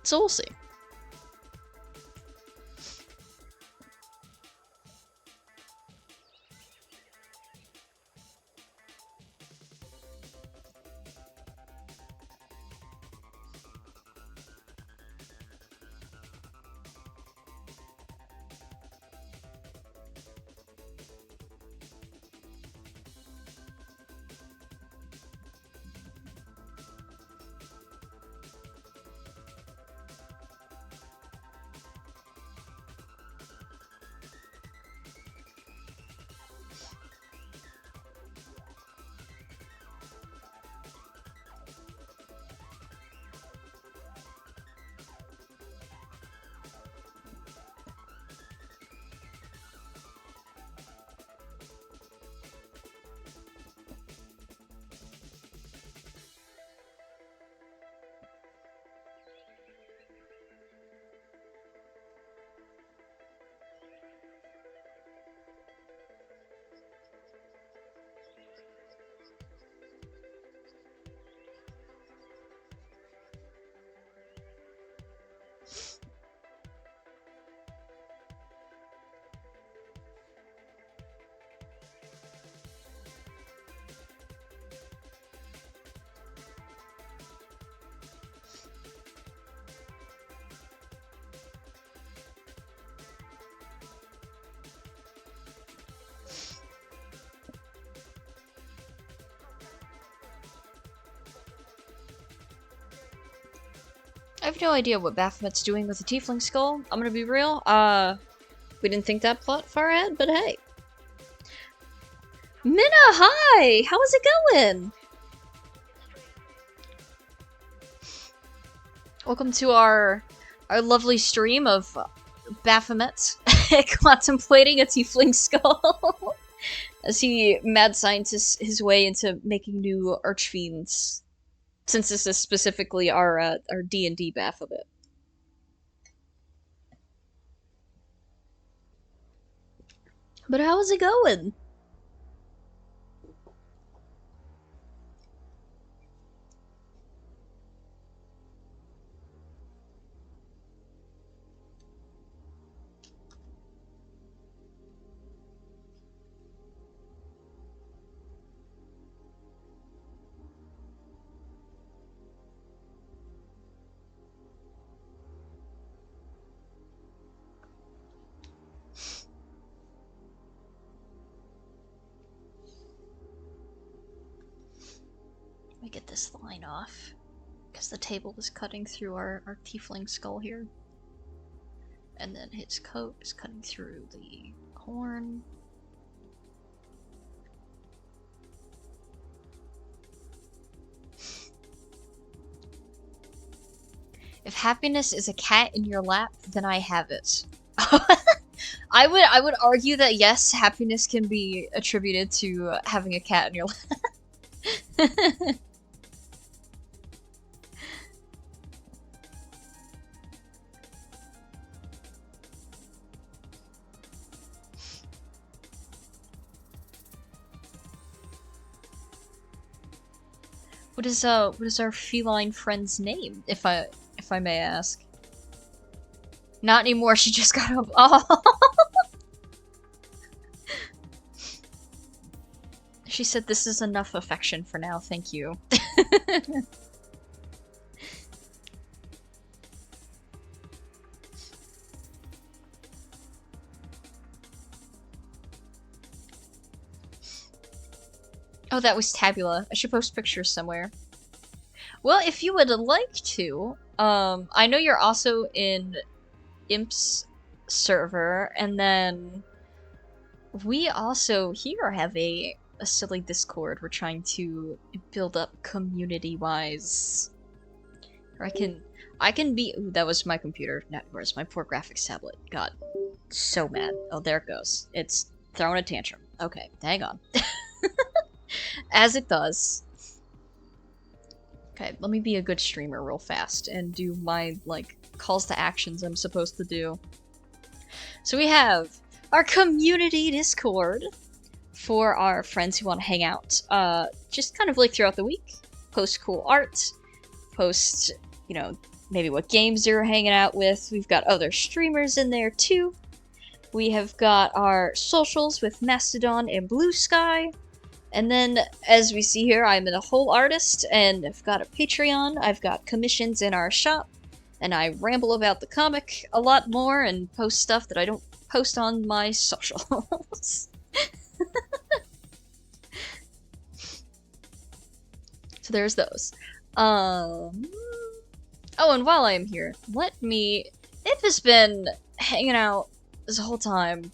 So we'll see. I have no idea what Baphomet's doing with the Tiefling Skull. I'm gonna be real. We didn't think that plot far ahead, but hey. Minna, hi! How's it going? Welcome to our lovely stream of Baphomet contemplating a Tiefling Skull as he mad scientists his way into making new archfiends. Since this is specifically our D&D Baphomet. But how's it going? Let me get this line off, because the table is cutting through our tiefling skull here. And then his coat is cutting through the horn. If happiness is a cat in your lap, then I have it. I would argue that yes, happiness can be attributed to having a cat in your lap. What is our feline friend's name, if I may ask? Not anymore, she just got up. Oh. She said this is enough affection for now, thank you. Oh, that was Tabula. I should post pictures somewhere. Well, if you would like to, I know you're also in Imp's server, and then we also here have a silly Discord we're trying to build up community-wise. Or I can be. Ooh, that was my computer. Not where's my poor graphics tablet. God, so mad. Oh, there it goes. It's throwing a tantrum. Okay, hang on. As it does. Okay, let me be a good streamer real fast and do my, like, calls to actions I'm supposed to do. So we have our community Discord for our friends who want to hang out. Just kind of like throughout the week. Post cool art. Post, you know, maybe what games you're hanging out with. We've got other streamers in there too. We have got our socials with Mastodon and Blue Sky. And then, as we see here, I'm a whole artist, and I've got a Patreon, I've got commissions in our shop, and I ramble about the comic a lot more and post stuff that I don't post on my socials. So there's those. Oh, and while I'm here, If has been hanging out this whole time,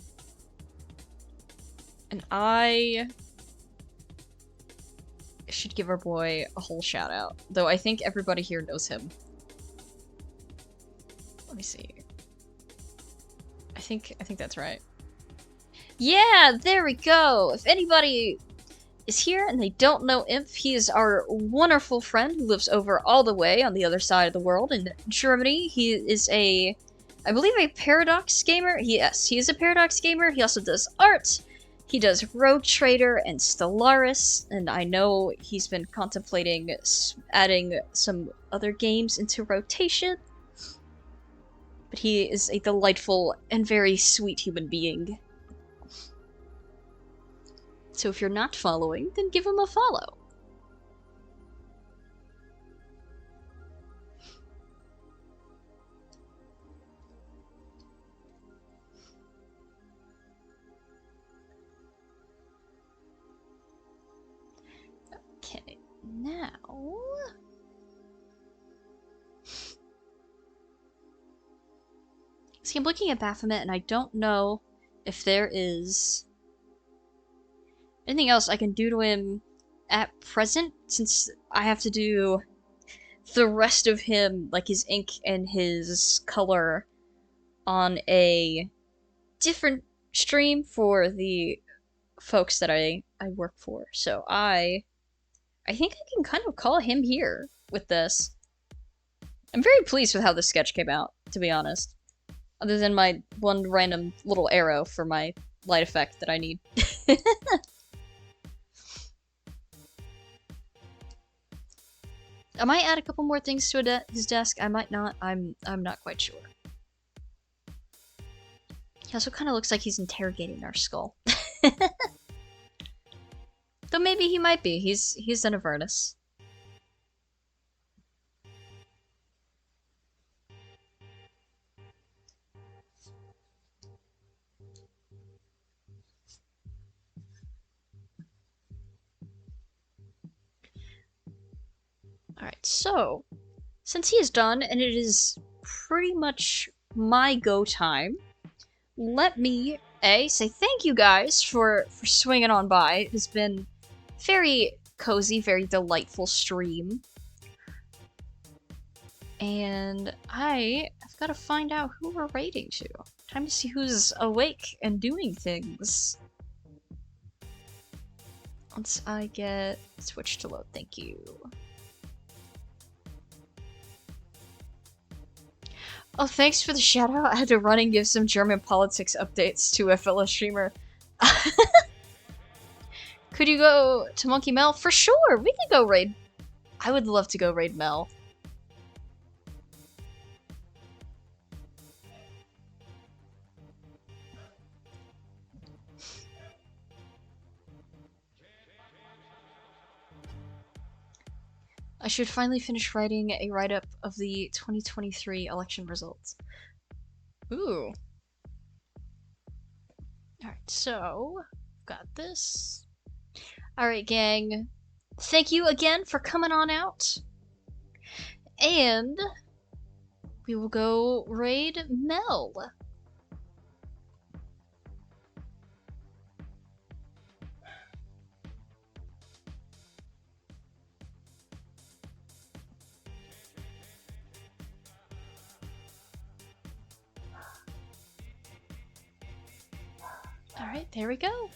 and I should give our boy a whole shout out. Though I think everybody here knows him. Let me see. I think that's right. Yeah, there we go! If anybody is here and they don't know Imp, he is our wonderful friend who lives over all the way on the other side of the world in Germany. He is I believe a Paradox gamer. Yes, he is a Paradox gamer. He also does art. He does Rogue Trader and Stellaris, and I know he's been contemplating adding some other games into rotation. But he is a delightful and very sweet human being. So if you're not following, then give him a follow. Okay, now... See, I'm looking at Baphomet, and I don't know if there is anything else I can do to him at present, since I have to do the rest of him, like his ink and his color, on a different stream for the folks that I work for. So I think I can kind of call him here with this. I'm very pleased with how this sketch came out, to be honest. Other than my one random little arrow for my light effect that I need. I might add a couple more things to his desk. I might not. I'm not quite sure. He also kind of looks like he's interrogating our skull. Though maybe he might be. He's an Avernus. Alright, so, since he is done, and it is pretty much my go time, let me, say thank you guys for swinging on by. It has been very cozy, very delightful stream. And I've got to find out who we're raiding to. Time to see who's awake and doing things. Once I get Switch to load, thank you. Oh, thanks for the shout out. I had to run and give some German politics updates to a fellow streamer. Could you go to Monkey Mel? For sure, we could go raid. I would love to go raid Mel. I should finally finish writing a write-up of the 2023 election results. Ooh. Alright, so, got this. Alright, gang. Thank you again for coming on out. And we will go raid Mel. All right, there we go.